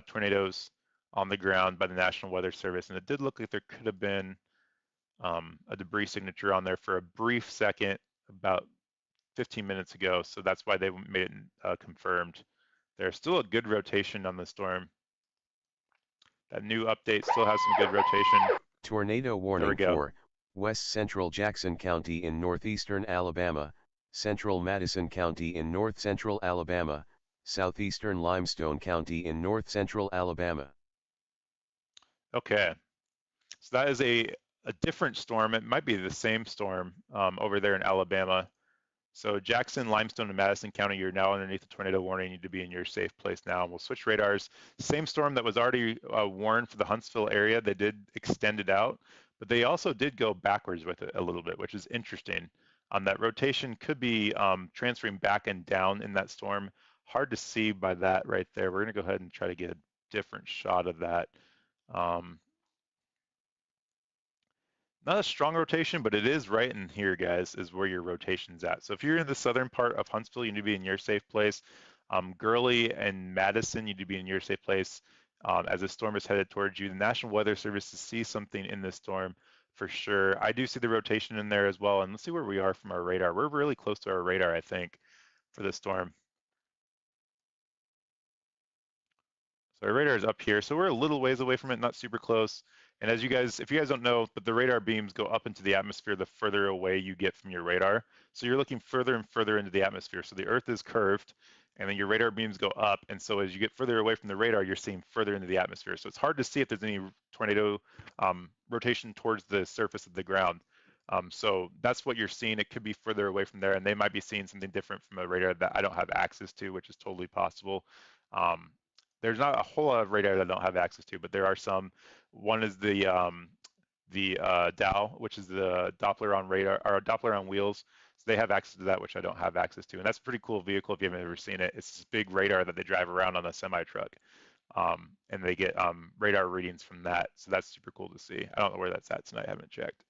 tornadoes on the ground by the National Weather Service, and it did look like there could have been a debris signature on there for a brief second about 15 minutes ago, so that's why they made it confirmed. There's still a good rotation on the storm. That new update still has some good rotation. Tornado warning for West Central Jackson County in northeastern Alabama, Central Madison County in north central Alabama, Southeastern Limestone County in north central Alabama. Okay, so that is a different storm. It might be the same storm over there in Alabama. So Jackson, Limestone, and Madison County, you're now underneath the tornado warning. You need to be in your safe place now. We'll switch radars. Same storm that was already warned for the Huntsville area. They did extend it out, but they also did go backwards with it a little bit, which is interesting. That rotation could be transferring back and down in that storm. Hard to see by that right there. We're going to go ahead and try to get a different shot of that. Not a strong rotation, but it is right in here, guys, is where your rotation's at. So if you're in the southern part of Huntsville, you need to be in your safe place. Gurley and Madison, you need to be in your safe place as the storm is headed towards you. The National Weather Service to see something in this storm for sure. I do see the rotation in there as well. And let's see where we are from our radar. We're really close to our radar, I think, for this storm. So our radar is up here. So we're a little ways away from it, not super close. And as you guys, if you guys don't know, but the radar beams go up into the atmosphere the further away you get from your radar. So you're looking further and further into the atmosphere. So the Earth is curved, and then your radar beams go up. And so as you get further away from the radar, you're seeing further into the atmosphere. So it's hard to see if there's any tornado rotation towards the surface of the ground. So that's what you're seeing. It could be further away from there, and they might be seeing something different from a radar that I don't have access to, which is totally possible. There's not a whole lot of radar that I don't have access to, but there are some. One is the DOW, which is the Doppler on radar or Doppler on wheels. So they have access to that, which I don't have access to. And that's a pretty cool vehicle if you haven't ever seen it. It's this big radar that they drive around on a semi truck. And they get radar readings from that. So that's super cool to see. I don't know where that's at tonight. I haven't checked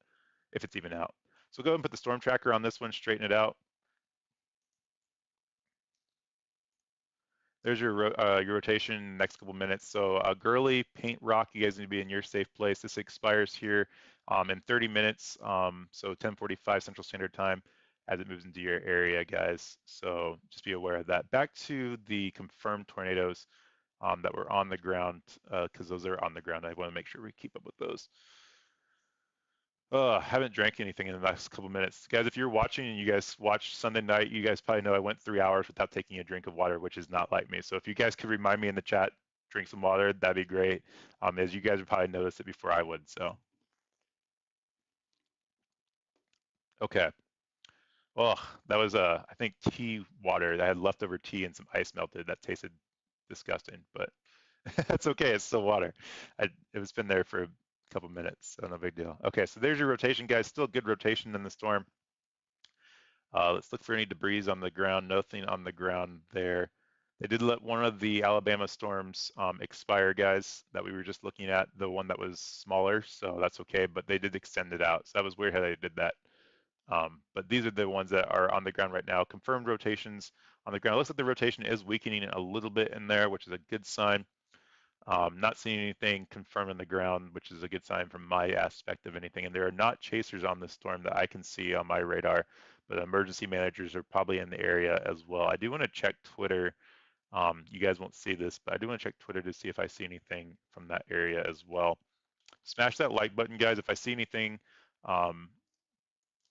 if it's even out. So go ahead and put the storm tracker on this one, straighten it out. There's your rotation next couple minutes. So Gurley, Paint Rock, you guys need to be in your safe place. This expires here in 30 minutes, so 10:45 Central Standard Time as it moves into your area, guys. So just be aware of that. Back to the confirmed tornadoes that were on the ground, because those are on the ground. I want to make sure we keep up with those. Haven't drank anything in the last couple minutes. Guys, if you're watching and you guys watched Sunday night, you guys probably know I went 3 hours without taking a drink of water, which is not like me. So if you guys could remind me in the chat, drink some water, that'd be great. As you guys would probably notice it before I would. So, okay. Oh, that was, I think tea water that had leftover tea and some ice melted. That tasted disgusting, but that's okay. It's still water. It was been there for a couple minutes, so no big deal. Okay, so there's your rotation, guys. Still good rotation in the storm. Let's look for any debris on the ground. Nothing on the ground there. They did let one of the Alabama storms expire, guys, that we were just looking at, the one that was smaller, so that's okay, but they did extend it out. So that was weird how they did that. But these are the ones that are on the ground right now. Confirmed rotations on the ground. It looks like the rotation is weakening a little bit in there, which is a good sign. Not seeing anything confirmed on the ground, which is a good sign from my aspect of anything. And there are not chasers on this storm that I can see on my radar, but emergency managers are probably in the area as well. I do want to check Twitter. You guys won't see this, but I do want to check Twitter to see if I see anything from that area as well. Smash that like button, guys. If I see anything, um,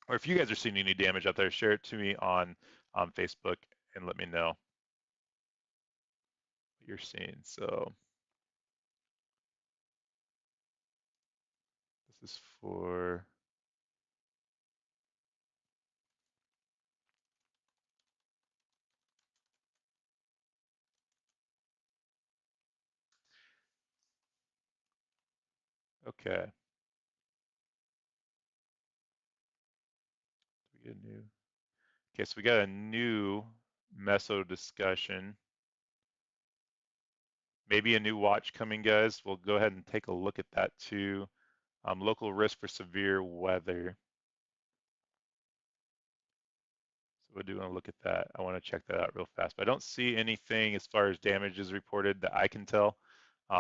or if you guys are seeing any damage out there, share it to me on Facebook and let me know what you're seeing. So this is for, okay. We get a new, okay, so we got a new meso discussion. Maybe a new watch coming, guys. We'll go ahead and take a look at that too. Local risk for severe weather. So we do want to look at that. I want to check that out real fast, but I don't see anything as far as damage is reported that I can tell.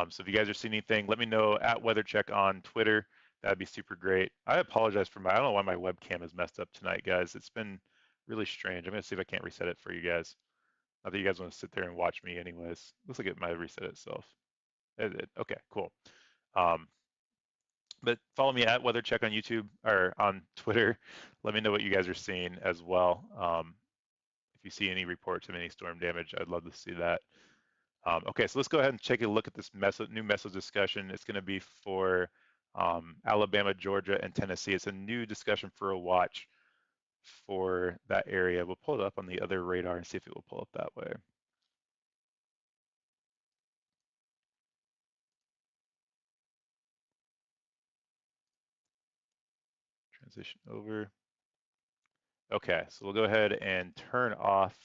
So if you guys are seeing anything, let me know at WeatherCheck on Twitter. That'd be super great. I apologize for I don't know why my webcam is messed up tonight, guys. It's been really strange. I'm gonna see if I can't reset it for you guys. Not that you guys want to sit there and watch me anyways. Looks like it might have reset itself. It did. Okay, cool. Um, but follow me at WeatherCheck on YouTube or on Twitter. Let me know what you guys are seeing as well. If you see any reports of any storm damage, I'd love to see that. Okay, so let's go ahead and take a look at this new meso discussion. It's going to be for Alabama, Georgia, and Tennessee. It's a new discussion for a watch for that area. We'll pull it up on the other radar and see if it will pull up that way. Transition over. Okay, so we'll go ahead and turn off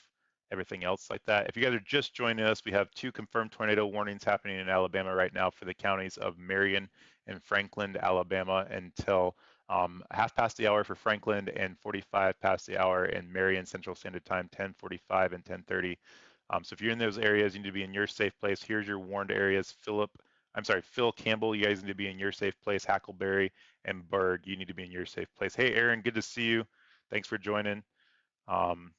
everything else like that. If you guys are just joining us, we have 2 confirmed tornado warnings happening in Alabama right now for the counties of Marion and Franklin, Alabama, until half past the hour for Franklin and 45 past the hour in Marion Central Standard Time, 10:45 and 10:30. So if you're in those areas, you need to be in your safe place. Here's your warned areas. Phil Campbell, you guys need to be in your safe place. Hackleberry and Berg, you need to be in your safe place. Hey, Aaron, good to see you. Thanks for joining. Um,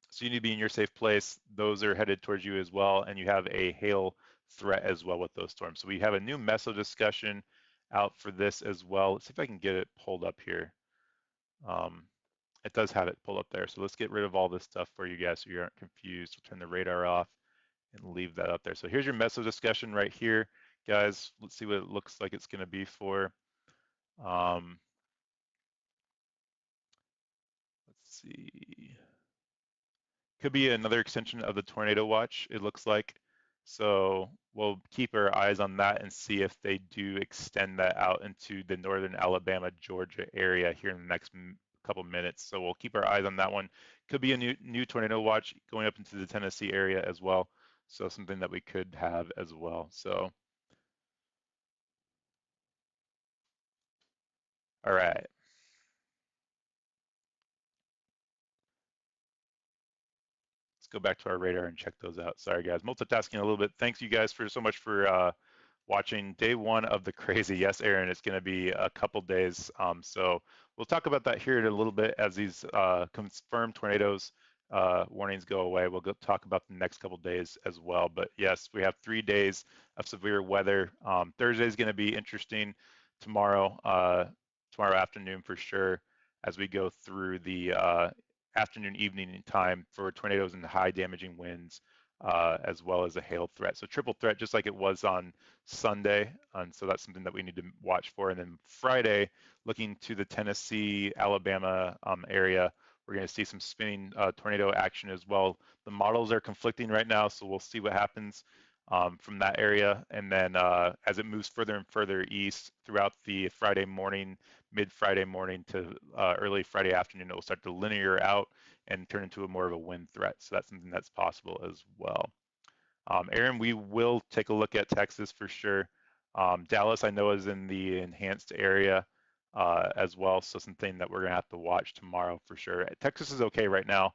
so you need to be in your safe place. Those are headed towards you as well, and you have a hail threat as well with those storms. So we have a new meso discussion out for this as well. Let's see if I can get it pulled up here. It does have it pulled up there. So let's get rid of all this stuff for you guys so you aren't confused. We'll turn the radar off and leave that up there. So here's your meso discussion right here, guys. Let's see what it looks like it's going to be for. Let's see. Could be another extension of the tornado watch, it looks like. So we'll keep our eyes on that and see if they do extend that out into the northern Alabama, Georgia area here in the next couple minutes. So we'll keep our eyes on that one. Could be a new tornado watch going up into the Tennessee area as well. So something that we could have as well. So, all right. Let's go back to our radar and check those out. Sorry, guys. Multitasking a little bit. Thanks you guys for so much for watching day one of the crazy. Yes, Aaron, it's going to be a couple days. So we'll talk about that here in a little bit as these confirmed tornadoes warnings go away. We'll go talk about the next couple days as well. But yes, we have 3 days of severe weather. Thursday is going to be interesting tomorrow, tomorrow afternoon for sure, as we go through the afternoon, evening time for tornadoes and high damaging winds, as well as a hail threat. So triple threat, just like it was on Sunday. And so that's something that we need to watch for. And then Friday, looking to the Tennessee, Alabama area, we're going to see some spinning tornado action as well. The models are conflicting right now, so we'll see what happens from that area. And then as it moves further and further east throughout the Friday morning, mid Friday morning to early Friday afternoon, it will start to linear out and turn into a more of a wind threat. So that's something that's possible as well. Aaron, we will take a look at Texas for sure. Dallas, I know, is in the enhanced area as well, so something that we're gonna have to watch tomorrow for sure. Texas is okay right now.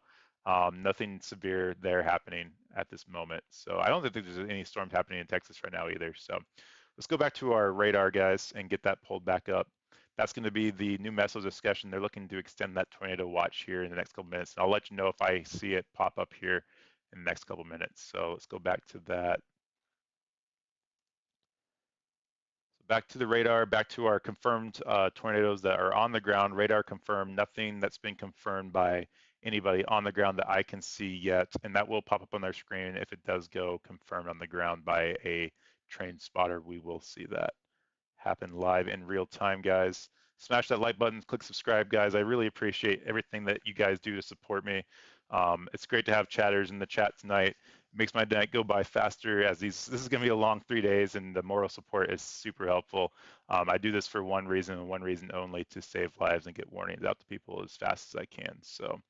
Nothing severe there happening at this moment. So I don't think there's any storms happening in Texas right now either. So let's go back to our radar, guys, and get that pulled back up. That's going to be the new meso discussion. They're looking to extend that tornado watch here in the next couple minutes. And I'll let you know if I see it pop up here in the next couple minutes. So let's go back to that. So back to the radar, back to our confirmed tornadoes that are on the ground. Radar confirmed, nothing that's been confirmed by anybody on the ground that I can see yet. And that will pop up on our screen if it does go confirmed on the ground by a trained spotter. We will see that happen live in real time, guys. Smash that like button, click subscribe, guys. I really appreciate everything that you guys do to support me. It's great to have chatters in the chat tonight. It makes my night go by faster as this is going to be a long 3 days and the moral support is super helpful. I do this for one reason and one reason only, to save lives and get warnings out to people as fast as I can. So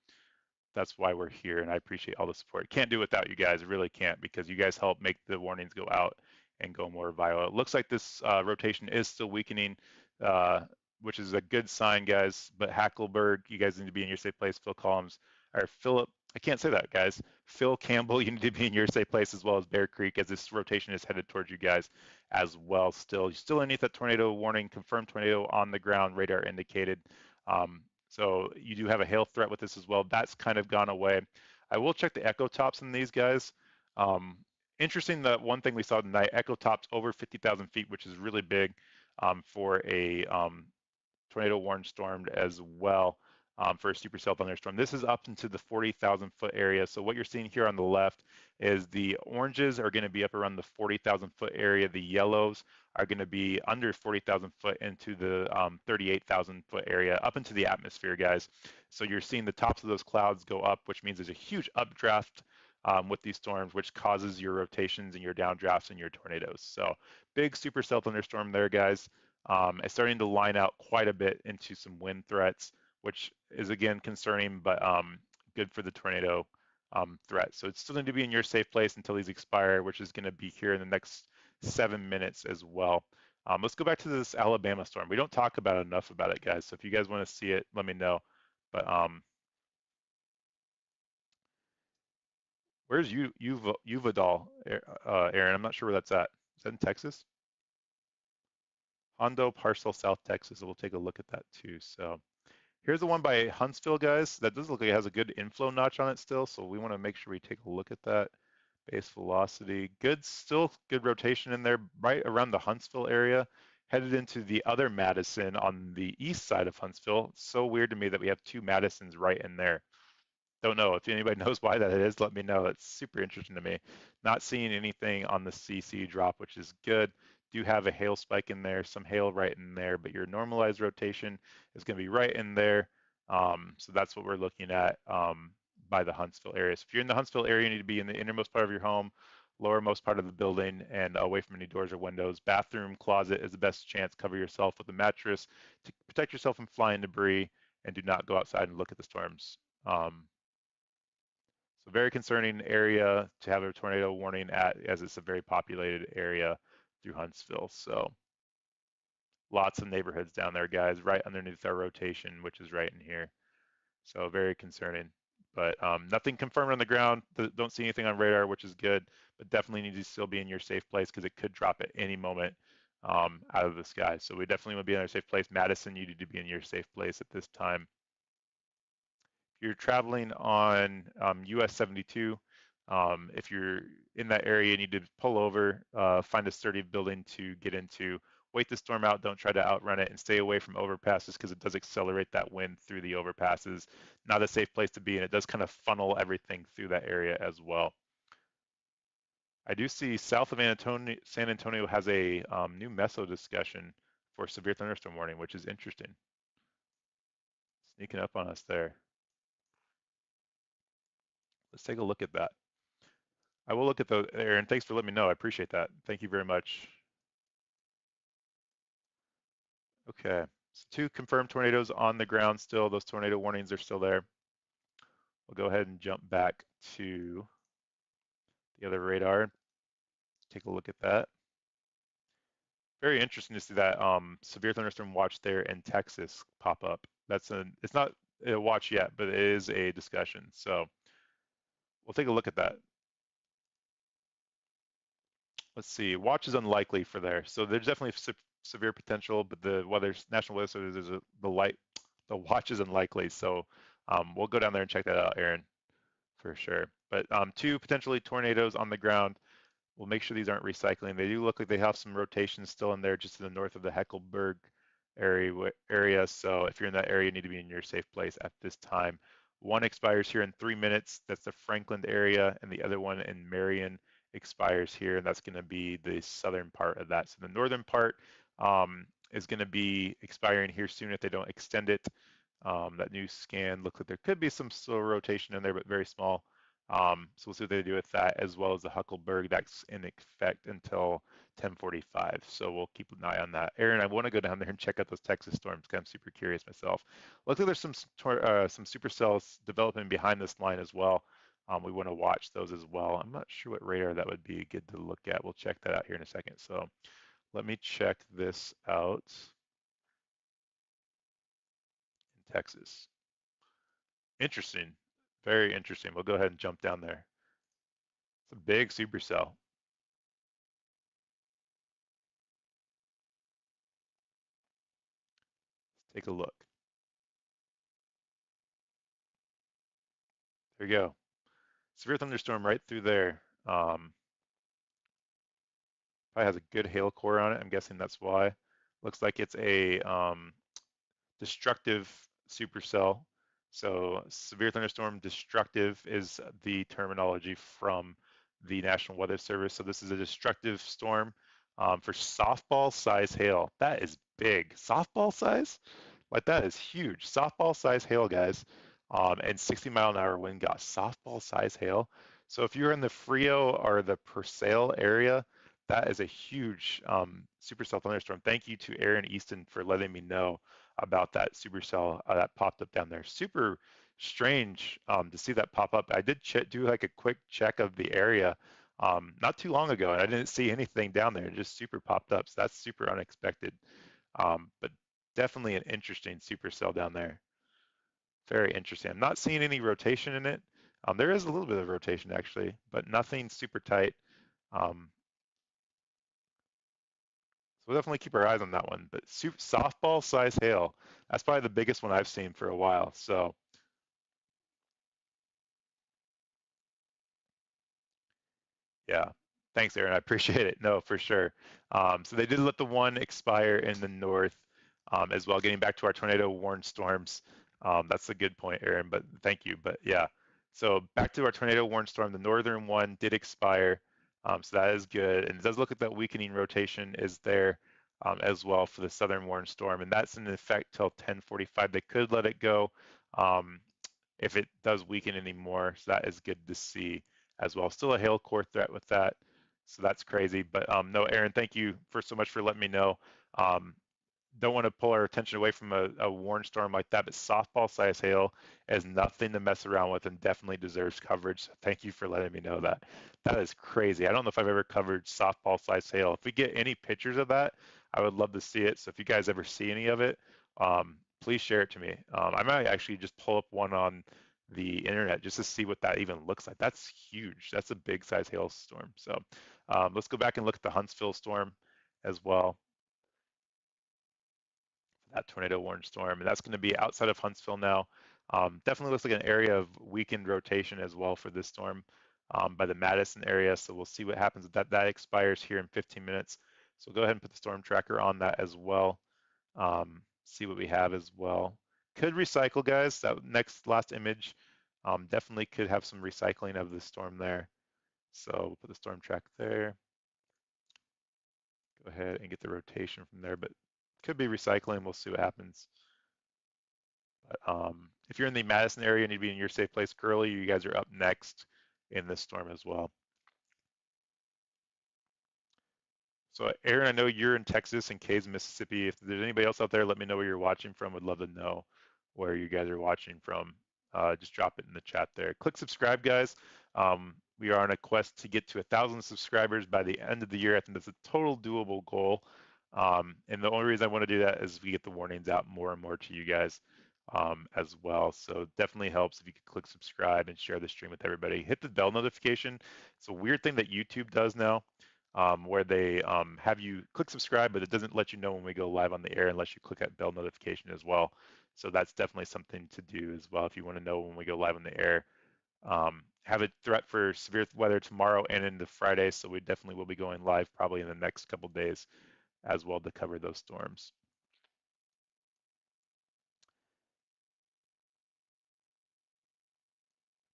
that's why we're here, and I appreciate all the support. Can't do it without you guys, really can't, because you guys help make the warnings go out and go more viral. It looks like this rotation is still weakening, uh, which is a good sign, guys. But Hackleberg, you guys need to be in your safe place. Phil Collins, or Philip, I can't say that, guys. Phil Campbell, you need to be in your safe place, as well as Bear Creek, as this rotation is headed towards you guys as well. Still underneath that tornado warning, confirmed tornado on the ground, radar indicated. So you do have a hail threat with this as well. That's kind of gone away. I will check the echo tops in these guys. Um, Interesting that one thing we saw tonight, echo tops over 50,000 feet, which is really big for a tornado warned storm as well, for a supercell thunderstorm. This is up into the 40,000 foot area. So what you're seeing here on the left is the oranges are going to be up around the 40,000 foot area. The yellows are going to be under 40,000 foot into the 38,000 foot area, up into the atmosphere, guys. So you're seeing the tops of those clouds go up, which means there's a huge updraft with these storms, which causes your rotations and your downdrafts and your tornadoes. So big supercell thunderstorm there, guys. It's starting to line out quite a bit into some wind threats, which is again concerning, but good for the tornado threat. So it's still going to be in your safe place until these expire, which is going to be here in the next 7 minutes as well. Let's go back to this Alabama storm. We don't talk about enough about it, guys. So if you guys want to see it, let me know. But where's Uvadal, Aaron? I'm not sure where that's at. Is that in Texas? Hondo, Parcel, South Texas. We'll take a look at that too. So here's the one by Huntsville, guys. That does look like it has a good inflow notch on it still. So we want to make sure we take a look at that. Base velocity, good, still good rotation in there, right around the Huntsville area. Headed into the other Madison on the east side of Huntsville. It's so weird to me that we have two Madisons right in there. Don't know if anybody knows why that is. Let me know. It's super interesting to me. Not seeing anything on the CC drop, which is good. Do have a hail spike in there, some hail right in there, but your normalized rotation is going to be right in there. So that's what we're looking at by the Huntsville area. So if you're in the Huntsville area, you need to be in the innermost part of your home, lowermost part of the building, and away from any doors or windows. Bathroom, closet is the best chance. Cover yourself with a mattress to protect yourself from flying debris, and do not go outside and look at the storms. So very concerning area to have a tornado warning at, as it's a very populated area through Huntsville. So lots of neighborhoods down there, guys, right underneath our rotation, which is right in here. So very concerning. But nothing confirmed on the ground. Don't see anything on radar, which is good. But definitely need to still be in your safe place because it could drop at any moment out of the sky. So we definitely want to be in our safe place. Madison, you need to be in your safe place at this time. If you're traveling on US 72, if you're in that area, you need to pull over, find a sturdy building to get into, wait the storm out, don't try to outrun it, and stay away from overpasses because it does accelerate that wind through the overpasses. Not a safe place to be, and it does kind of funnel everything through that area as well. I do see south of San Antonio has a new meso discussion for severe thunderstorm warning, which is interesting. Sneaking up on us there. Let's take a look at that. I will look at those, Aaron. Thanks for letting me know. I appreciate that. Thank you very much. Okay, so 2 confirmed tornadoes on the ground still. Those tornado warnings are still there. We'll go ahead and jump back to the other radar. Take a look at that. Very interesting to see that severe thunderstorm watch there in Texas pop up. It's not a watch yet, but it is a discussion. So we'll take a look at that. Let's see. Watch is unlikely for there. So there's definitely severe potential, but the National Weather Service is the watch is unlikely. So we'll go down there and check that out, Aaron, for sure. But 2 potentially tornadoes on the ground. We'll make sure these aren't recycling. They do look like they have some rotation still in there just to the north of the Heckleberg area. So if you're in that area, you need to be in your safe place at this time. One expires here in 3 minutes. That's the Franklin area, and the other one in Marion expires here, and that's going to be the southern part of that. So the northern part is going to be expiring here soon if they don't extend it. That new scan looks like there could be some slow rotation in there, but very small. So we'll see what they do with that, as well as the Huckleberg that's in effect until 10:45. So we'll keep an eye on that. Aaron, I want to go down there and check out those Texas storms because I'm super curious myself. Looks like there's some supercells developing behind this line as well. We want to watch those as well. I'm not sure what radar that would be good to look at. We'll check that out here in a second. So let me check this out in Texas. Interesting. Very interesting. We'll go ahead and jump down there. It's a big supercell. Let's take a look. There you go. Severe thunderstorm right through there. Probably has a good hail core on it. I'm guessing that's why. Looks like it's a destructive supercell. So severe thunderstorm destructive is the terminology from the National Weather Service. So this is a destructive storm for softball size hail. That is big. Softball size? Like that is huge. Softball size hail, guys. And 60-mile-an-hour wind gusts. Softball size hail. So if you're in the Frio or the Purcell area, that is a huge supercell thunderstorm. Thank you to Aaron Easton for letting me know about that supercell that popped up down there. Super strange to see that pop up. I did do like a quick check of the area not too long ago, and I didn't see anything down there. It just super popped up. So that's super unexpected. But definitely an interesting supercell down there. Very interesting. I'm not seeing any rotation in it. There is a little bit of rotation actually, but nothing super tight. Um, so we'll definitely keep our eyes on that one. But softball size hail, that's probably the biggest one I've seen for a while. So yeah, thanks, Aaron. I appreciate it. No, for sure. So they did let the one expire in the north as well. Getting back to our tornado warned storms, that's a good point, Aaron. But thank you. But yeah, so back to our tornado warned storm. The northern one did expire, so that is good. And it does look like that weakening rotation is there as well for the southern warned storm, and that's in effect till 10:45. They could let it go. Um, if it does weaken anymore. So that is good to see as well. Still a hail core threat with that. So that's crazy. But no, Aaron, thank you for so much for letting me know. Um, don't want to pull our attention away from a warning storm like that, but softball size hail is nothing to mess around with and definitely deserves coverage. So thank you for letting me know that. That is crazy. I don't know if I've ever covered softball size hail. If we get any pictures of that, I would love to see it. So if you guys ever see any of it, please share it to me. I might actually just pull up one on the internet just to see what that even looks like. That's huge. That's a big size hailstorm. So let's go back and look at the Huntsville storm as well, that tornado warning storm, and that's going to be outside of Huntsville now. Definitely looks like an area of weakened rotation as well for this storm by the Madison area. So we'll see what happens with that. That expires here in 15 minutes. So go ahead and put the storm tracker on that as well. See what we have as well. Could recycle, guys. That last image definitely could have some recycling of the storm there. So we'll put the storm track there. Go ahead and get the rotation from there, but could be recycling. We'll see what happens. If you're in the Madison area and you'd be in your safe place, Curly, you guys are up next in this storm as well. So Aaron, I know you're in Texas and Kay's Mississippi. If there's anybody else out there, let me know where you're watching from. Would love to know where you guys are watching from. Just drop it in the chat there. Click subscribe, guys. We are on a quest to get to 1,000 subscribers by the end of the year. I think that's a total doable goal. And the only reason I want to do that is we get the warnings out more and more to you guys as well. So it definitely helps if you could click subscribe and share the stream with everybody. Hit the bell notification. It's a weird thing that YouTube does now, where they have you click subscribe, but it doesn't let you know when we go live on the air unless you click that bell notification as well. So that's definitely something to do as well if you want to know when we go live on the air. Have a threat for severe weather tomorrow and into Friday, so we definitely will be going live probably in the next couple days as well to cover those storms.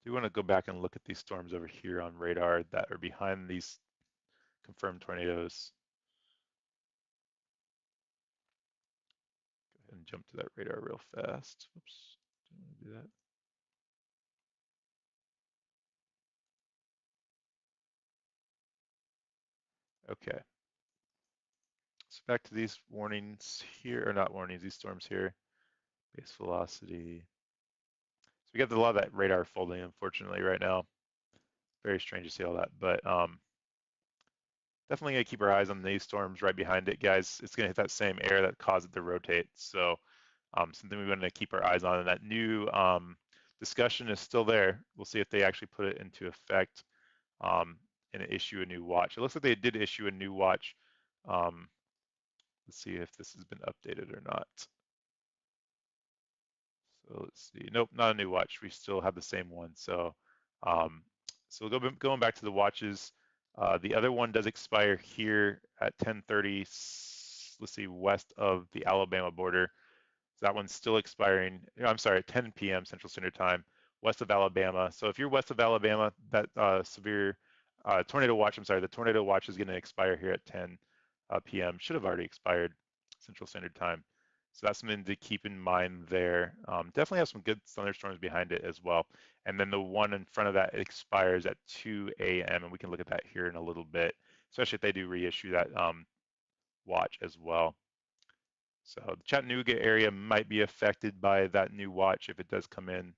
Do want to go back and look at these storms over here on radar that are behind these confirmed tornadoes. Go ahead and jump to that radar real fast. Oops, don't want to do that. Okay, so back to these warnings here, or not warnings, these storms here. Base velocity. So we got a lot of that radar folding, unfortunately, right now. Very strange to see all that, but definitely gonna keep our eyes on these storms right behind it, guys. It's gonna hit that same air that caused it to rotate. So something we want to keep our eyes on. And that new discussion is still there. We'll see if they actually put it into effect um, and issue a new watch. It looks like they did issue a new watch. Let's see if this has been updated or not. So let's see. Nope, not a new watch. We still have the same one. So, going back to the watches. The other one does expire here at 10:30. Let's see, west of the Alabama border. So that one's still expiring. I'm sorry, at 10 p.m. Central Standard Time, west of Alabama. So if you're west of Alabama, that severe tornado watch, I'm sorry, the tornado watch is going to expire here at 10 p.m. Should have already expired Central Standard Time. So that's something to keep in mind there. Definitely have some good thunderstorms behind it as well. And then the one in front of that expires at 2 a.m. and we can look at that here in a little bit, especially if they do reissue that watch as well. So the Chattanooga area might be affected by that new watch if it does come in.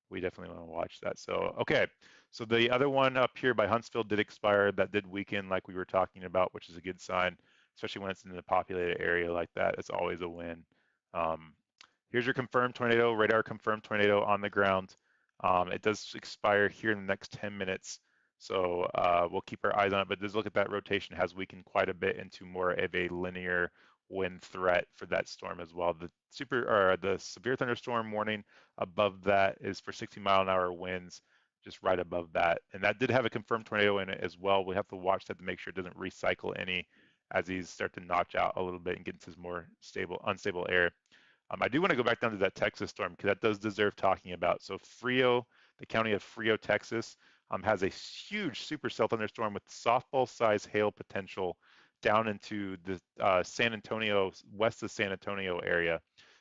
We definitely want to watch that. So, okay. So the other one up here by Huntsville did expire. That did weaken like we were talking about, which is a good sign, especially when it's in a populated area like that. It's always a win. Um, Here's your confirmed tornado, radar confirmed tornado on the ground. It does expire here in the next 10 minutes. So we'll keep our eyes on it, but just look at that rotation has weakened quite a bit into more of a linear wind threat for that storm as well. The severe thunderstorm warning above that is for 60-mile-an-hour winds, just right above that. And that did have a confirmed tornado in it as well. We have to watch that to make sure it doesn't recycle any as these start to notch out a little bit and get into more unstable air. I do want to go back down to that Texas storm because that does deserve talking about. So Frio, the county of Frio, Texas, has a huge supercell thunderstorm with softball-size hail potential down into the San Antonio, west of San Antonio area.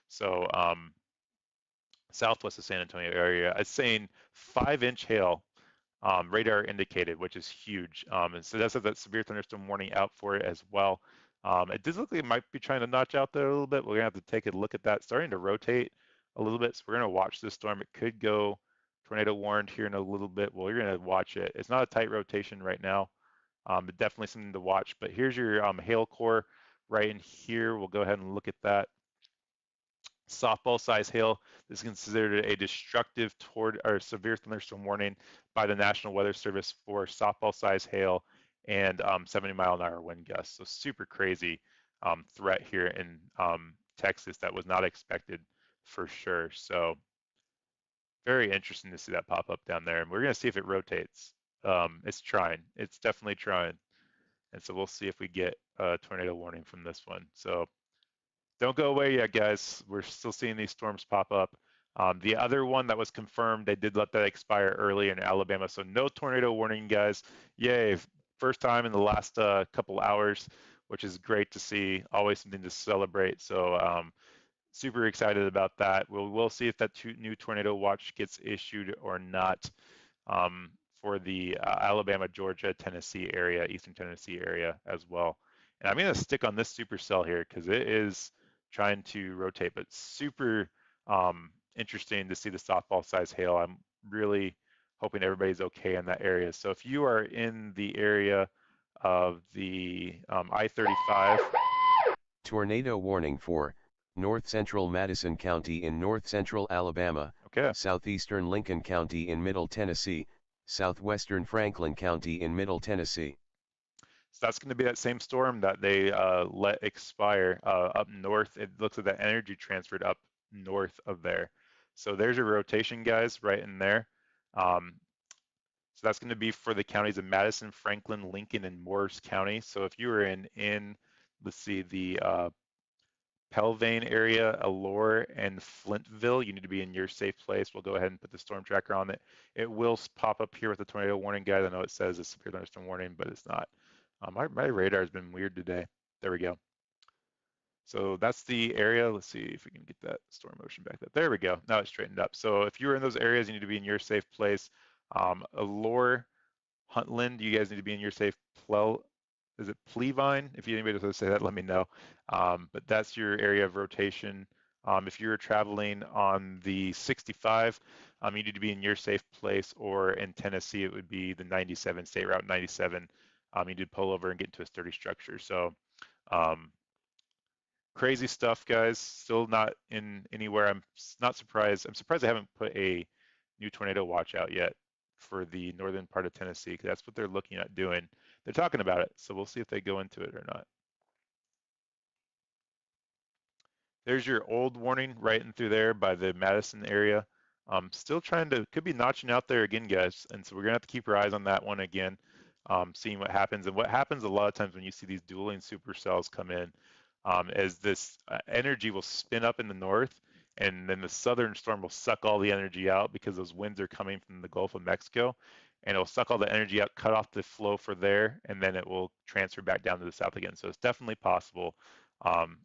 So southwest of San Antonio area. It's saying 5-inch hail, radar indicated, which is huge. And so that's that severe thunderstorm warning out for it as well. It does look like it might be trying to notch out there a little bit. We're gonna have to take a look at that. Starting to rotate a little bit, so we're gonna watch this storm. It could go tornado warned here in a little bit. Well, you're gonna watch it. It's not a tight rotation right now, but definitely something to watch. But here's your hail core right in here. We'll go ahead and look at that. Softball size hail. This is considered a destructive toward or severe thunderstorm warning by the National Weather Service for softball size hail and 70-mile-an-hour wind gusts. So super crazy threat here in Texas that was not expected for sure. So very interesting to see that pop up down there. And we're going to see if it rotates. It's trying. It's definitely trying. And so we'll see if we get a tornado warning from this one. So don't go away yet, guys. We're still seeing these storms pop up. The other one that was confirmed, they did let that expire early in Alabama. So no tornado warning, guys. Yay. First time in the last couple hours, which is great to see. Always something to celebrate. So super excited about that. We'll see if that new tornado watch gets issued or not um, for the Alabama, Georgia, Tennessee area, Eastern Tennessee area as well. And I'm going to stick on this supercell here because it is trying to rotate, but super interesting to see the softball size hail. I'm really hoping everybody's okay in that area. So if you are in the area of the I-35, Tornado warning for north central Madison County in north central Alabama, okay, southeastern Lincoln County in middle Tennessee, southwestern Franklin County in middle Tennessee. so that's going to be that same storm that they let expire up north. It looks like that energy transferred up north of there. So there's your rotation, guys, right in there. Um, so that's going to be for the counties of Madison, Franklin, Lincoln, and Morris County. So if you were in let's see, the Pelvain area, Allure, and Flintville, you need to be in your safe place. We'll go ahead and put the storm tracker on it. It will pop up here with the tornado warning, guys. I know it says a severe thunderstorm warning, but it's not. My radar has been weird today. There we go. So that's the area. Let's see if we can get that storm motion back up. There we go. Now it's straightened up. So if you're in those areas, you need to be in your safe place. Allure, Huntland, you guys need to be in your safe is it Plevine? If anybody knows how to say that, let me know. But that's your area of rotation. If you're traveling on the 65, you need to be in your safe place, or in Tennessee, it would be the 97, State Route 97. You need to pull over and get into a sturdy structure. So um, crazy stuff, guys. Still not in anywhere. I'm not surprised. I'm surprised they haven't put a new tornado watch out yet for the northern part of Tennessee, because that's what they're looking at doing. They're talking about it, so we'll see if they go into it or not. There's your old warning right in through there by the Madison area. Still trying to, could be notching out there again, guys. And so we're gonna have to keep our eyes on that one again, seeing what happens. And what happens a lot of times when you see these dueling supercells come in, is this energy will spin up in the north, and then the southern storm will suck all the energy out because those winds are coming from the Gulf of Mexico, and it'll suck all the energy out, cut off the flow for there, and then it will transfer back down to the south again. So it's definitely possible. Um,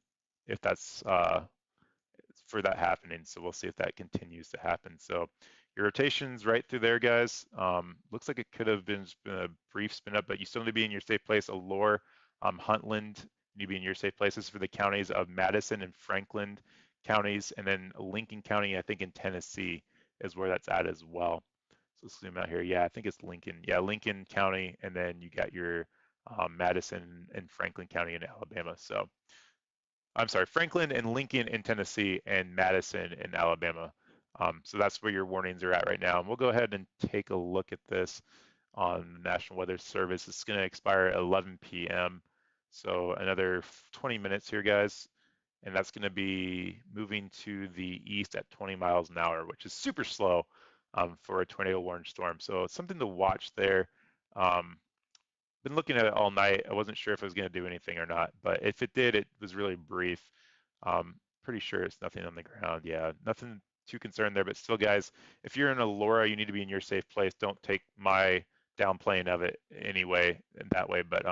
if that's for that happening. So we'll see if that continues to happen. So your rotation's right through there, guys. Looks like it could have been a brief spin up, but you still need to be in your safe place. Allure, Huntland, you need to be in your safe places for the counties of Madison and Franklin counties, and then Lincoln County, I think in Tennessee is where that's at as well. So zoom out here. Yeah, I think it's Lincoln. Yeah, Lincoln County, and then you got your Madison and Franklin County in Alabama. So I'm sorry, Franklin and Lincoln in Tennessee and Madison in Alabama. So that's where your warnings are at right now. And we'll go ahead and take a look at this on the National Weather Service. It's going to expire at 11 p.m. So another 20 minutes here, guys. And that's going to be moving to the east at 20 miles an hour, which is super slow for a tornado warning storm. So it's something to watch there. Um, been looking at it all night. I wasn't sure if it was going to do anything or not, but if it did, it was really brief. Pretty sure it's nothing on the ground. Yeah, nothing too concerned there, but still, guys, if you're in Aurora, you need to be in your safe place. Don't take my downplaying of it anyway, in that way, but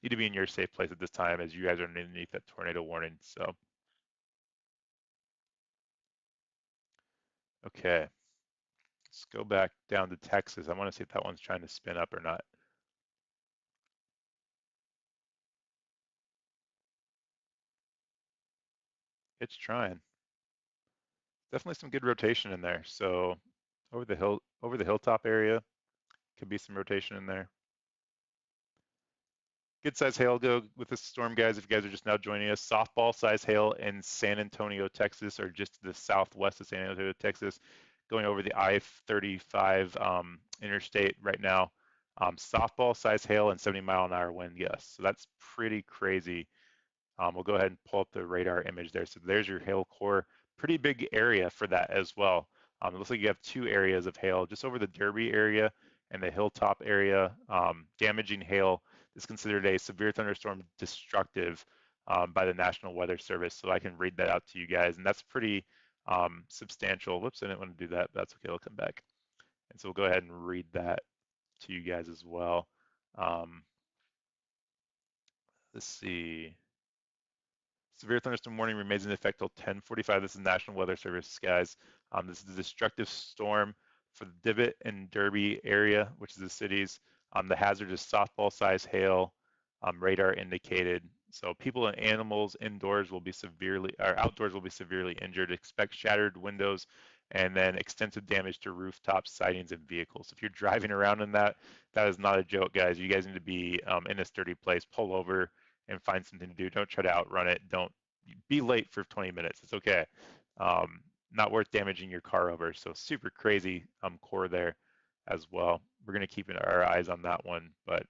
need to be in your safe place at this time as you guys are underneath that tornado warning. So, okay, let's go back down to Texas. I want to see if that one's trying to spin up or not. It's trying. Definitely some good rotation in there. So over the hilltop area, could be some rotation in there. Good size hail go with this storm, guys. If you guys are just now joining us, softball size hail in San Antonio, Texas, or just to the southwest of San Antonio, Texas, going over the I-35 interstate right now. Softball size hail and 70-mile-an-hour wind gusts. So that's pretty crazy. We'll go ahead and pull up the radar image there. So there's your hail core. Pretty big area for that as well. It looks like you have two areas of hail just over the Derby area and the hilltop area. Damaging hail is considered a severe thunderstorm destructive by the National Weather Service. So I can read that out to you guys. And that's pretty substantial. Whoops, I didn't want to do that. That's okay. I'll come back. And so we'll go ahead and read that to you guys as well. Let's see. Severe thunderstorm warning remains in effect till 10:45. This is National Weather Service, guys. This is a destructive storm for the Divot and Derby area, which is the cities. The hazard is softball-sized hail, radar indicated. So people and animals indoors will be severely, or outdoors will be severely injured. Expect shattered windows and then extensive damage to rooftops, sidings, and vehicles. If you're driving around in that, that is not a joke, guys. You guys need to be in a sturdy place. Pull over and find something to do. Don't try to outrun it. Don't be late for 20 minutes. It's okay. Not worth damaging your car over. So super crazy core there as well. We're going to keep our eyes on that one. But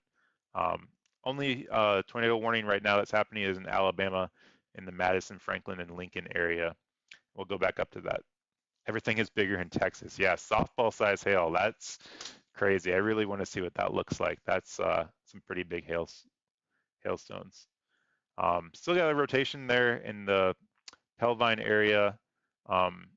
only tornado warning right now that's happening is in Alabama in the Madison, Franklin, and Lincoln area. We'll go back up to that. Everything is bigger in Texas. Yeah, softball size hail. That's crazy. I really want to see what that looks like. That's some pretty big hailstones. Still got a rotation there in the Pelvine area. Um,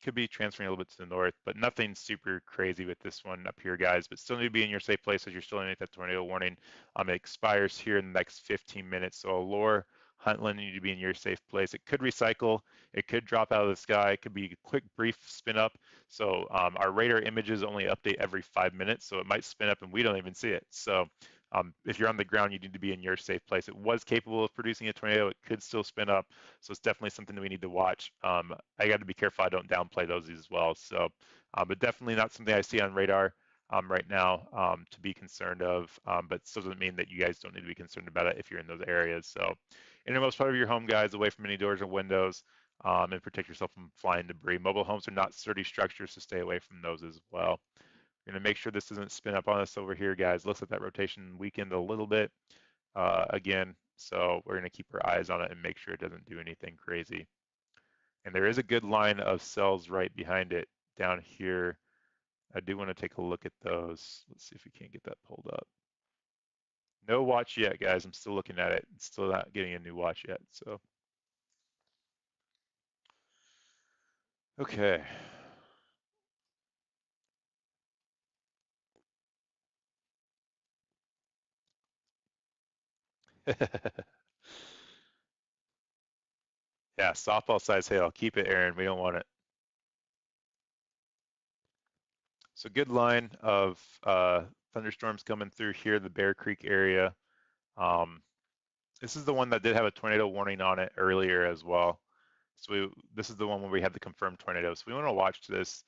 could be transferring a little bit to the north, but nothing super crazy with this one up here, guys. But still need to be in your safe place as you're still underneath that tornado warning. It expires here in the next 15 minutes. So Allure, Huntland need to be in your safe place. It could recycle. It could drop out of the sky. It could be a quick, brief spin up. So our radar images only update every 5 minutes. So it might spin up and we don't even see it. So if you're on the ground, you need to be in your safe place. It was capable of producing a tornado. It could still spin up. So it's definitely something that we need to watch. I got to be careful I don't downplay those as well. So, but definitely not something I see on radar right now to be concerned of. But still doesn't mean that you guys don't need to be concerned about it if you're in those areas. So, innermost part of your home, guys, away from any doors or windows, and protect yourself from flying debris. Mobile homes are not sturdy structures, so stay away from those as well. We're gonna make sure this doesn't spin up on us over here, guys. Looks like that rotation weakened a little bit again. So we're gonna keep our eyes on it and make sure it doesn't do anything crazy. And there is a good line of cells right behind it down here. I do want to take a look at those. Let's see if we can't get that pulled up. No watch yet, guys. I'm still looking at it. It's still not getting a new watch yet. So, okay. Yeah, softball size hail. Keep it, Aaron. We don't want it. So good line of thunderstorms coming through here, the Bear Creek area. Um, this is the one that did have a tornado warning on it earlier as well. So this is the one where we had the confirmed tornado. So we want to watch this.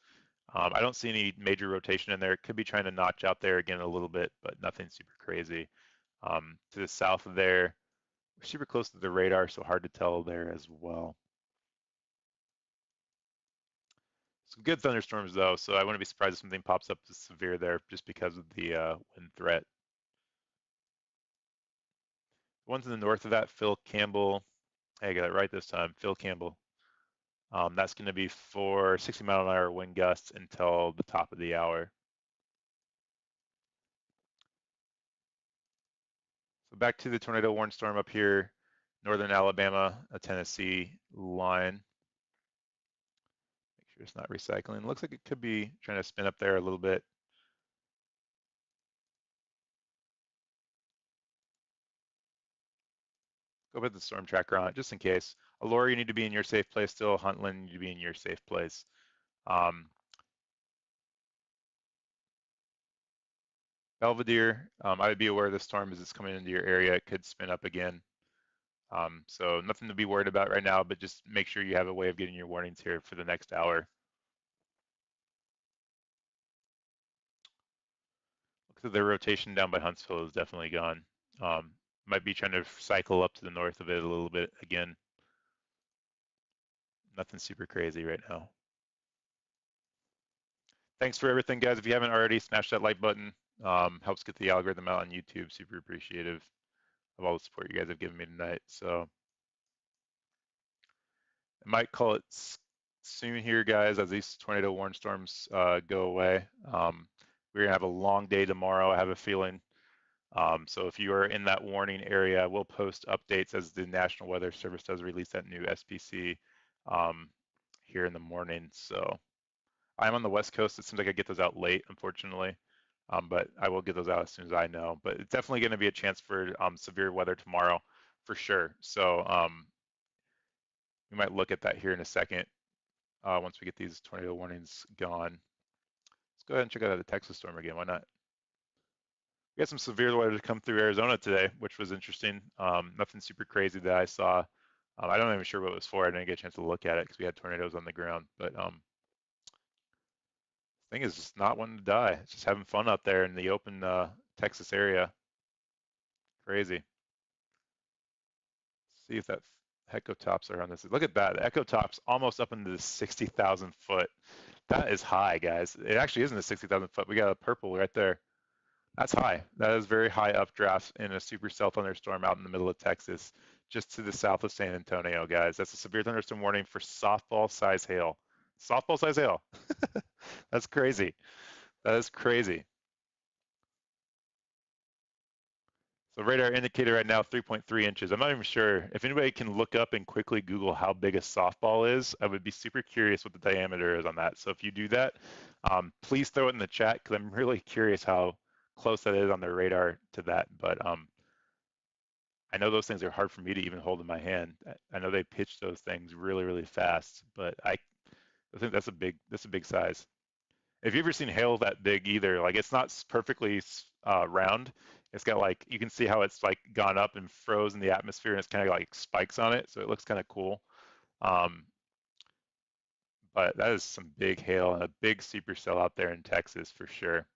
I don't see any major rotation in there. It could be trying to notch out there again a little bit, but nothing super crazy. To the south of there, we're super close to the radar, so hard to tell there as well. Some good thunderstorms though, so I wouldn't be surprised if something pops up to severe there just because of the wind threat. The ones in the north of that, Phil Campbell, hey, I got it right this time, Phil Campbell. That's going to be for 60-mile-an-hour wind gusts until the top of the hour. So back to the tornado warning storm up here, northern Alabama, a Tennessee line. Make sure it's not recycling. Looks like it could be trying to spin up there a little bit. Go put the storm tracker on it just in case. Allure, you need to be in your safe place still. Huntland, you need to be in your safe place. Belvedere, I would be aware of the storm as it's coming into your area. It could spin up again. So nothing to be worried about right now, but just make sure you have a way of getting your warnings here for the next hour. Looks like their rotation down by Huntsville is definitely gone. Might be trying to cycle up to the north of it a little bit again. Nothing super crazy right now. Thanks for everything, guys. If you haven't already, smash that like button. Helps get the algorithm out on YouTube. Super appreciative of all the support you guys have given me tonight. So I might call it soon here, guys, as these tornado warning storms go away. We're gonna have a long day tomorrow, I have a feeling. So if you are in that warning area, we'll post updates as the National Weather Service does release that new SPC here in the morning. So I'm on the West Coast. It seems like I get those out late, unfortunately. But I will get those out as soon as I know. But it's definitely going to be a chance for severe weather tomorrow, for sure. So we might look at that here in a second once we get these tornado warnings gone. Let's go ahead and check out the Texas storm again. Why not? We had some severe weather to come through Arizona today, which was interesting. Nothing super crazy that I saw. I don't even sure what it was for. I didn't get a chance to look at it because we had tornadoes on the ground. But thing is just not wanting to die. It's just having fun out there in the open Texas area. Crazy. See if that echo tops are on this. Look at that. The echo tops almost up into the 60,000 foot. That is high, guys. It actually isn't a 60,000 foot. We got a purple right there. That's high. That is very high updrafts in a supercell thunderstorm out in the middle of Texas, just to the south of San Antonio, guys. That's a severe thunderstorm warning for softball size hail. Softball size hail. That's crazy. That is crazy. So radar indicator right now, 3.3 inches. I'm not even sure. If anybody can look up and quickly Google how big a softball is, I would be super curious what the diameter is on that. So if you do that, please throw it in the chat because I'm really curious how close that is on the radar to that. But I know those things are hard for me to even hold in my hand. I know they pitch those things really, really fast, but I think that's a big size. If you've ever seen hail that big either, like it's not perfectly round. It's got like, you can see how it's like gone up and froze in the atmosphere and it's kind of like spikes on it. So it looks kind of cool. Um, but that is some big hail and a big supercell out there in Texas for sure.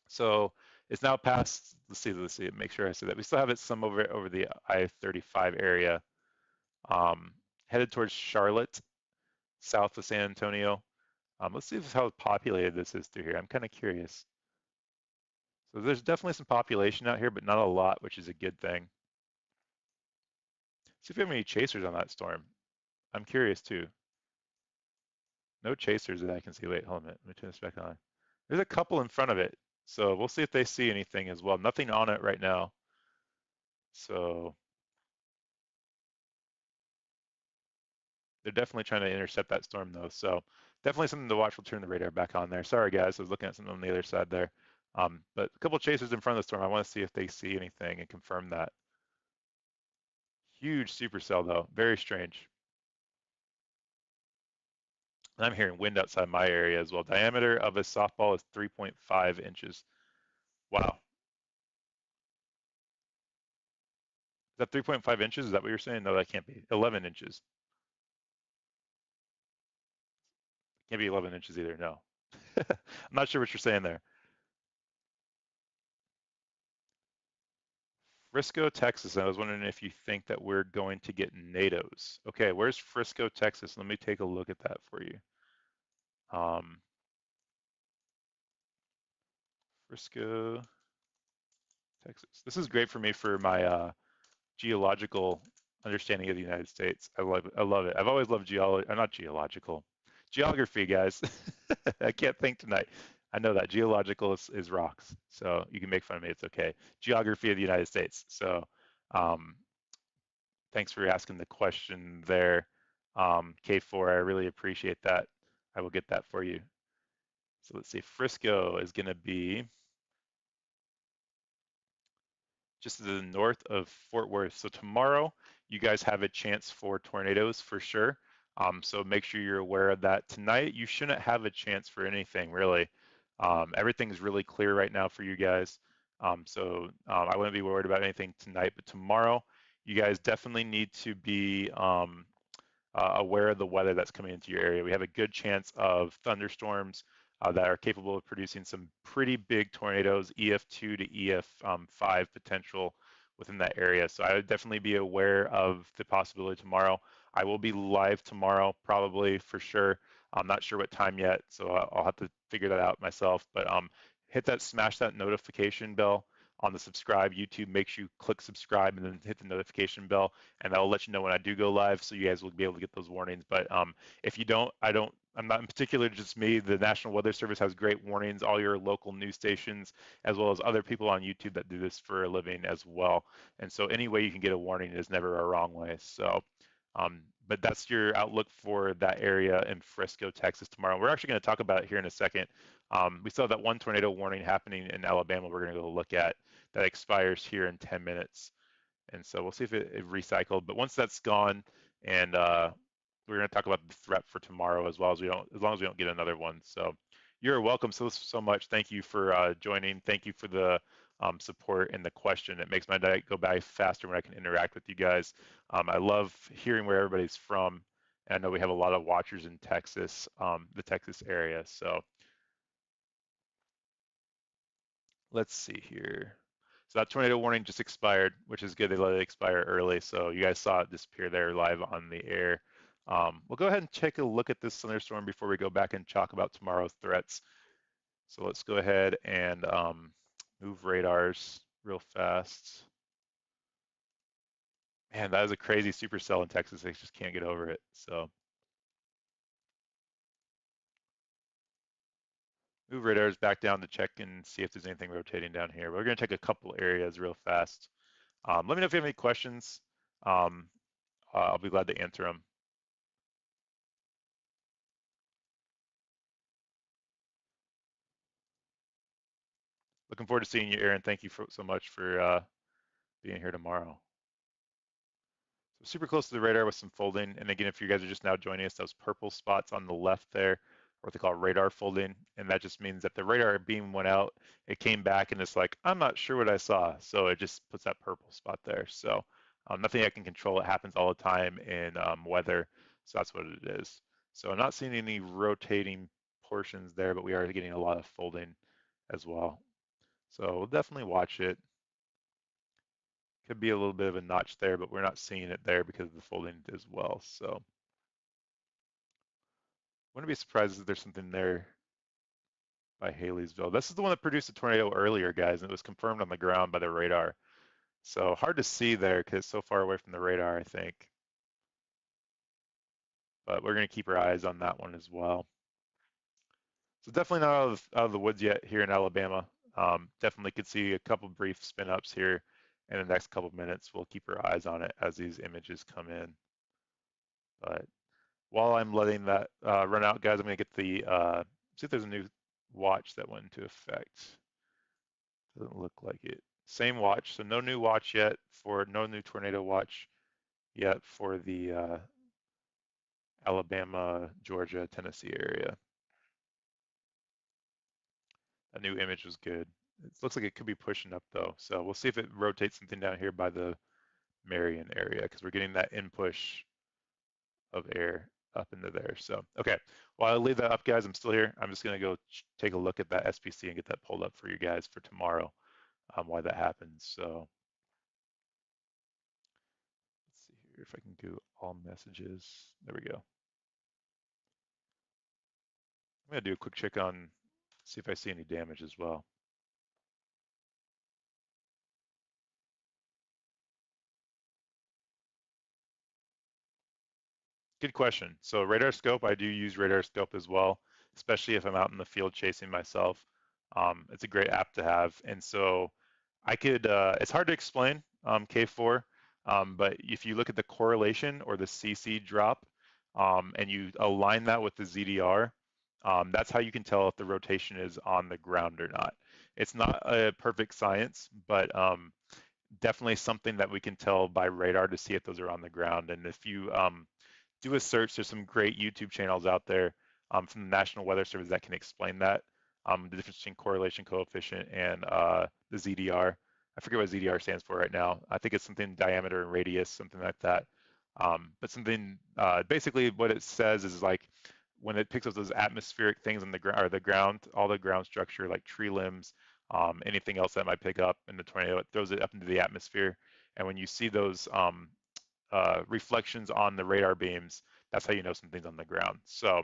So it's now past, let's see, make sure I say that. We still have it some over the I-35 area, um, headed towards Charlotte, south of San Antonio. Let's see how populated this is through here. I'm kind of curious. So there's definitely some population out here, but not a lot, which is a good thing. See if we have any chasers on that storm. I'm curious too. No chasers that I can see. Wait, hold on a minute. Let me turn this back on. There's a couple in front of it. So we'll see if they see anything as well. Nothing on it right now. So they're definitely trying to intercept that storm though. So definitely something to watch. We'll turn the radar back on there. Sorry guys, I was looking at something on the other side there. But a couple chasers in front of the storm. I want to see if they see anything and confirm that. Huge supercell though, very strange. And I'm hearing wind outside my area as well. Diameter of a softball is 3.5 inches. Wow. Is that 3.5 inches? Is that what you're saying? No, that can't be. 11 inches. Can't be 11 inches either. No. I'm not sure what you're saying there. Frisco, Texas. I was wondering if you think that we're going to get NATOs. Okay, where's Frisco, Texas? Let me take a look at that for you. Frisco, Texas. This is great for me for my geological understanding of the United States. I love it. I've always loved geology. Not geological. Geography, guys. I can't think tonight. I know that geological is rocks, so you can make fun of me. It's okay. Geography of the United States. So, um, thanks for asking the question there, K4. I really appreciate that. I will get that for you. So let's see. Frisco is going to be just to the north of Fort Worth. So tomorrow, you guys have a chance for tornadoes for sure. So make sure you're aware of that. Tonight, you shouldn't have a chance for anything really. Everything's really clear right now for you guys. I wouldn't be worried about anything tonight, but tomorrow, you guys definitely need to be aware of the weather that's coming into your area. We have a good chance of thunderstorms that are capable of producing some pretty big tornadoes, EF2 to EF5 potential within that area. So I would definitely be aware of the possibility tomorrow. I will be live tomorrow, probably for sure. I'm not sure what time yet, so I'll have to figure that out myself. But smash that notification bell on the subscribe YouTube. Make sure you click subscribe and then hit the notification bell, and that'll let you know when I do go live, so you guys will be able to get those warnings. But if you don't, I'm not in particular just me. The National Weather Service has great warnings. All your local news stations, as well as other people on YouTube that do this for a living as well. And so any way you can get a warning is never a wrong way. So, but that's your outlook for that area in Frisco, Texas tomorrow. We're actually going to talk about it here in a second. We still have that one tornado warning happening in Alabama we're going to go look at that expires here in 10 minutes. And so we'll see if it recycled. But once that's gone, and we're going to talk about the threat for tomorrow as well as long as we don't get another one. So you're welcome so much. Thank you for joining. Thank you for the support and the question. It makes my night go by faster when I can interact with you guys. I love hearing where everybody's from. And I know we have a lot of watchers in Texas, the Texas area. So let's see here. So that tornado warning just expired, which is good. They let it expire early. So you guys saw it disappear there live on the air. We'll go ahead and take a look at this thunderstorm before we go back and talk about tomorrow's threats. So let's go ahead and move radars real fast. Man, that is a crazy supercell in Texas. I just can't get over it. So move radars back down to check and see if there's anything rotating down here. We're going to take a couple areas real fast. Let me know if you have any questions. Um, I'll be glad to answer them. Looking forward to seeing you, Aaron. Thank you so much for being here tomorrow. So super close to the radar with some folding. And again, if you guys are just now joining us, those purple spots on the left there are what they call radar folding. And that just means that the radar beam went out, it came back and it's like, I'm not sure what I saw. So it just puts that purple spot there. So nothing I can control. It happens all the time in weather. So that's what it is. So I'm not seeing any rotating portions there, but we are getting a lot of folding as well. So we'll definitely watch it. Could be a little bit of a notch there, but we're not seeing it there because of the folding as well. So wouldn't be surprised if there's something there by Haley'sville. This is the one that produced a tornado earlier, guys, and it was confirmed on the ground by the radar. So hard to see there because it's so far away from the radar, I think. But we're going to keep our eyes on that one as well. So definitely not out of the woods yet here in Alabama. Definitely could see a couple brief spin ups here in the next couple minutes. We'll keep our eyes on it as these images come in. But while I'm letting that run out, guys, I'm going to get the, see if there's a new watch that went into effect. Doesn't look like it. Same watch, so no new watch yet no new tornado watch yet for the Alabama, Georgia, Tennessee area. That new image was good. It looks like it could be pushing up though, so we'll see if it rotates something down here by the Marion area because we're getting that in push of air up into there. So, okay, while I leave that up, guys, I'm still here. I'm just gonna go take a look at that SPC and get that pulled up for you guys for tomorrow, why that happens. So, let's see here if I can do all messages. There we go. I'm gonna do a quick check on, see if I see any damage as well. Good question. So radar scope, I do use radar scope as well, especially if I'm out in the field chasing myself. It's a great app to have. And so I could, it's hard to explain K4, but if you look at the correlation or the CC drop and you align that with the ZDR, that's how you can tell if the rotation is on the ground or not. It's not a perfect science, but definitely something that we can tell by radar to see if those are on the ground. And if you do a search, there's some great YouTube channels out there from the National Weather Service that can explain that. the difference between correlation coefficient and the ZDR. I forget what ZDR stands for right now. I think it's something diameter and radius, something like that. But something basically what it says is like when it picks up those atmospheric things on the ground or the ground, all the ground structure like tree limbs, anything else that might pick up in the tornado, it throws it up into the atmosphere. And when you see those reflections on the radar beams, that's how you know something's on the ground. So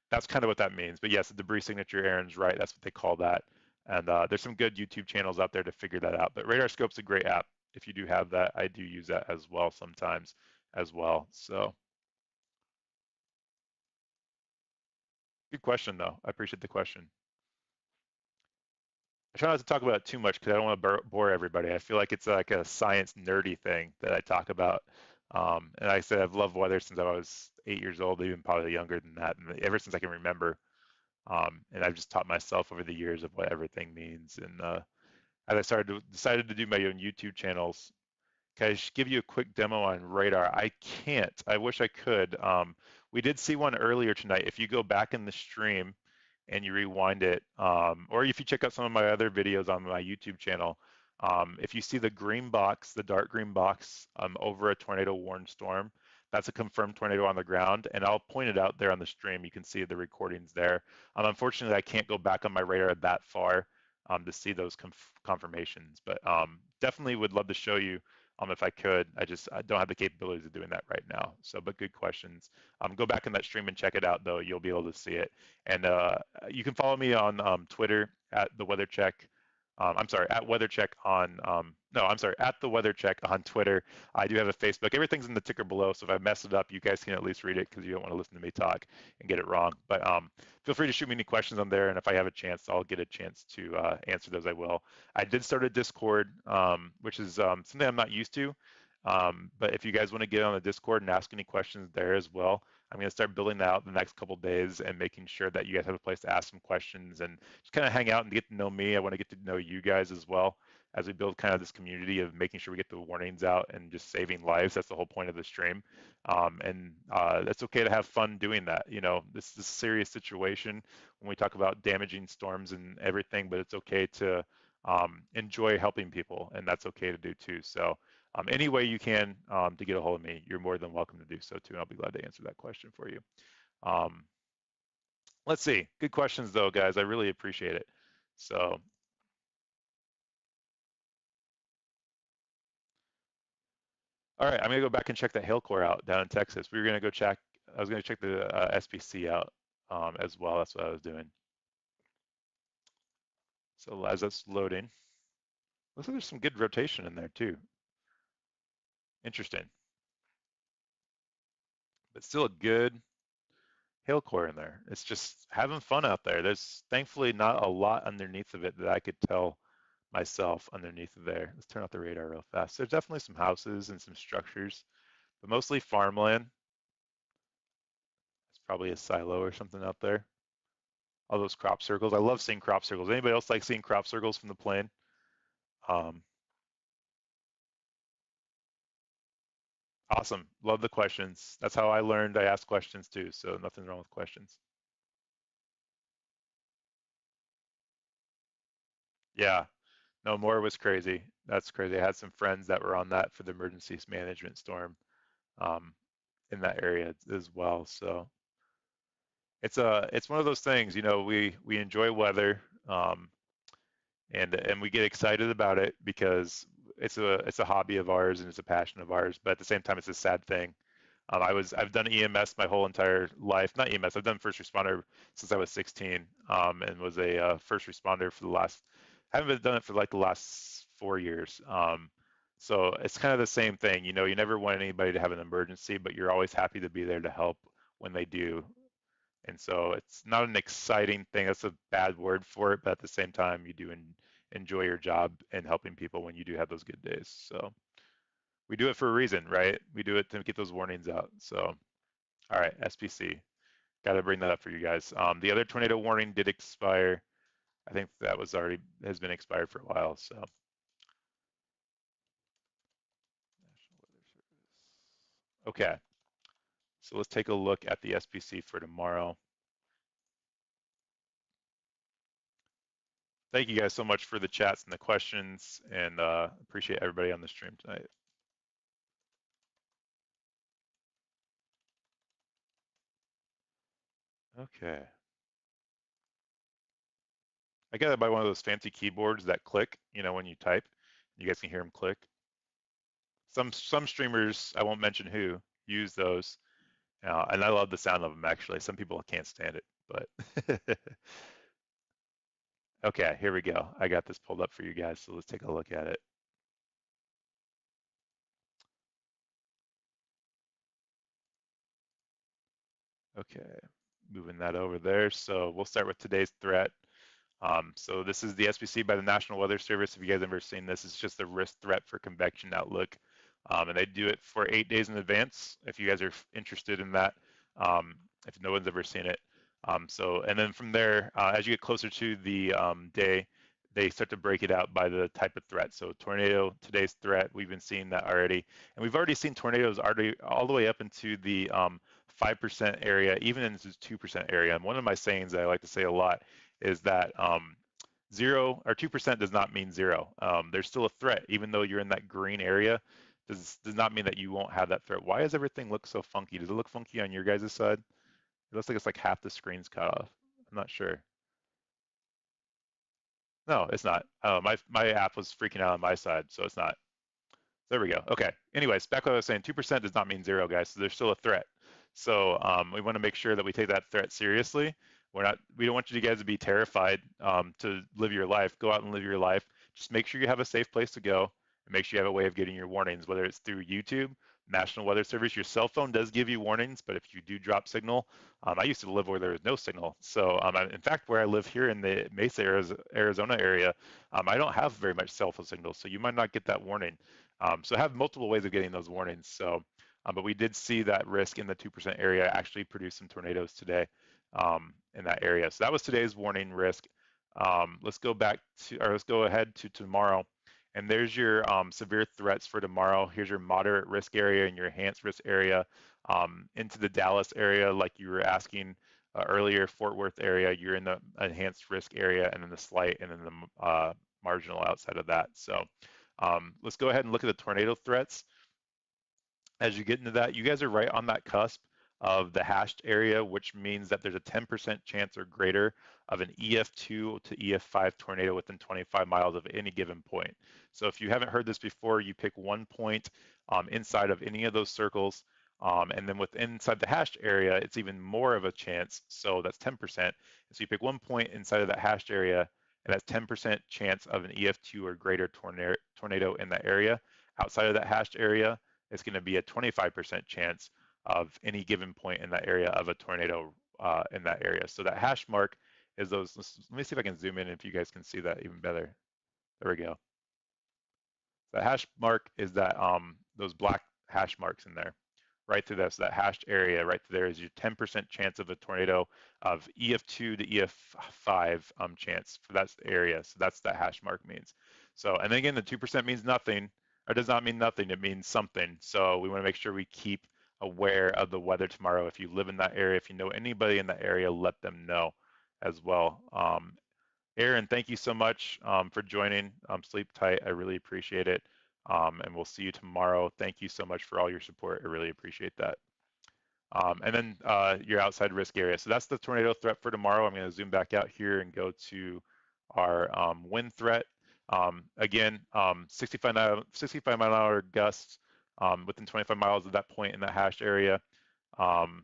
that's kind of what that means. But yes, the debris signature, Aaron's right. That's what they call that. And there's some good YouTube channels out there to figure that out. But Radar Scope's a great app. If you do have that, I do use that as well sometimes as well. So good question though. I appreciate the question. I try not to talk about it too much because I don't want to bore everybody. I feel like it's like a science nerdy thing that I talk about. And like I said, I've loved weather since I was 8 years old, even probably younger than that, and ever since I can remember. And I've just taught myself over the years of what everything means. And as I decided to do my own YouTube channels, can I just give you a quick demo on radar? I can't. I wish I could. We did see one earlier tonight. If you go back in the stream and you rewind it, or if you check out some of my other videos on my YouTube channel, if you see the green box, the dark green box over a tornado warned storm, that's a confirmed tornado on the ground, and I'll point it out there on the stream. You can see the recordings there. Unfortunately, I can't go back on my radar that far to see those confirmations, but definitely would love to show you if I could. I don't have the capabilities of doing that right now. So, but good questions. Go back in that stream and check it out, though. You'll be able to see it. And you can follow me on Twitter at the Weather Check. I'm sorry, at Weather Check on, no, I'm sorry, at the Weather Check on Twitter. I do have a Facebook. Everything's in the ticker below, so if I mess it up, you guys can at least read it because you don't want to listen to me talk and get it wrong. But feel free to shoot me any questions on there, and if I have a chance, I'll get a chance to answer those. I will. I did start a Discord, which is something I'm not used to. But if you guys want to get on the Discord and ask any questions there as well, I'm going to start building that out in the next couple days and making sure that you guys have a place to ask some questions and just kind of hang out and get to know me. I want to get to know you guys as well as we build kind of this community of making sure we get the warnings out and just saving lives. That's the whole point of the stream. And it's okay to have fun doing that. You know, this is a serious situation when we talk about damaging storms and everything, but it's okay to enjoy helping people, and that's okay to do too. So any way you can to get a hold of me, you're more than welcome to do so too, and I'll be glad to answer that question for you. Um, let's see. Good questions though, guys. I really appreciate it. So, all right, I'm gonna go back and check that hail core out down in Texas. We were gonna go check. I was gonna check the SPC out as well. That's what I was doing. So as that's loading, looks like there's some good rotation in there too. Interesting, but still a good hail core in there. It's just having fun out there. There's thankfully not a lot underneath of it that I could tell myself underneath of there. Let's turn off the radar real fast. There's definitely some houses and some structures, but mostly farmland. It's probably a silo or something out there. All those crop circles. I love seeing crop circles. Anybody else like seeing crop circles from the plane? Um, awesome. Love the questions. That's how I learned. I ask questions too, so nothing wrong with questions. Yeah, no more was crazy. That's crazy. I had some friends that were on that for the emergency management storm um, in that area as well. So it's one of those things. You know, we enjoy weather. And we get excited about it because it's a hobby of ours and it's a passion of ours. But at the same time, it's a sad thing. I've done EMS my whole entire life. Not EMS. I've done first responder since I was 16, and was a first responder for the last. Haven't done it for like the last 4 years. So it's kind of the same thing. You know, you never want anybody to have an emergency, but you're always happy to be there to help when they do. And so it's not an exciting thing. That's a bad word for it, but at the same time, you do enjoy your job and helping people when you do have those good days. So we do it for a reason, right? We do it to get those warnings out. So, all right, SPC. Got to bring that up for you guys. The other tornado warning did expire. I think that was already has been expired for a while. So, National Weather Service. Okay, so let's take a look at the SPC for tomorrow. thank you guys so much for the chats and the questions, and appreciate everybody on the stream tonight. Okay. I gotta buy one of those fancy keyboards that click, you know, when you type. You guys can hear them click. Some streamers, I won't mention who, use those, and I love the sound of them actually. Some people can't stand it, but okay, here we go. I got this pulled up for you guys, so let's take a look at it. Okay, moving that over there. So we'll start with today's threat. So this is the SPC by the National Weather Service. If you guys have ever seen this, it's just a risk threat for convection outlook. And they do it for 8 days in advance if you guys are interested in that, if no one's ever seen it. And then from there, as you get closer to the day, they start to break it out by the type of threat. So tornado, today's threat, we've been seeing that already. And we've already seen tornadoes already all the way up into the 5% area, even into 2% area. And one of my sayings that I like to say a lot is that 0 or 2% does not mean 0. There's still a threat, even though you're in that green area. Does not mean that you won't have that threat. Why does everything look so funky? Does it look funky on your guys' side? It looks like it's like half the screen's cut off. I'm not sure. No, it's not. My app was freaking out on my side, so it's not. There we go. Okay. Anyways, back what I was saying, 2% does not mean 0, guys. So there's still a threat. So we want to make sure that we take that threat seriously. We don't want you guys to be terrified to live your life. Go out and live your life. Just make sure you have a safe place to go and make sure you have a way of getting your warnings, whether it's through YouTube, National Weather Service. Your cell phone does give you warnings, but if you do drop signal, I used to live where there was no signal. So in fact, where I live here in the Mesa, Arizona area, I don't have very much cell phone signal, so you might not get that warning. So have multiple ways of getting those warnings. So, but we did see that risk in the 2% area actually produce some tornadoes today in that area. So that was today's warning risk. Let's go ahead to tomorrow. And there's your severe threats for tomorrow. Here's your moderate risk area and your enhanced risk area. Into the Dallas area, like you were asking earlier, Fort Worth area, you're in the enhanced risk area, and then the slight, and then the marginal outside of that. So let's go ahead and look at the tornado threats. As you get into that, you guys are right on that cusp of the hashed area, which means that there's a 10% chance or greater of an EF2 to EF5 tornado within 25 miles of any given point. So if you haven't heard this before, you pick one point inside of any of those circles, and then inside the hashed area, it's even more of a chance. So that's 10%. So you pick one point inside of that hashed area, and that's 10% chance of an EF2 or greater tornado in that area. Outside of that hashed area, it's going to be a 25% chance of any given point in that area of a tornado in that area. So that hash mark is those. Let me see if I can zoom in if you guys can see that even better. There we go. The hash mark is that those black hash marks in there. Right through this, that hashed area right there is your 10% chance of a tornado of EF2 to EF5 chance for that area. So that's that hash mark means. So, and then again, the 2% means nothing, or does not mean nothing, it means something. So we want to make sure we keep aware of the weather tomorrow. If you live in that area, if you know anybody in that area, let them know as well. Aaron, thank you so much for joining. Sleep tight. I really appreciate it. And we'll see you tomorrow. Thank you so much for all your support. I really appreciate that. And then your outside risk area. So that's the tornado threat for tomorrow. I'm going to zoom back out here and go to our wind threat. Again, 65 mile an hour gusts within 25 miles of that point in that hashed area. And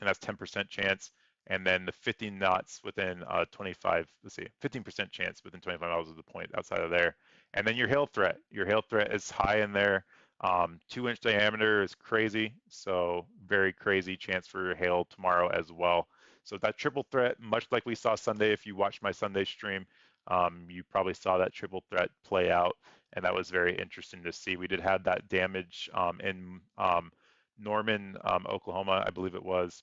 that's 10% chance. And then the 15 knots within 15% chance within 25 miles of the point outside of there. And then your hail threat. Your hail threat is high in there. 2-inch diameter is crazy. So very crazy chance for hail tomorrow as well. So that triple threat, much like we saw Sunday, if you watched my Sunday stream, you probably saw that triple threat play out. And that was very interesting to see. We did have that damage in Norman, Oklahoma, I believe it was.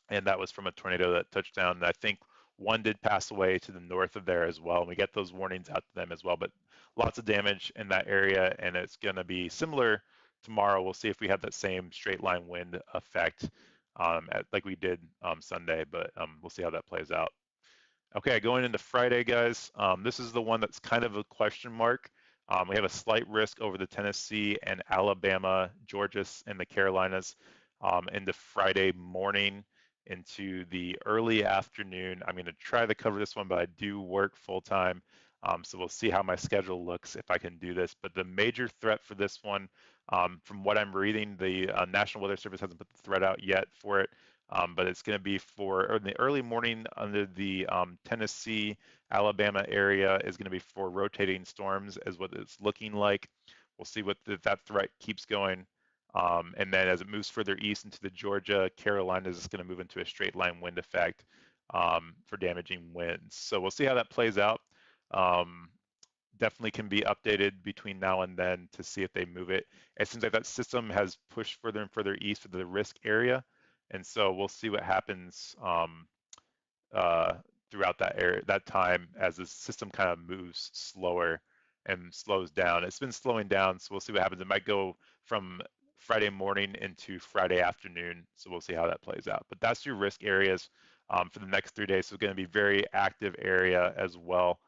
And that was from a tornado that touched down. And I think one did pass away to the north of there as well. And we get those warnings out to them as well. But lots of damage in that area, and it's going to be similar tomorrow. We'll see if we have that same straight line wind effect like we did Sunday, but we'll see how that plays out. Okay, going into Friday, guys. This is the one that's kind of a question mark. We have a slight risk over the Tennessee and Alabama, Georgia, and the Carolinas into Friday morning into the early afternoon. I'm going to try to cover this one, but I do work full time. So we'll see how my schedule looks if I can do this. But the major threat for this one, from what I'm reading, the National Weather Service hasn't put the threat out yet for it. But it's going to be for in the early morning under the Tennessee, Alabama area is going to be for rotating storms, is what it's looking like. We'll see what that threat keeps going. And then as it moves further east into the Georgia, Carolinas, it's going to move into a straight line wind effect for damaging winds. So we'll see how that plays out. Um, Definitely can be updated between now and then to see if they move it. It seems like that system has pushed further and further east for the risk area, and so we'll see what happens uh, throughout that area, that time as the system kind of moves slower and slows down. It's been slowing down, so we'll see what happens. It might go from Friday morning into Friday afternoon, so we'll see how that plays out. But that's your risk areas for the next 3 days. So it's going to be very active area as well.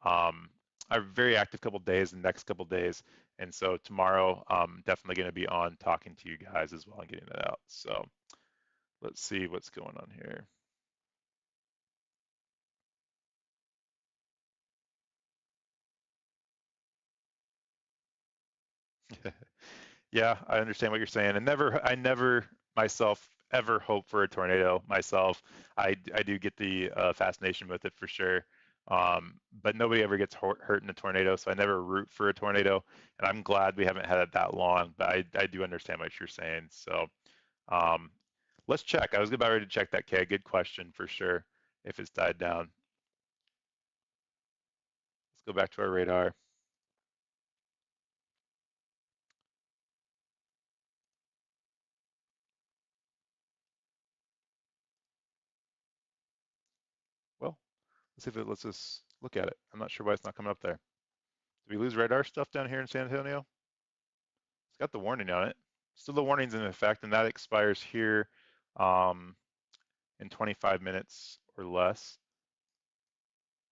Um, a very active couple days, the next couple days. And so tomorrow, definitely going to be on talking to you guys as well and getting that out. So let's see what's going on here. Yeah, I understand what you're saying. And I never myself ever hope for a tornado myself. I do get the fascination with it for sure. But nobody ever gets hurt in a tornado, so I never root for a tornado. And I'm glad we haven't had it that long, but I do understand what you're saying. So um, let's check. I was about ready to check that, Kay. Good question for sure. If it's died down, let's go back to our radar. Well, let's see if it lets us look at it. I'm not sure why it's not coming up there. Did we lose radar stuff down here in San Antonio? It's got the warning on it. Still the warning's in effect, and that expires here um, in 25 minutes or less.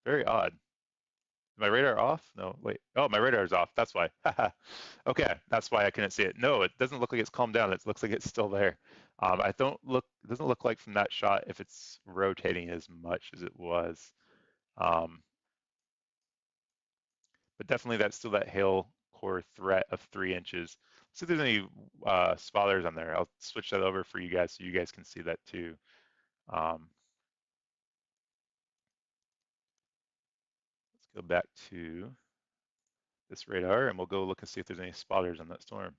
Very odd. My radar off? No, wait. Oh, my radar is off. That's why. Okay, that's why I couldn't see it. No, it doesn't look like it's calmed down. It looks like it's still there. I don't look. It doesn't look like from that shot if it's rotating as much as it was. Um, but definitely that's still that hail core threat of 3 inches. Let's see if there's any spotters on there. I'll switch that over for you guys so you guys can see that too. Um, let's go back to this radar and we'll go look and see if there's any spotters on that storm.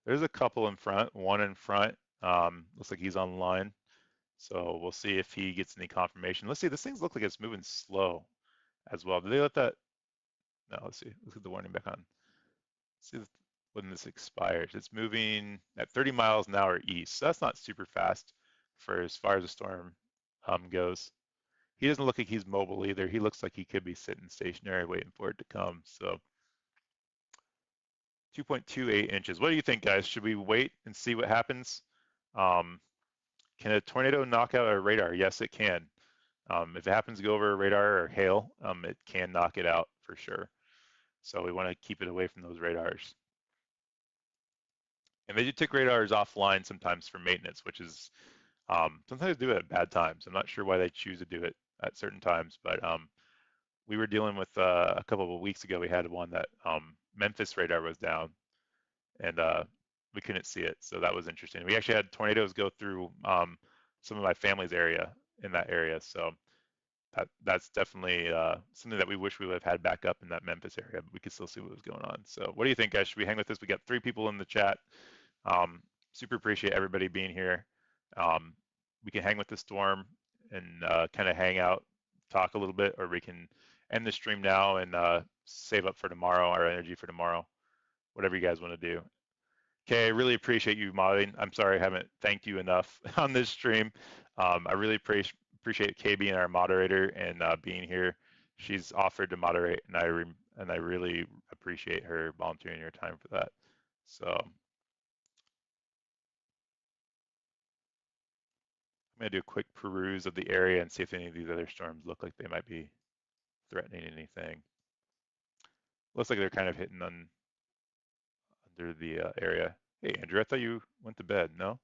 There's a couple in front, one in front. Looks like he's online. So we'll see if he gets any confirmation. Let's see, this thing's look like it's moving slow as well. Did they let that? No, let's see. Let's get the warning back on. See when this expires. It's moving at 30 miles an hour east. So that's not super fast for as far as the storm goes. He doesn't look like he's mobile either. He looks like he could be sitting stationary waiting for it to come. So 2.28 inches. What do you think, guys? Should we wait and see what happens? Um, can a tornado knock out a radar? Yes, it can. If it happens to go over a radar or hail, it can knock it out for sure. So we want to keep it away from those radars. And they do take radars offline sometimes for maintenance, which is sometimes do it at bad times. I'm not sure why they choose to do it at certain times, but we were dealing with a couple of weeks ago. We had one that Memphis radar was down, and we couldn't see it, so that was interesting. We actually had tornadoes go through some of my family's area in that area, so that's definitely something that we wish we would have had back up in that Memphis area, but we could still see what was going on. So what do you think, guys? Should we hang with this? We got 3 people in the chat. Super appreciate everybody being here. Um, we can hang with the storm and kind of hang out, talk a little bit, or we can end the stream now and save up for tomorrow, our energy for tomorrow, whatever you guys want to do. Okay, I really appreciate you modding. I'm sorry I haven't thanked you enough on this stream. I really appreciate Kay being our moderator and being here. She's offered to moderate, and I really appreciate her volunteering her time for that. So I'm gonna do a quick peruse of the area and see if any of these other storms look like they might be threatening anything. Looks like they're kind of hitting under the area. Hey, Andrew, I thought you went to bed. No?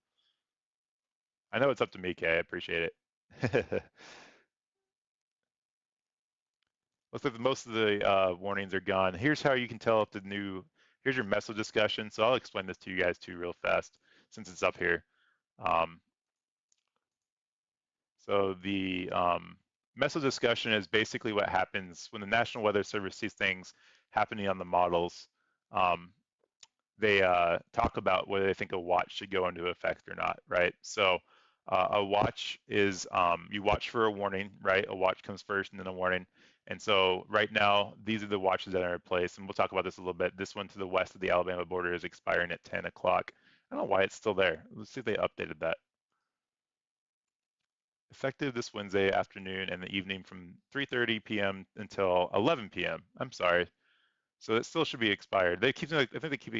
I know it's up to me, Kay. I appreciate it. Looks like most of the warnings are gone. Here's how you can tell if here's your meso discussion. So I'll explain this to you guys too real fast since it's up here. Um, so the meso discussion is basically what happens when the National Weather Service sees things happening on the models. Um, they talk about whether they think a watch should go into effect or not, right? So a watch is you watch for a warning, right? A watch comes first and then a warning. And so right now, these are the watches that are in place, and we'll talk about this a little bit. This one to the west of the Alabama border is expiring at 10 o'clock. I don't know why it's still there. Let's see if they updated that. Effective this Wednesday afternoon and the evening from 3:30 p.m. until 11 p.m. I'm sorry, so it still should be expired. I think they keep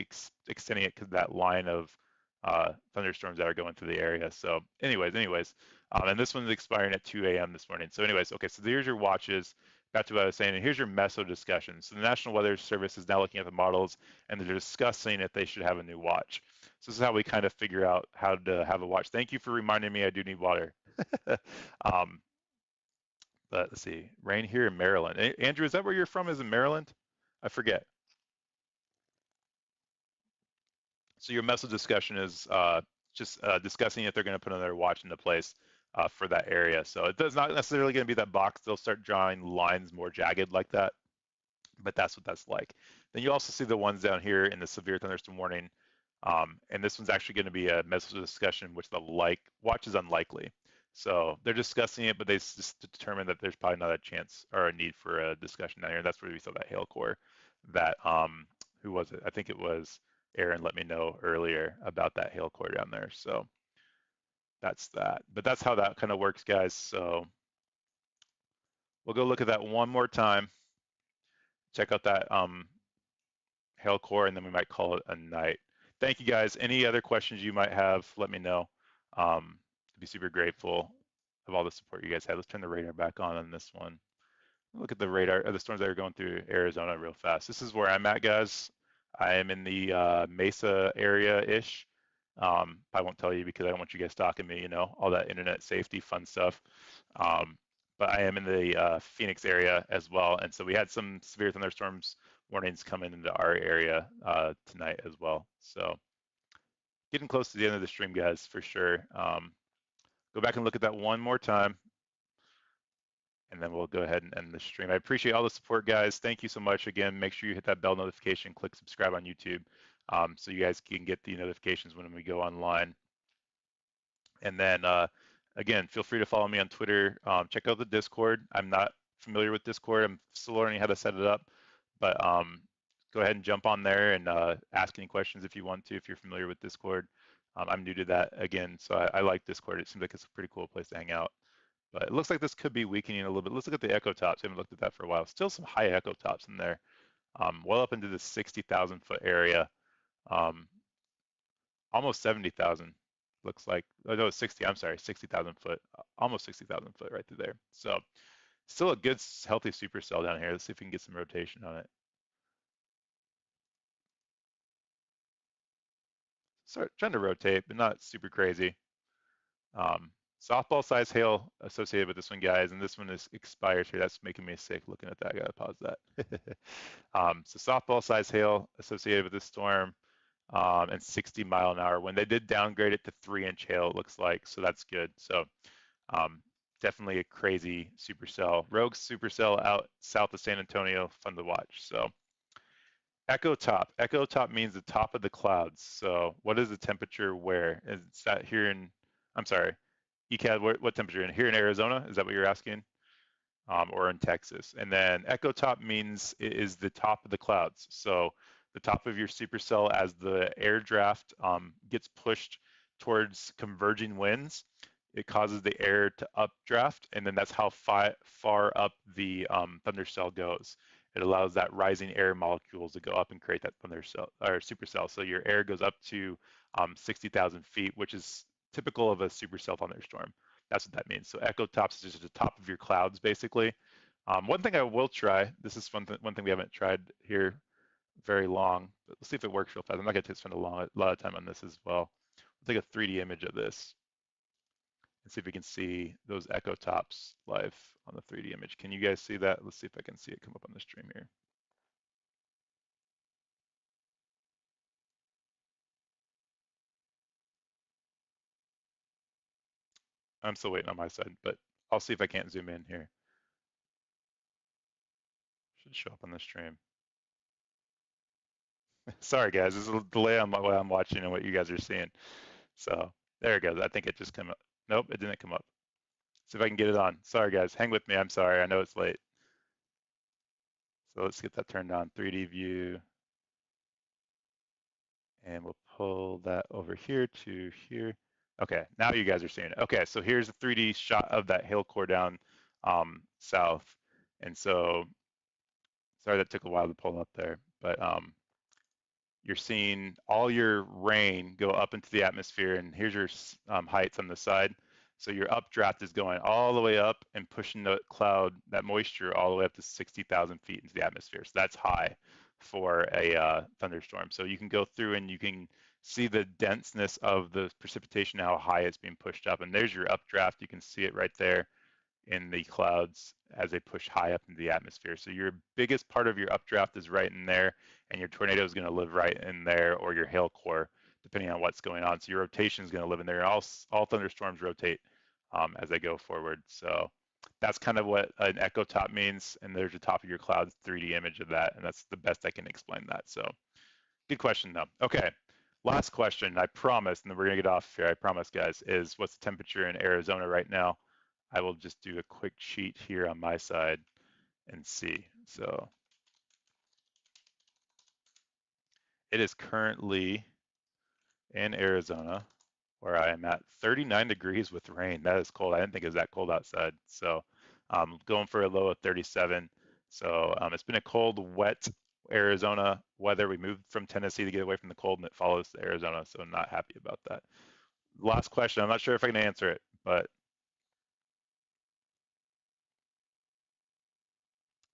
extending it because that line of thunderstorms that are going through the area. So, anyways, and this one's expiring at 2 a.m. this morning. So, anyways, okay. So here's your watches. Back to what I was saying, and here's your meso discussion. So the National Weather Service is now looking at the models and they're discussing if they should have a new watch. So this is how we kind of figure out how to have a watch. Thank you for reminding me I do need water. um, but let's see, rain here in Maryland. Andrew, is that where you're from? Is in Maryland? I forget. So your message discussion is just discussing if they're going to put another watch into place for that area. So it does not necessarily going to be that box. They'll start drawing lines more jagged like that, but that's what that's like. Then you also see the ones down here in the severe thunderstorm warning. And this one's actually going to be a message discussion, which the watch is unlikely. So they're discussing it, but they just determined that there's probably not a chance or a need for a discussion down here. That's where we saw that hail core. That who was it? I think it was Aaron. Let me know earlier about that hail core down there. So that's that. But that's how that kind of works, guys. So we'll go look at that one more time. Check out that hail core, and then we might call it a night. Thank you guys. Any other questions you might have, let me know. I'd be super grateful of all the support you guys had. Let's turn the radar back on this one. Look at the radar, the storms that are going through Arizona real fast. This is where I'm at, guys. I am in the Mesa area-ish. I won't tell you because I don't want you guys stalking me, all that internet safety fun stuff. Um, but I am in the Phoenix area as well. And so we had some severe thunderstorms warnings coming into our area tonight as well. So getting close to the end of the stream, guys, for sure. Go back and look at that one more time, and then we'll go ahead and end the stream. I appreciate all the support, guys. Thank you so much. Again, make sure you hit that bell notification, click subscribe on YouTube, so you guys can get the notifications when we go online. And then, again, feel free to follow me on Twitter. Check out the Discord. I'm not familiar with Discord. I'm still learning how to set it up, but go ahead and jump on there and ask any questions if you want to, if you're familiar with Discord. I'm new to that again, so I like Discord. It seems like it's a pretty cool place to hang out. But it looks like this could be weakening a little bit. Let's look at the echo tops. I haven't looked at that for a while. Still some high echo tops in there, well up into the 60,000 foot area, um, almost 70,000. Looks like, oh no, 60. I'm sorry, 60,000 foot, almost 60,000 foot right through there. So still a good, healthy supercell down here. Let's see if we can get some rotation on it. Start trying to rotate, but not super crazy. Softball size hail associated with this one, guys, and this one is expires here. That's making me sick looking at that. I gotta pause that. So softball size hail associated with this storm, and 60-mile-an-hour wind. They did downgrade it to 3-inch hail, it looks like, so that's good. So definitely a crazy supercell. Rogue supercell out south of San Antonio, fun to watch. So echo top. Echo top means the top of the clouds. So what is the temperature where? Is that here in, I'm sorry, ECAD, what temperature in? Here in Arizona? Is that what you're asking? Or in Texas? And then echo top means it is the top of the clouds. So the top of your supercell as the air draft gets pushed towards converging winds, it causes the air to updraft, and then that's how far up the thundercell goes. It allows that rising air molecules to go up and create that thundercell or supercell. So your air goes up to 60,000 feet, which is typical of a supercell thunderstorm. That's what that means. So echo tops is just the top of your clouds, basically. One thing I will try, this is one thing we haven't tried here very long, but let's see if it works real fast. I'm not going to spend a lot of time on this as well. We'll take a 3D image of this and see if we can see those echo tops live on the 3D image. Can you guys see that? Let's see if I can see it come up on the stream here. I'm still waiting on my side, but I'll see if I can't zoom in here. Should show up on the stream. Sorry guys, there's a delay on what I'm watching and what you guys are seeing. So there it goes. I think it just came up. Nope, it didn't come up. See if I can get it on. Sorry guys, hang with me. I'm sorry. I know it's late. So let's get that turned on. 3D view. And we'll pull that over here to here. Okay, now you guys are seeing it. Okay, so here's a 3D shot of that hill core down south. And so, sorry that took a while to pull up there, but you're seeing all your rain go up into the atmosphere, and here's your heights on the side. So your updraft is going all the way up and pushing the cloud, that moisture, all the way up to 60,000 feet into the atmosphere. So that's high for a thunderstorm. So you can go through and you can see the denseness of the precipitation, how high it's being pushed up. And there's your updraft. You can see it right there in the clouds as they push high up into the atmosphere. So your biggest part of your updraft is right in there, and your tornado is going to live right in there, or your hail core, depending on what's going on. So your rotation is going to live in there. All thunderstorms rotate as they go forward. So that's kind of what an echo top means. And there's the top of your clouds 3D image of that, and that's the best I can explain that. So good question though. Okay. Last question, I promise, and then we're gonna get off here, I promise guys, is what's the temperature in Arizona right now? I will just do a quick cheat here on my side and see. So it is currently in Arizona where I am at 39 degrees with rain. That is cold. I didn't think it was that cold outside. So going for a low of 37. So it's been a cold, wet Arizona weather. We moved from Tennessee to get away from the cold, and it follows to Arizona. So I'm not happy about that. Last question. I'm not sure if I can answer it, but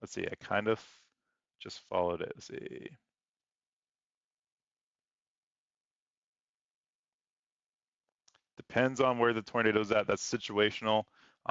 let's see. I kind of just followed it. Let's see. Depends on where the tornado's at. That's situational.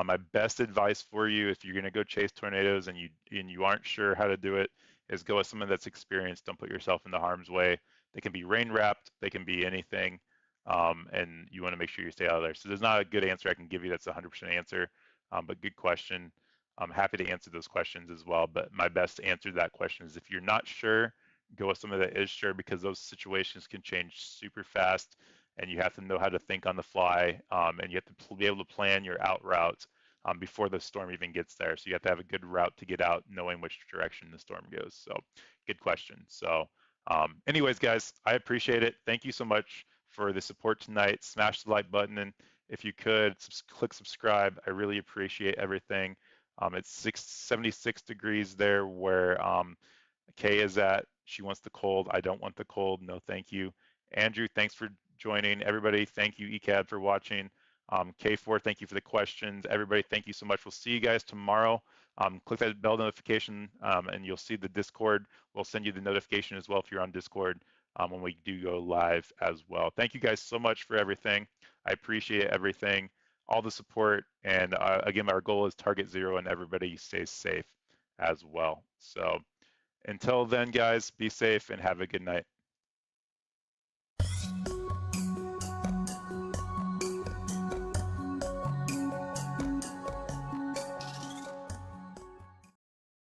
My best advice for you, if you're going to go chase tornadoes and you aren't sure how to do it, is go with someone that's experienced. Don't put yourself into harm's way. They can be rain wrapped. They can be anything, and you want to make sure you stay out of there. So there's not a good answer I can give you that's a 100% answer, but good question. I'm happy to answer those questions as well. But my best answer to that question is if you're not sure, go with someone that is sure, because those situations can change super fast, and you have to know how to think on the fly, and you have to be able to plan your out route before the storm even gets there. So you have to have a good route to get out, knowing which direction the storm goes. So good question. So anyways, guys, I appreciate it. Thank you so much for the support tonight. Smash the like button, and if you could, click subscribe. I really appreciate everything. It's 76 degrees there where Kay is at. She wants the cold. I don't want the cold. No, thank you. Andrew, thanks for joining. Everybody, thank you, ECAD, for watching. K4, thank you for the questions. Everybody, thank you so much. We'll see you guys tomorrow. Click that bell notification, and you'll see the Discord. We'll send you the notification as well if you're on Discord when we do go live as well. Thank you guys so much for everything. I appreciate everything, all the support. And again, our goal is target zero, and everybody stays safe as well. So until then, guys, be safe and have a good night.